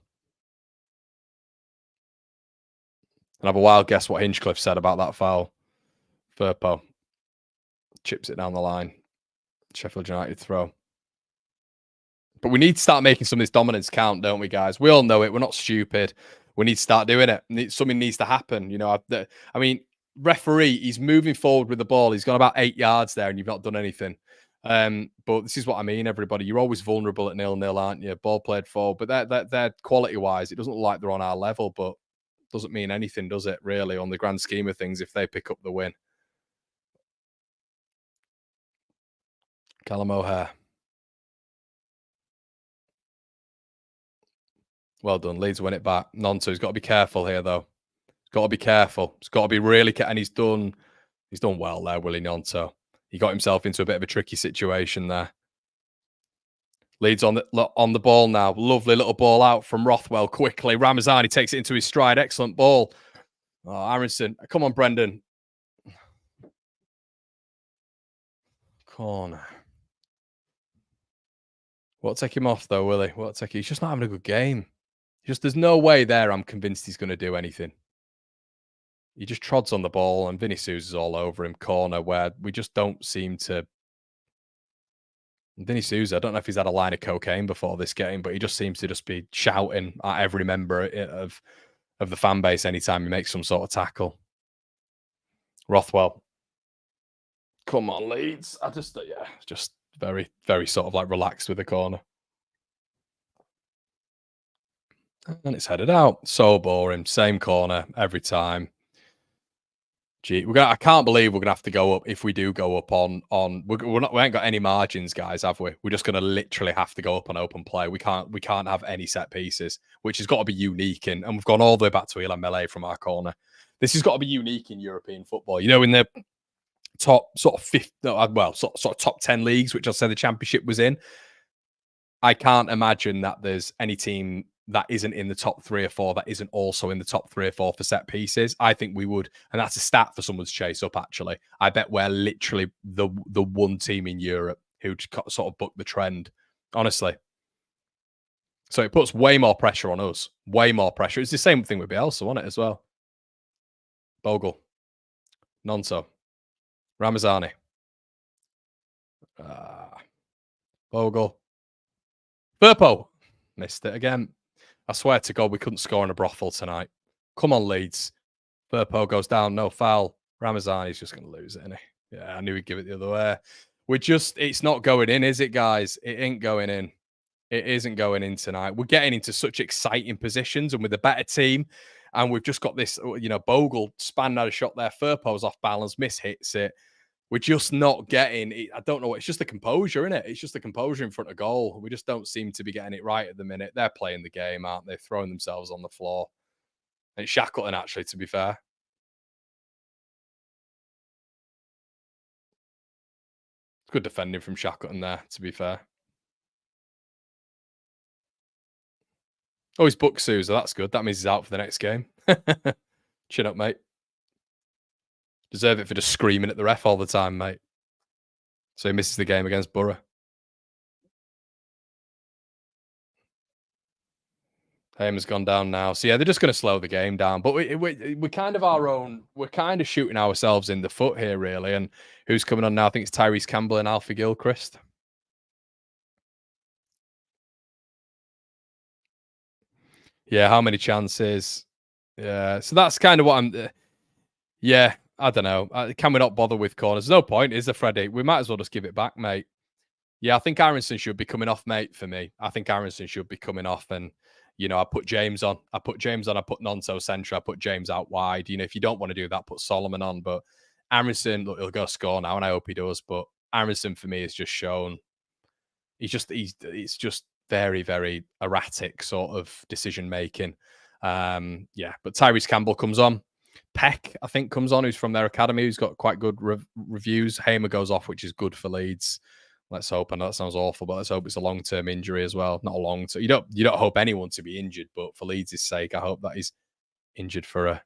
And have a wild guess what Hinchcliffe said about that foul. Firpo chips it down the line. Sheffield United throw. But we need to start making some of this dominance count, don't we, guys? We all know it. We're not stupid. We need to start doing it. Something needs to happen. You know, I mean, referee, he's moving forward with the ball. He's got about 8 yards there and you've not done anything. But this is what I mean, everybody. You're always vulnerable at 0-0, aren't you? Ball played forward. But they're quality-wise, it doesn't look like they're on our level, but doesn't mean anything, does it, really, on the grand scheme of things if they pick up the win. Callum O'Hare. Well done. Leeds win it back. Nonto's got to be careful here, though. Got to be careful. It's got to be really and he's done well there, Willie Nonto. He got himself into a bit of a tricky situation there. Leeds on the ball now. Lovely little ball out from Rothwell quickly. Ramazani takes it into his stride. Excellent ball. Oh, Aronson. Come on, Brendan. Corner. Won't take him off, though, will he? Won't take. He's just not having a good game. There's no way there I'm convinced he's going to do anything. He just trods on the ball and Vinny Souza's all over him. Corner where we just don't seem to. Vinny Souza, I don't know if he's had a line of cocaine before this game, but he just seems to just be shouting at every member of the fan base anytime he makes some sort of tackle. Rothwell. Come on, Leeds. Just very, very sort of like relaxed with the corner. And it's headed out. So boring. Same corner every time. Gee, I can't believe we're gonna have to go up if we do go up on. We ain't got any margins, guys, have we? We're just gonna literally have to go up on open play. We can't have any set pieces, which has got to be unique. And we've gone all the way back to Ilan Melee from our corner. This has got to be unique in European football. You know, in the top sort of sort of top 10 leagues, which I'll say the Championship was in. I can't imagine that there's any team that isn't in the top 3 or 4 that isn't also in the top 3 or 4 for set pieces. I think we would, and that's a stat for someone to chase up, actually. I bet we're literally the one team in Europe who sort of booked the trend, honestly. So it puts way more pressure on us. Way more pressure. It's the same thing with Bielsa, wasn't it, as well? Bogle. Nonso. Ramazani. Bogle. Firpo. Missed it again. I swear to God, we couldn't score in a brothel tonight. Come on, Leeds. Firpo goes down, no foul. Ramazani's just going to lose it, isn't he? Yeah, I knew he'd give it the other way. It's not going in, is it, guys? It ain't going in. It isn't going in tonight. We're getting into such exciting positions and with a better team. And we've just got this, Bogle span out a shot there. Firpo's off balance, hits it. We're just not getting it. I don't know. It's just the composure, isn't it? It's just the composure in front of goal. We just don't seem to be getting it right at the minute. They're playing the game, aren't they? Throwing themselves on the floor. And it's Shackleton, actually, to be fair. Good defending from Shackleton there, to be fair. Oh, he's booked Sousa. That's good. That means he's out for the next game. Chin up, mate. Deserve it for just screaming at the ref all the time, mate. So he misses the game against Borough. Hamer's gone down now. So yeah, they're just going to slow the game down. But we're kind of our own. We're kind of shooting ourselves in the foot here, really. And who's coming on now? I think it's Tyrese Campbell and Alfie Gilchrist. Yeah, how many chances? Yeah, so that's kind of what I'm. Yeah, I don't know. Can we not bother with corners? There's no point, is there, Freddie? We might as well just give it back, mate. Yeah, I think Aronson should be coming off, mate, for me. I think Aronson should be coming off. And, I put James on. I put Nonso centre. I put James out wide. If you don't want to do that, put Solomon on. But Aronson, look, he'll go score now, and I hope he does. But Aronson, for me, has just shown it's just very, very erratic sort of decision making. Yeah, but Tyrese Campbell comes on. Peck, I think, comes on, who's from their academy, who's got quite good reviews. Hamer goes off, which is good for Leeds. Let's hope. I know that sounds awful, but let's hope it's a long-term injury as well. Not a long term. You don't hope anyone to be injured, but for Leeds' sake, I hope that he's injured for a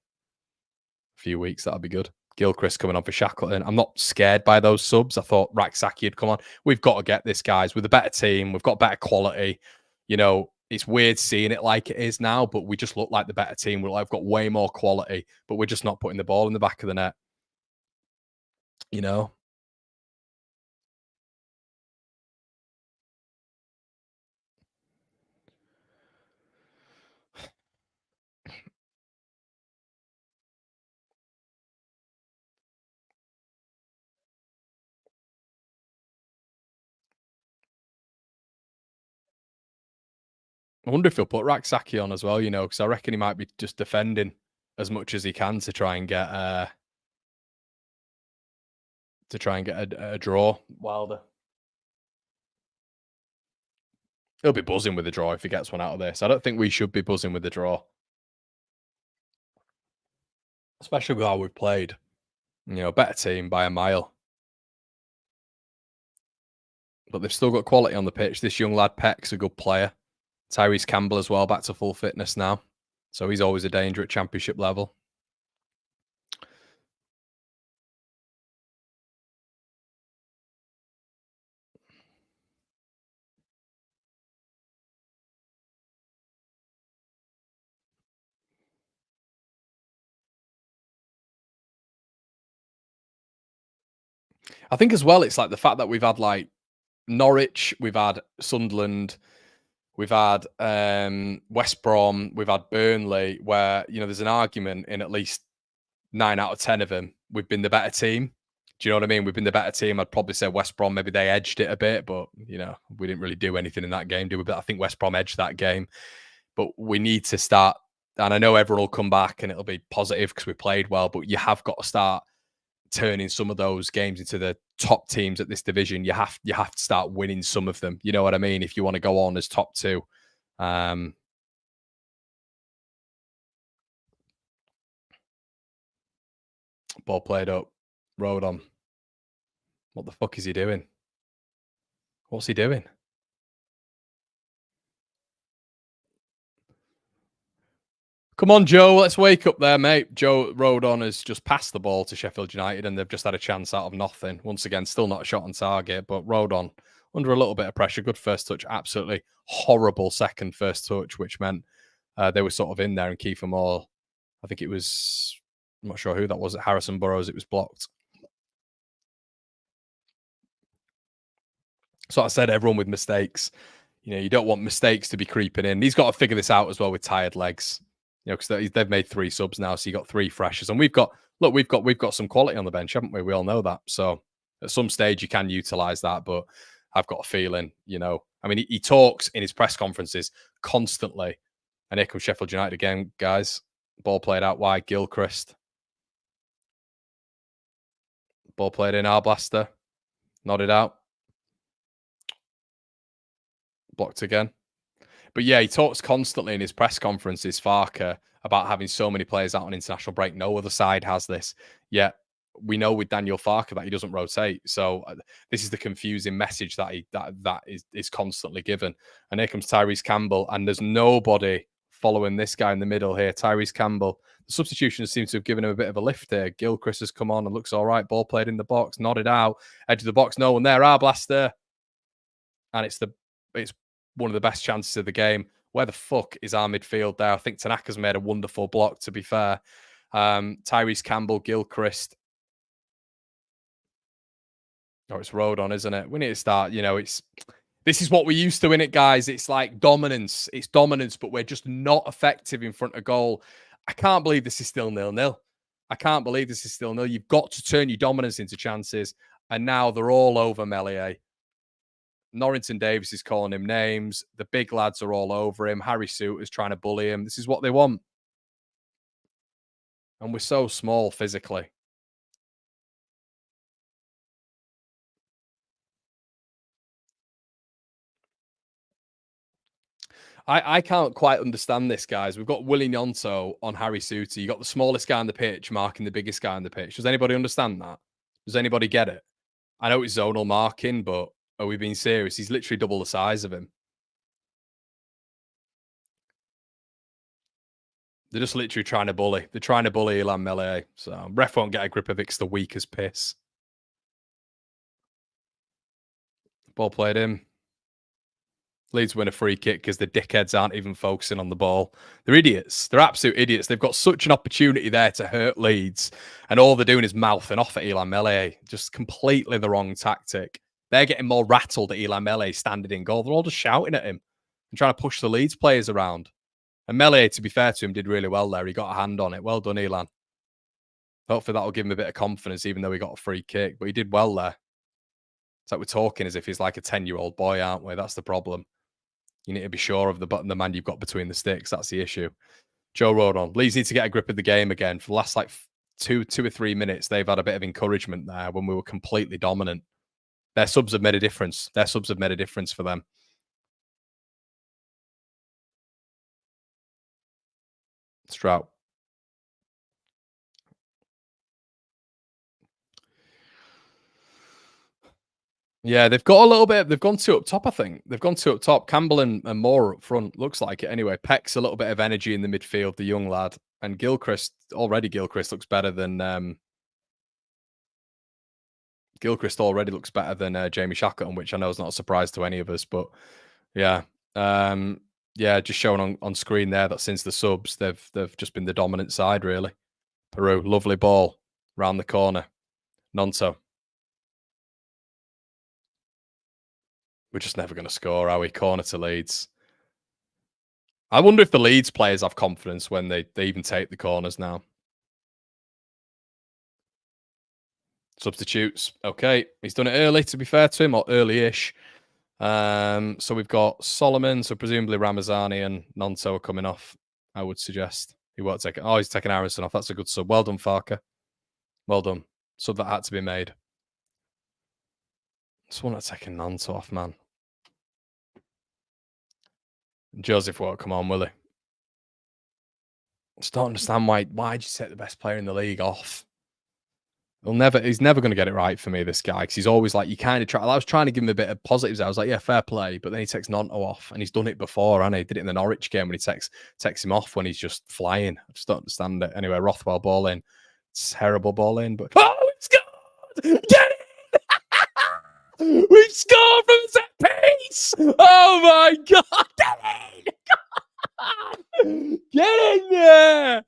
few weeks. That'll be good. Gilchrist coming on for Shackleton. I'm not scared by those subs. I thought Raksaki had come on. We've got to get this, guys. With a better team, we've got better quality. It's weird seeing it like it is now, but we just look like the better team. We've got way more quality, but we're just not putting the ball in the back of the net. I wonder if he'll put Raksaki on as well, because I reckon he might be just defending as much as he can to try and get a draw. Wilder. He'll be buzzing with the draw if he gets one out of this. I don't think we should be buzzing with the draw. Especially with how we've played. Better team by a mile. But they've still got quality on the pitch. This young lad, Peck's a good player. Tyrese Campbell as well, back to full fitness now. So he's always a danger at championship level. I think as well, it's like the fact that we've had like Norwich, we've had Sunderland, we've had West Brom, we've had Burnley, where there's an argument in at least 9 out of 10 of them we've been the better team. Do you know what I mean? We've been the better team. I'd probably say West Brom, maybe they edged it a bit, but we didn't really do anything in that game, did we? But I think West Brom edged that game. But we need to start, and I know everyone will come back and it'll be positive because we played well, but you have got to start turning some of those games into the top teams at this division. You have to start winning some of them. You know what I mean? If you want to go on as top two. Ball played up. Road on. What the fuck is he doing? What's he doing? Come on, Joe. Let's wake up there, mate. Joe Rodon has just passed the ball to Sheffield United and they've just had a chance out of nothing. Once again, still not a shot on target, but Rodon under a little bit of pressure. Good first touch. Absolutely horrible second first touch, which meant they were sort of in there and Kiefer Moore, I think it was, I'm not sure who that was, at Harrison Burrows, it was blocked. So I said everyone with mistakes. You don't want mistakes to be creeping in. He's got to figure this out as well with tired legs. You know, because they've made 3 subs now, so you got 3 freshers, and we've got some quality on the bench, haven't we? We all know that. So at some stage you can utilize that, but I've got a feeling, you know, I mean, he talks in his press conferences constantly, and here comes Sheffield United again, guys. Ball played out wide, Gilchrist. Ball played in, Arblaster. Nodded out. Blocked again. But yeah, he talks constantly in his press conferences, Farker, about having so many players out on international break. No other side has this. Yet we know with Daniel Farker that he doesn't rotate. So this is the confusing message that is constantly given. And here comes Tyrese Campbell, and there's nobody following this guy in the middle here. Tyrese Campbell. The substitution seems to have given him a bit of a lift here. Gilchrist has come on and looks all right. Ball played in the box, nodded out, edge of the box. No one there. Blaster, and it's one of the best chances of the game. Where the fuck is our midfield there? I think Tanaka's made a wonderful block, to be fair. Tyrese Campbell, Gilchrist. Oh, it's Rodon, isn't it? We need to start, you know, this is what we're used to in it, guys. It's like dominance. It's dominance, but we're just not effective in front of goal. I can't believe this is still 0-0. I can't believe this is still 0. You've got to turn your dominance into chances. And now they're all over Meslier. Norrington Davis is calling him names. The big lads are all over him. Harry Soot is trying to bully him. This is what they want. And we're so small physically. I can't quite understand this, guys. We've got Willie Gnonto on Harry Souttar. You got the smallest guy on the pitch marking the biggest guy on the pitch. Does anybody understand that? Does anybody get it? I know it's zonal marking, but are we being serious? He's literally double the size of him. They're just literally trying to bully. They're trying to bully Ilan Meslier. So ref won't get a grip of it because the weak as piss. Ball played in. Leeds win a free kick because the dickheads aren't even focusing on the ball. They're idiots. They're absolute idiots. They've got such an opportunity there to hurt Leeds, and all they're doing is mouthing off at Ilan Meslier. Just completely the wrong tactic. They're getting more rattled at Ilan Meslier standing in goal. They're all just shouting at him and trying to push the Leeds players around. And Meslier, to be fair to him, did really well there. He got a hand on it. Well done, Ilan. Hopefully that will give him a bit of confidence, even though he got a free kick. But he did well there. It's like we're talking as if he's like a 10-year-old boy, aren't we? That's the problem. You need to be sure of the man you've got between the sticks. That's the issue. Joe Rodon. Leeds need to get a grip of the game again. For the last like two or 3 minutes, they've had a bit of encouragement there when we were completely dominant. Their subs have made a difference. Their subs have made a difference for them. Strout. Yeah, they've got a little bit. They've gone 2 up top, I think. They've gone 2 up top. Campbell and Moore up front. Looks like it anyway. Peck's a little bit of energy in the midfield, the young lad. And Gilchrist looks better than... Gilchrist already looks better than Jamie Shackleton, which I know is not a surprise to any of us. But yeah. Yeah, just showing on screen there that since the subs, they've just been the dominant side, really. Peru, lovely ball. Round the corner. Nonto. We're just never going to score, are we? Corner to Leeds. I wonder if the Leeds players have confidence when they even take the corners now. Substitutes. Okay. He's done it early, to be fair to him, or early-ish. So we've got Solomon, so presumably Ramazani and Nonto are coming off, I would suggest. He won't take it. Oh, he's taking Aronson off. That's a good sub. Well done, Farker. Well done. Sub that had to be made. Just want to take a Nonto off, man. Joseph won't come on, will he? I just don't understand why'd you take the best player in the league off? He's never going to get it right for me, this guy, because he's always like, you kind of try. I was trying to give him a bit of positives. I was like, yeah, fair play. But then he takes Nonto off, and he's done it before, and he did it in the Norwich game when he takes him off when he's just flying. I just don't understand it. Anyway, Rothwell ball in. Terrible ball in, but oh, we've scored! Get it! We've scored from set piece! Oh my god! Get in! Get in there!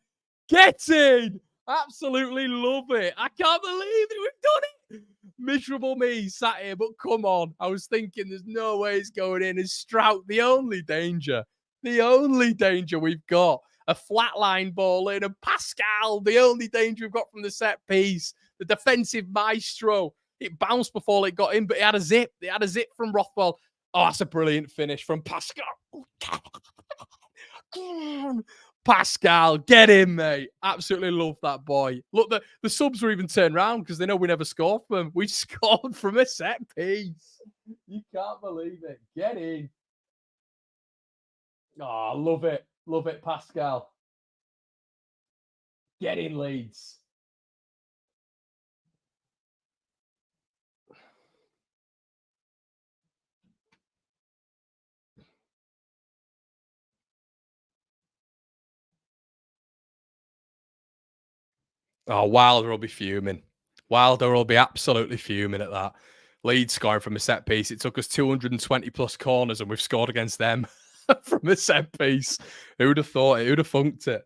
Get in! Absolutely love it. I can't believe it. We've done it. Miserable me sat here, but come on. I was thinking there's no way it's going in. Is Strout the only danger? The only danger we've got. a flatline ball in, and Pascal, the only danger we've got from the set piece, the defensive maestro. It bounced before it got in, but it had a zip. It had a zip from Rothwell. Oh, that's a brilliant finish from Pascal. Pascal, get in, mate. Absolutely love that boy. Look, the subs were even turned around because they know we never score from them. We scored from a set piece. You can't believe it. Get in. Oh, love it. Love it, Pascal. Get in, Leeds. Oh, Wilder will be fuming. Wilder will be absolutely fuming at that. Leeds scoring from a set piece. It took us 220 plus corners and we've scored against them from a set piece. Who'd have thought it? Who'd have funked it?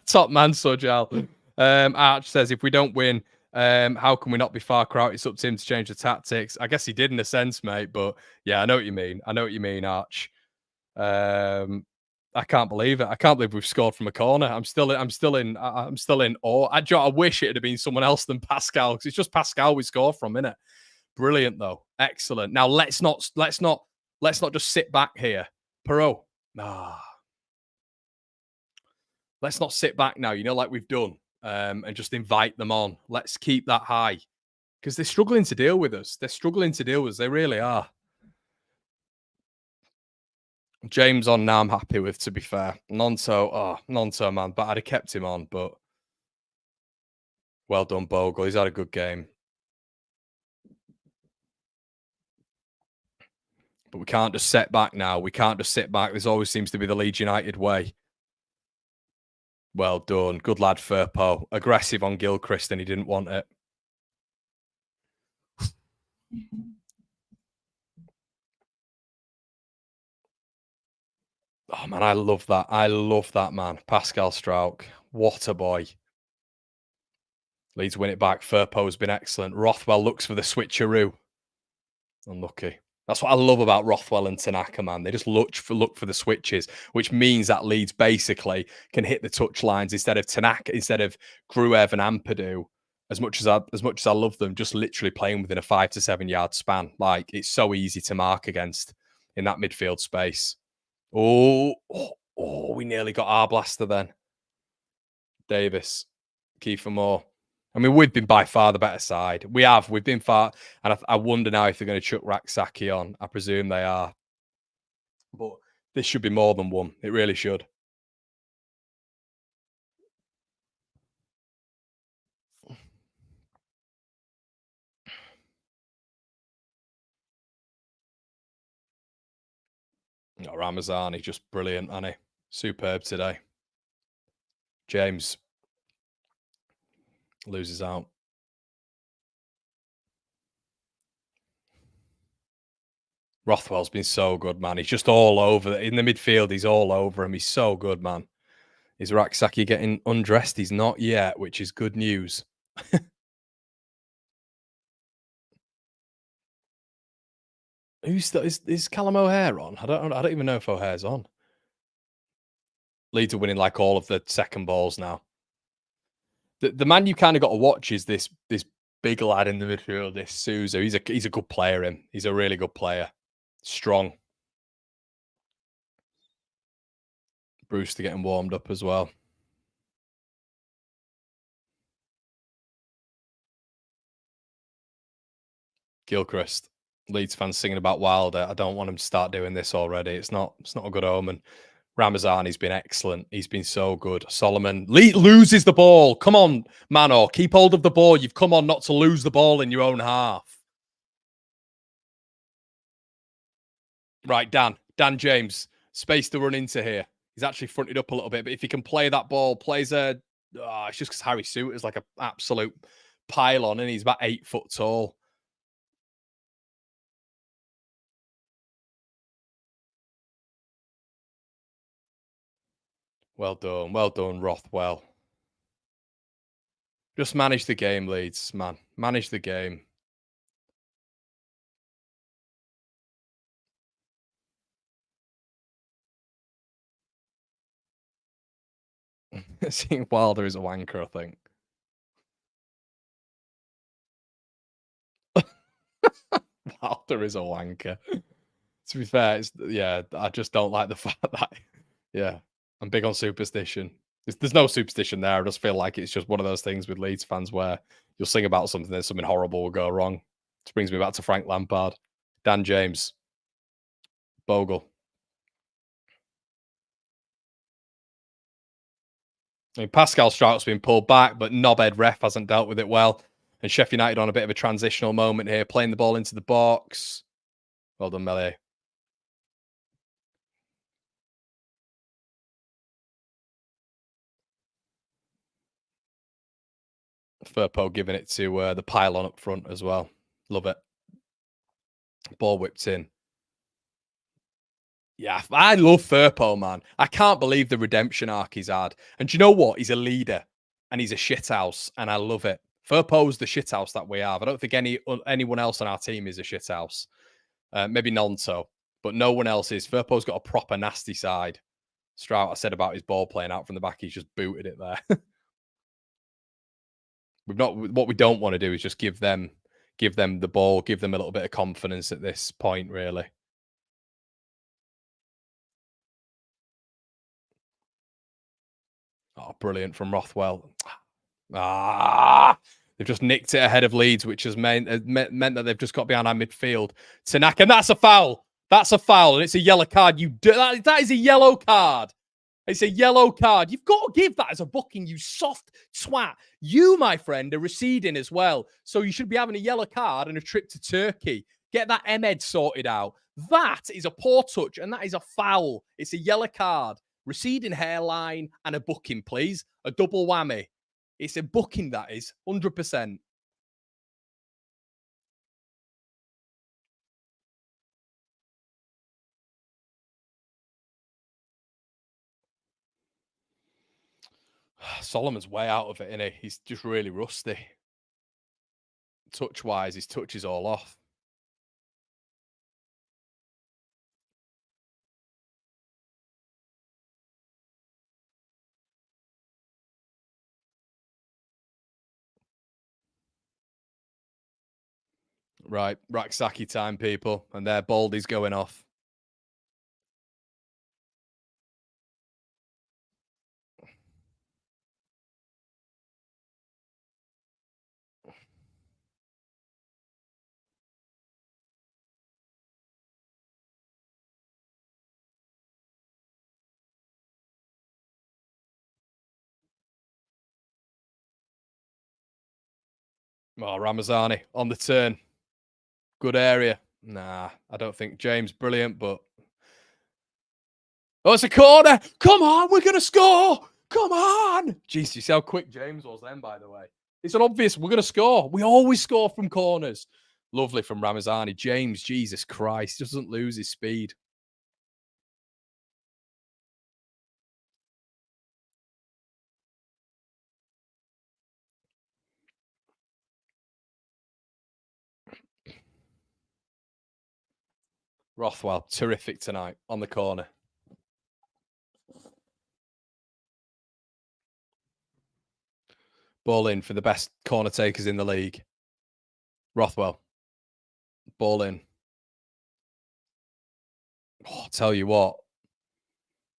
Top man, Sojal. Arch says, if we don't win, how can we not be far cry? It's up to him to change the tactics. I guess he did in a sense, mate. But yeah, I know what you mean. I know what you mean, Arch. I can't believe it. I can't believe we've scored from a corner. I'm still in awe. I wish it had been someone else than Pascal because it's just Pascal we score from, innit? Brilliant though, excellent. Now let's not just sit back here, Perot. Let's not sit back now. You know, like we've done, and just invite them on. Let's keep that high because they're struggling to deal with us. They're struggling to deal with us. They really are. James on now I'm happy with, to be fair. Nonto, man. But I'd have kept him on, but well done, Bogle. He's had a good game. But we can't just sit back now. We can't just sit back. This always seems to be the Leeds United way. Well done. Good lad, Firpo. Aggressive on Gilchrist and he didn't want it. Oh, man, I love that. I love that, man. Pascal Strauch. What a boy. Leeds win it back. Firpo's been excellent. Rothwell looks for the switcheroo. Unlucky. That's what I love about Rothwell and Tanaka, man. They just look for the switches, which means that Leeds basically can hit the touch lines instead of Tanaka, instead of Gruev and Ampadu. As much as I love them, just literally playing within a 5 to 7 yard span. Like it's so easy to mark against in that midfield space. Oh, we nearly got our blaster then. Davis, Kiefer Moore. I mean, we've been by far the better side. We've been far, and I wonder now if they're going to chuck Raksaki on. I presume they are, but this should be more than one. It really should. Oh, Ramazani, just brilliant, Annie. Superb today. James loses out. Rothwell's been so good, man. He's just all over. In the midfield, he's all over him. He's so good, man. Is Raksaki getting undressed? He's not yet, which is good news. Is Callum O'Hare on? I don't even know if O'Hare's on. Leeds are winning like all of the second balls now. The man you kind of got to watch is this big lad in the midfield, this Souza. He's a good player. He's a really good player. Strong. Brewster getting warmed up as well. Gilchrist. Leeds fans singing about Wilder. I don't want him to start doing this already. It's not a good omen. Ramazani's been excellent. He's been so good. Solomon loses the ball. Come on, Mano. Keep hold of the ball. You've come on not to lose the ball in your own half. Right, Dan James. Space to run into here. He's actually fronted up a little bit, but if he can play that ball, it's just because Harry Suit is like an absolute pylon and he's about 8 foot tall. Well done, Rothwell. Just manage the game, Leeds, man. Manage the game. Seeing Wilder is a wanker, I think. Wilder is a wanker. To be fair, yeah, I just don't like the fact that yeah, I'm big on superstition. There's no superstition there. I just feel like it's just one of those things with Leeds fans where you'll sing about something, then something horrible will go wrong. This brings me back to Frank Lampard, Dan James, Bogle. I mean, Pascal Strout's been pulled back, but knobhead ref hasn't dealt with it well. And Sheffield United on a bit of a transitional moment here, playing the ball into the box. Well done, Melee. Firpo giving it to the pylon up front as well. Love it. Ball whipped in. Yeah, I love Firpo, man. I can't believe the redemption arc he's had. And do you know what? He's a leader and he's a shithouse, and I love it. Firpo's the shithouse that we have. I don't think anyone else on our team is a shithouse. Maybe Nonto, but no one else is. Firpo's got a proper nasty side. Strout, I said about his ball playing out from the back, he's just booted it there. What we don't want to do is just give them the ball, give them a little bit of confidence at this point, really. Oh, brilliant from Rothwell. They've just nicked it ahead of Leeds, which has meant that they've just got behind our midfield. Tanaka, and that's a foul. That's a foul, and it's a yellow card. That is a yellow card. It's a yellow card. You've got to give that as a booking, you soft twat. You, my friend, are receding as well. So you should be having a yellow card and a trip to Turkey. Get that Emed sorted out. That is a poor touch, and that is a foul. It's a yellow card. Receding hairline and a booking, please. A double whammy. It's a booking, that is. 100%. Solomon's way out of it, isn't he? He's just really rusty. Touch-wise, his touch is all off. Right, Raksaki time, people. And their Baldy's going off. Oh, Ramazani on the turn. Good area. Nah, I don't think James brilliant, but oh, it's a corner. Come on, we're gonna score. Come on. Jeez, you see how quick James was then, by the way. It's an obvious we're gonna score. We always score from corners. Lovely from Ramazani. James, Jesus Christ, doesn't lose his speed. Rothwell, terrific tonight on the corner. Ball in for the best corner takers in the league. Rothwell. Ball in. Oh, I'll tell you what.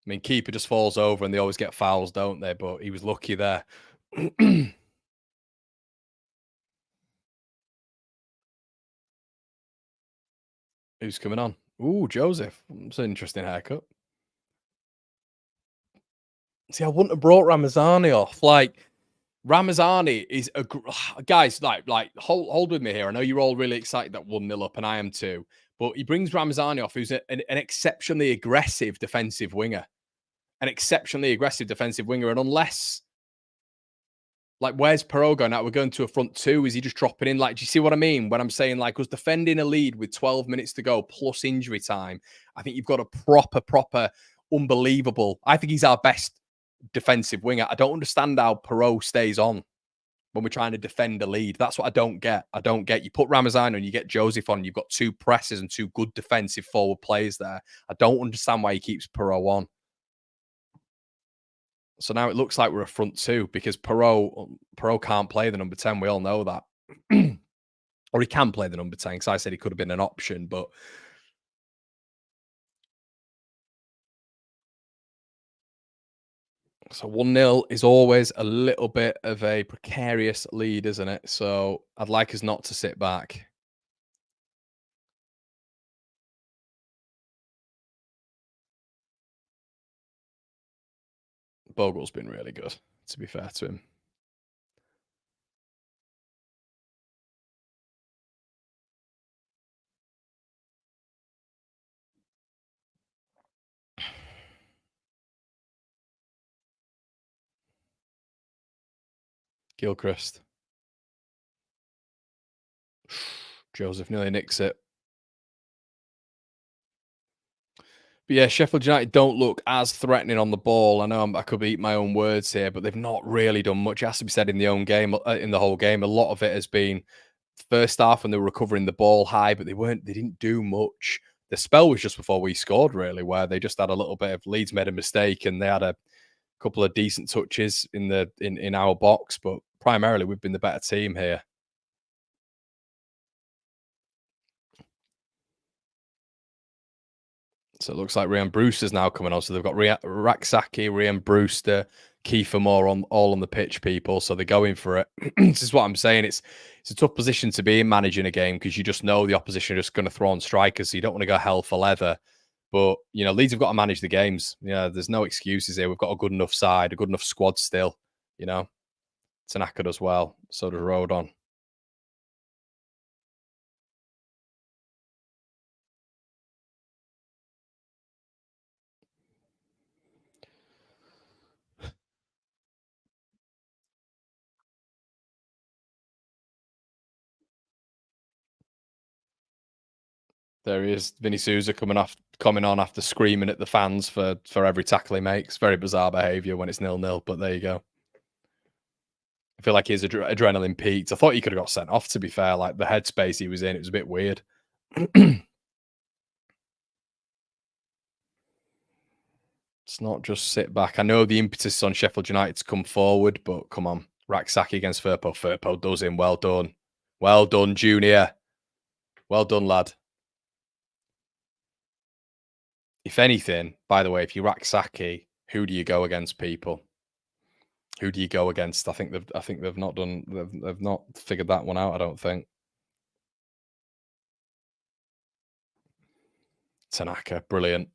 I mean, keeper just falls over and they always get fouls, don't they? But he was lucky there. Who's coming on? Ooh, Joseph. It's an interesting haircut. See, I wouldn't have brought Ramazani off. Like, Ramazani is a guys. Hold with me here. I know you're all really excited that 1-0 up, and I am too. But he brings Ramazani off, who's an exceptionally aggressive defensive winger, and unless, like, where's Perot going out? We're going to a front two. Is he just dropping in? Like, do you see what I mean when I'm saying, like, us defending a lead with 12 minutes to go plus injury time? I think you've got a proper, unbelievable. I think he's our best defensive winger. I don't understand how Perot stays on when we're trying to defend a lead. That's what I don't get. You put Ramazan on, you get Joseph on, you've got two presses and two good defensive forward players there. I don't understand why he keeps Perot on. So now it looks like we're a front two because Perot can't play the number 10. We all know that. Or he can play the number 10 because I said he could have been an option. But so 1-0 is always a little bit of a precarious lead, isn't it? So I'd like us not to sit back. Bogle's been really good, to be fair to him. Gilchrist. Joseph nearly nicks it. But yeah, Sheffield United don't look as threatening on the ball. I know I could eat my own words here, but they've not really done much. It has to be said in the own game, in the whole game. A lot of it has been first half when they were recovering the ball high, but they didn't do much. The spell was just before we scored, really, where they just had a little bit of Leeds made a mistake and they had a couple of decent touches in our box, but primarily we've been the better team here. So it looks like Ryan Brewster's now coming on. So they've got Raksaki, Ryan Brewster, Kiefer Moore on all on the pitch, people. So they're going for it. This is what I'm saying. It's a tough position to be in managing a game because you just know the opposition are just going to throw on strikers. So you don't want to go hell for leather. But you know, Leeds have got to manage the games. Yeah, there's no excuses here. We've got a good enough side, a good enough squad still. You know, Tanaka does well. So does Rodon. There he is, Vinny Souza coming on after screaming at the fans for every tackle he makes. Very bizarre behaviour when it's 0-0, but there you go. I feel like his adrenaline peaked. I thought he could have got sent off, to be fair. Like the headspace he was in, it was a bit weird. It's not just sit back. I know the impetus on Sheffield United to come forward, but come on. Raksaki against Firpo. Firpo does him. Well done. Well done, Junior. Well done, lad. If anything, by the way, if you Raksaki, who do you go against, people? Who do you go against? I think they've not done they've not figured that one out, I don't think. Tanaka, brilliant.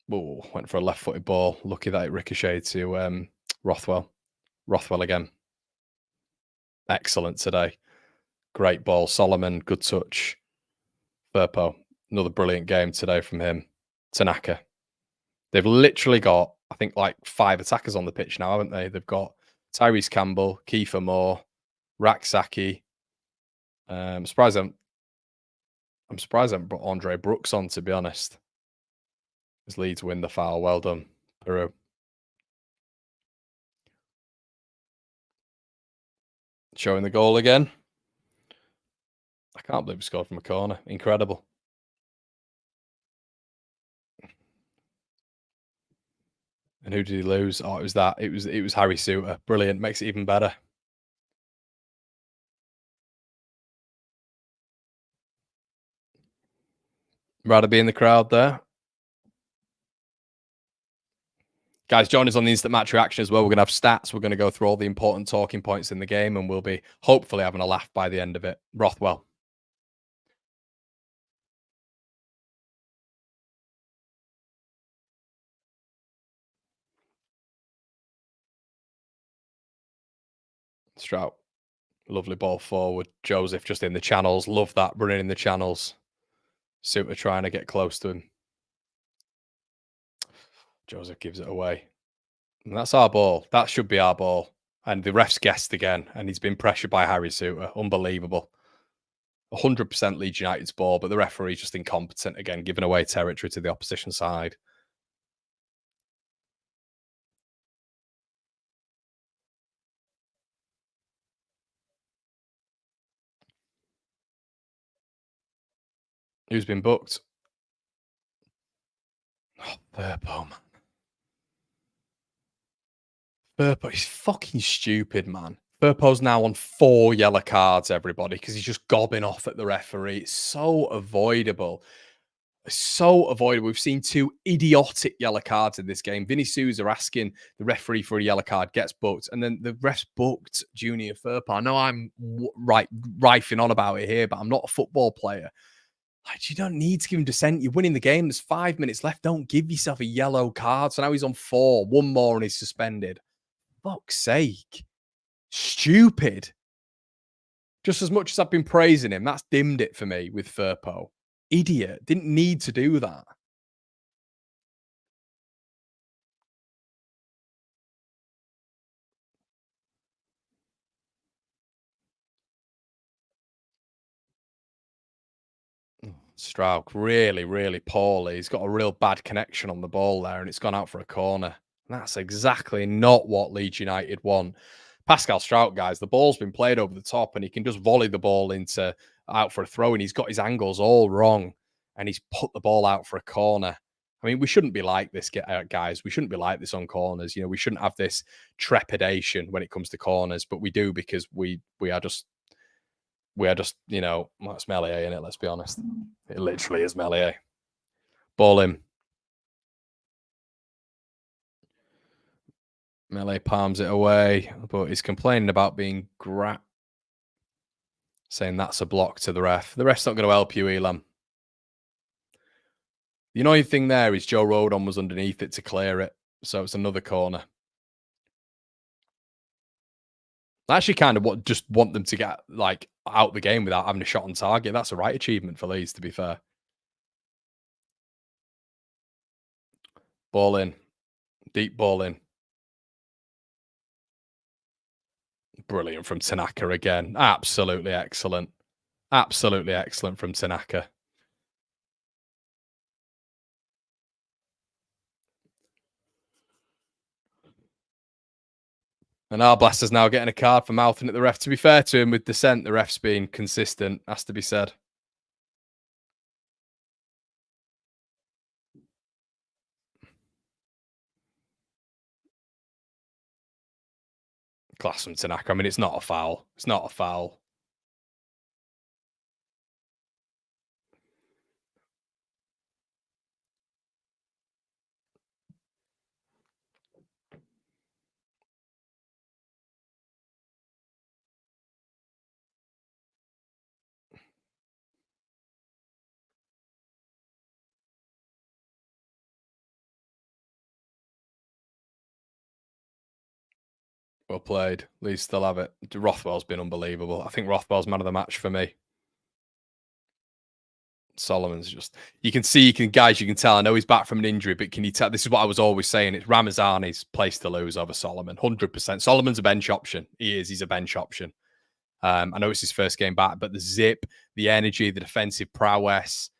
Oh, went for a left-footed ball. Lucky that it ricocheted to Rothwell. Rothwell again. Excellent today. Great ball. Solomon, good touch. Firpo, another brilliant game today from him. Tanaka. They've literally got, I think, like 5 attackers on the pitch now, haven't they? They've got Tyrese Campbell, Kiefer Moore, Raksaki. I'm surprised I haven't brought Andre Brooks on, to be honest. As Leeds win the foul. Well done, Peru. Showing the goal again. I can't believe we scored from a corner. Incredible. And who did he lose? Oh, it was that. It was Harry Suter. Brilliant. Makes it even better. Rather be in the crowd there. Guys, join us on the instant match reaction as well. We're going to have stats. We're going to go through all the important talking points in the game, and we'll be hopefully having a laugh by the end of it. Rothwell. Strout. Lovely ball forward. Joseph just in the channels. Love that, running in the channels. Suter trying to get close to him. Joseph gives it away. And that's our ball. That should be our ball. And the ref's guessed again, and he's been pressured by Harry Suter. Unbelievable. 100% Leeds United's ball, but the referee's just incompetent again, giving away territory to the opposition side. Who's been booked? Oh, Firpo, man. Firpo is fucking stupid, man. Firpo's now on 4 yellow cards, everybody, because he's just gobbing off at the referee. It's so avoidable. It's so avoidable. We've seen 2 idiotic yellow cards in this game. Vinny Souza asking the referee for a yellow card, gets booked, and then the ref's booked Junior Firpo. I know I'm rifing on about it here, but I'm not a football player. Like, you don't need to give him dissent. You're winning the game. There's 5 minutes left. Don't give yourself a yellow card. So now he's on 4. One more and he's suspended. Fuck's sake. Stupid. Just as much as I've been praising him, that's dimmed it for me with Firpo. Idiot. Didn't need to do that. Strauch really, really poorly. He's got a real bad connection on the ball there, and it's gone out for a corner. That's exactly not what Leeds United want. Pascal Strauch, guys, the ball's been played over the top, and he can just volley the ball into out for a throw, and he's got his angles all wrong, and he's put the ball out for a corner. I mean, we shouldn't be like this, guys. We shouldn't be like this on corners. We shouldn't have this trepidation when it comes to corners, but we do because we are just, well, it's Melee, in it. Let's be honest. It literally is Melee. Ball in. Melee palms it away, but he's complaining about being saying that's a block to the ref. The ref's not going to help you, Elam. The annoying thing there is Joe Rodon was underneath it to clear it, so it's another corner. I actually kind of just want them to get out the game without having a shot on target. That's a right achievement for Leeds, to be fair. Ball in. Deep ball in. Brilliant from Tanaka again. Absolutely excellent. Absolutely excellent from Tanaka. And Arblast is now getting a card for mouthing at the ref. To be fair to him, with dissent, the ref's being consistent, has to be said. Class from Tanaka. I mean, it's not a foul. It's not a foul. Well played. Leeds still have it. Rothwell's been unbelievable. I think Rothwell's man of the match for me. Solomon's just, you can tell. I know he's back from an injury, but can you tell? This is what I was always saying. It's Ramazani's place to lose over Solomon, 100%. Solomon's a bench option. He is. He's a bench option. I know it's his first game back, but the zip, the energy, the defensive prowess,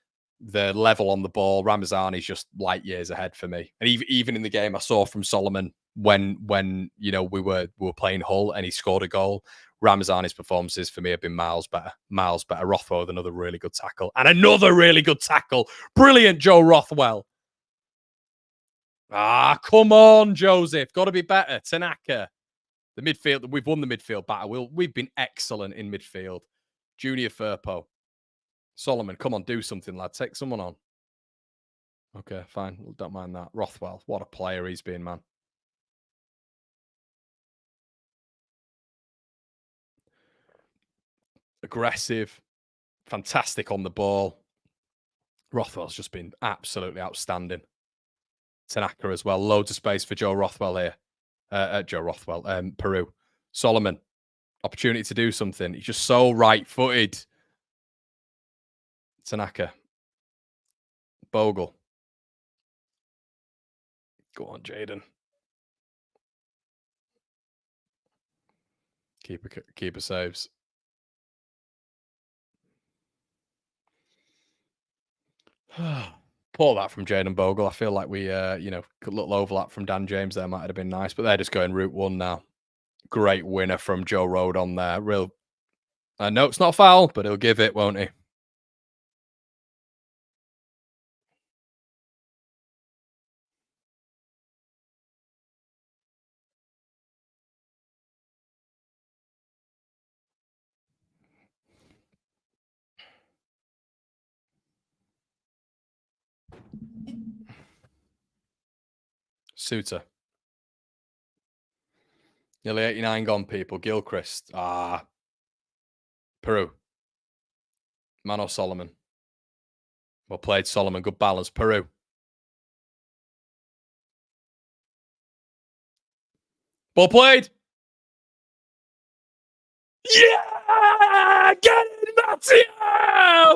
the level on the ball, Ramazani's just light years ahead for me. And even in the game I saw from Solomon when we were playing Hull and he scored a goal, Ramazani's performances for me have been miles better. Miles better. Rothwell with another really good tackle. And another really good tackle. Brilliant, Joe Rothwell. Ah, come on, Joseph. Got to be better. Tanaka. The midfield, we've won the midfield battle. We've been excellent in midfield. Junior Firpo. Solomon, come on, do something, lad. Take someone on. Okay, fine. Don't mind that. Rothwell, what a player he's been, man. Aggressive, fantastic on the ball. Rothwell's just been absolutely outstanding. Tanaka as well. Loads of space for Joe Rothwell here. Peru. Solomon, opportunity to do something. He's just so right-footed. Tanaka. Bogle. Go on, Jaden. Keeper saves. Pull that from Jaden Bogle. I feel like we, a little overlap from Dan James there might have been nice, but they're just going route one now. Great winner from Joe Rodon there. I know it's not a foul, but he'll give it, won't he? Suter. Nearly 89 gone, people. Gilchrist. Peru. Mano Solomon. Well played, Solomon. Good balance. Peru. Ball played. Yeah! Get in, Matteo!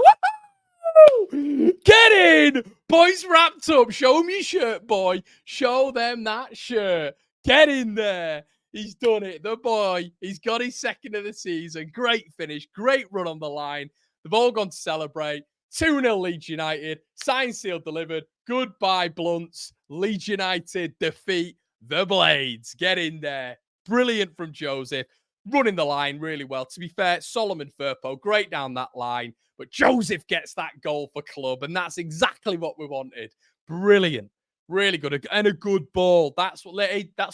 Woo! Get in! Boys wrapped up. Show them your shirt, boy. Show them that shirt. Get in there. He's done it. The boy. He's got his second of the season. Great finish. Great run on the line. They've all gone to celebrate. 2-0 Leeds United. Signed, sealed, delivered. Goodbye, Blunts. Leeds United defeat the Blades. Get in there. Brilliant from Joseph. Running the line really well. To be fair, Solomon Firpo, great down that line. But Joseph gets that goal for club, and that's exactly what we wanted. Brilliant. Really good. And a good ball. That's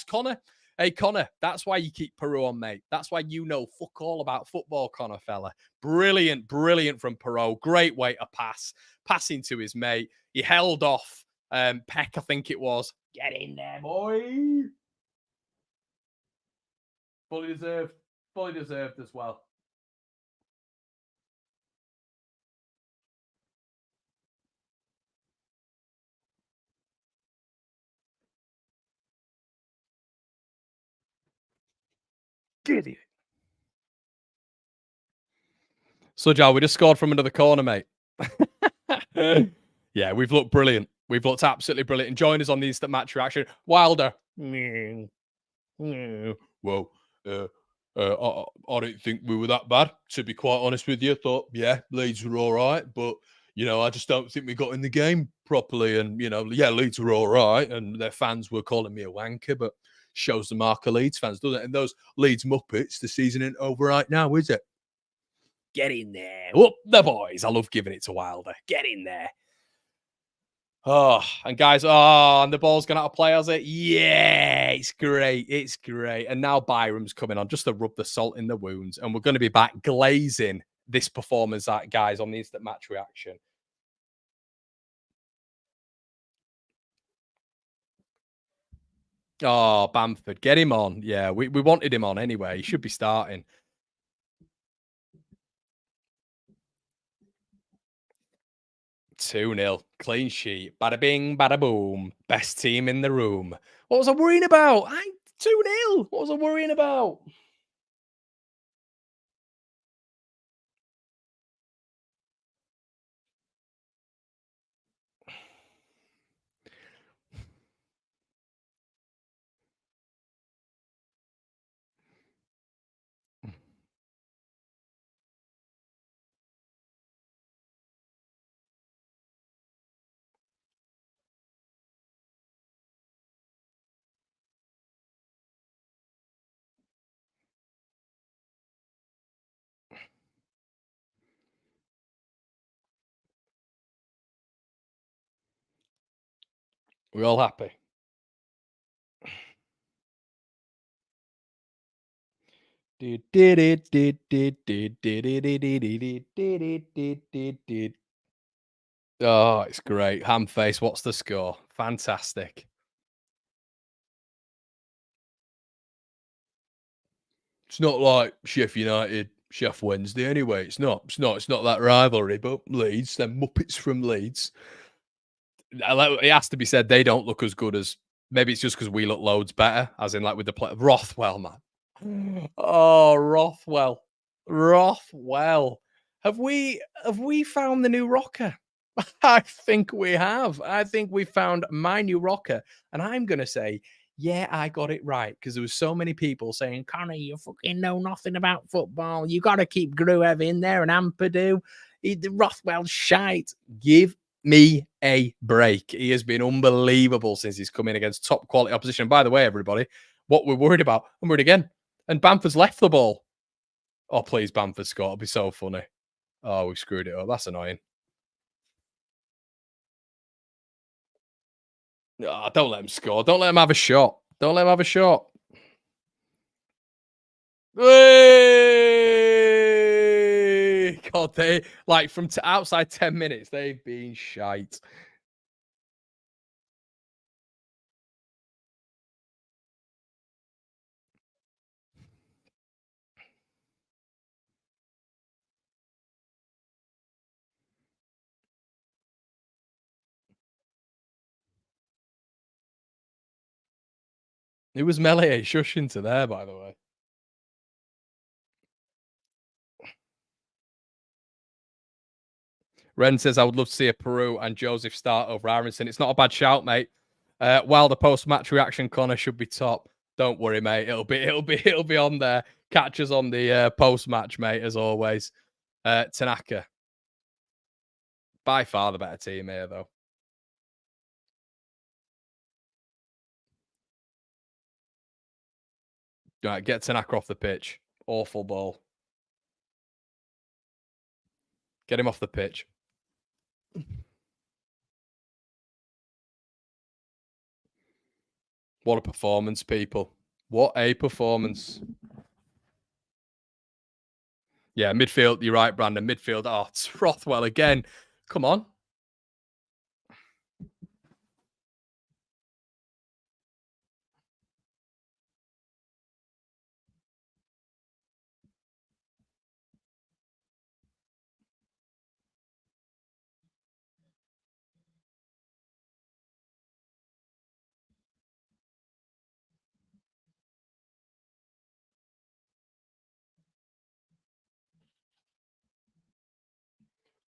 Connor. Hey, Connor, that's why you keep Peru on, mate. That's why you know fuck all about football, Connor fella. Brilliant, brilliant from Peru. Great way to pass. Passing to his mate. He held off Peck, I think it was. Get in there, boy. Fully deserved. Fully deserved as well. Giddy. So, Joe, we just scored from another corner, mate. Yeah, we've looked brilliant. We've looked absolutely brilliant. And join us on the instant match reaction. Wilder. Well, I didn't think we were that bad, to be quite honest with you. I thought, yeah, Leeds were all right, but, I just don't think we got in the game properly. And, yeah, Leeds were all right, and their fans were calling me a wanker, but shows the mark of Leeds fans, doesn't it? And those Leeds Muppets, the season ain't over right now, is it? Get in there. Whoop, the boys. I love giving it to Wilder. Get in there. Oh, and guys, and the ball's gone out of play, has it? Yeah, it's great. It's great. And now Byram's coming on just to rub the salt in the wounds. And we're going to be back glazing this performance, guys, on the instant match reaction. Oh, Bamford, get him on. Yeah, we wanted him on anyway. He should be starting. 2-0. Clean sheet. Bada bing, bada boom. Best team in the room. What was I worrying about? 2-0. What was I worrying about? We all happy? Oh, it's great. Hamface, what's the score? Fantastic. It's not like Sheffield United, Chef Wednesday anyway. It's not. It's not that rivalry, but Leeds, them Muppets from Leeds. It has to be said, they don't look as good as, maybe it's just because we look loads better, as in like with the play. Rothwell, man. Oh, Rothwell. Have we found the new rocker? I think we have. I think we found my new rocker. And I'm gonna say, yeah, I got it right. Because there was so many people saying, Connor, you fucking know nothing about football. You gotta keep Gruev in there and Ampadu. The Rothwell shite. Give me a break. He has been unbelievable since he's come in against top quality opposition. By the way, everybody, what we're worried about, I'm worried again. And Bamford's left the ball. Oh, please, Bamford score. It'll be so funny. Oh, we screwed it up. That's annoying. Oh, don't let him score. Don't let him have a shot. Don't let him have a shot. Hey! God, they like from outside 10 minutes, they've been shite. It was Melee shushing to there, by the way. Ren says, I would love to see a Peru and Joseph start over Aronson. It's not a bad shout, mate. While the post-match reaction corner should be top. Don't worry, mate. It'll be on there. Catch us on the post-match, mate, as always. Tanaka. By far the better team here, though. Right, get Tanaka off the pitch. Awful ball. Get him off the pitch. What a performance, people. What a performance. Yeah, midfield. You're right, Brandon. Midfield. Oh, it's Rothwell again. Come on.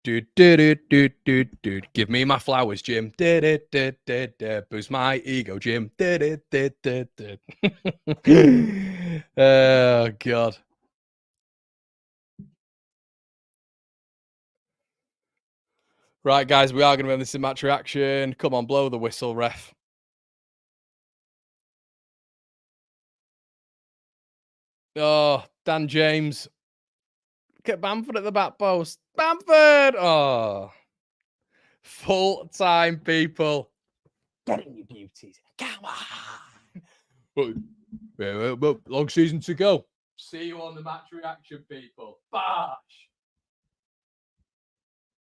Dude. Give me my flowers, Jim. Boost my ego, Jim. Oh, God. Right, guys, we are going to win this in match reaction. Come on, blow the whistle, ref. Oh, Dan James. Get Bamford at the back post. Bamford! Oh. Full time, people. Get in, you beauties. Come on. Well, long season to go. See you on the match reaction, people. Bosh.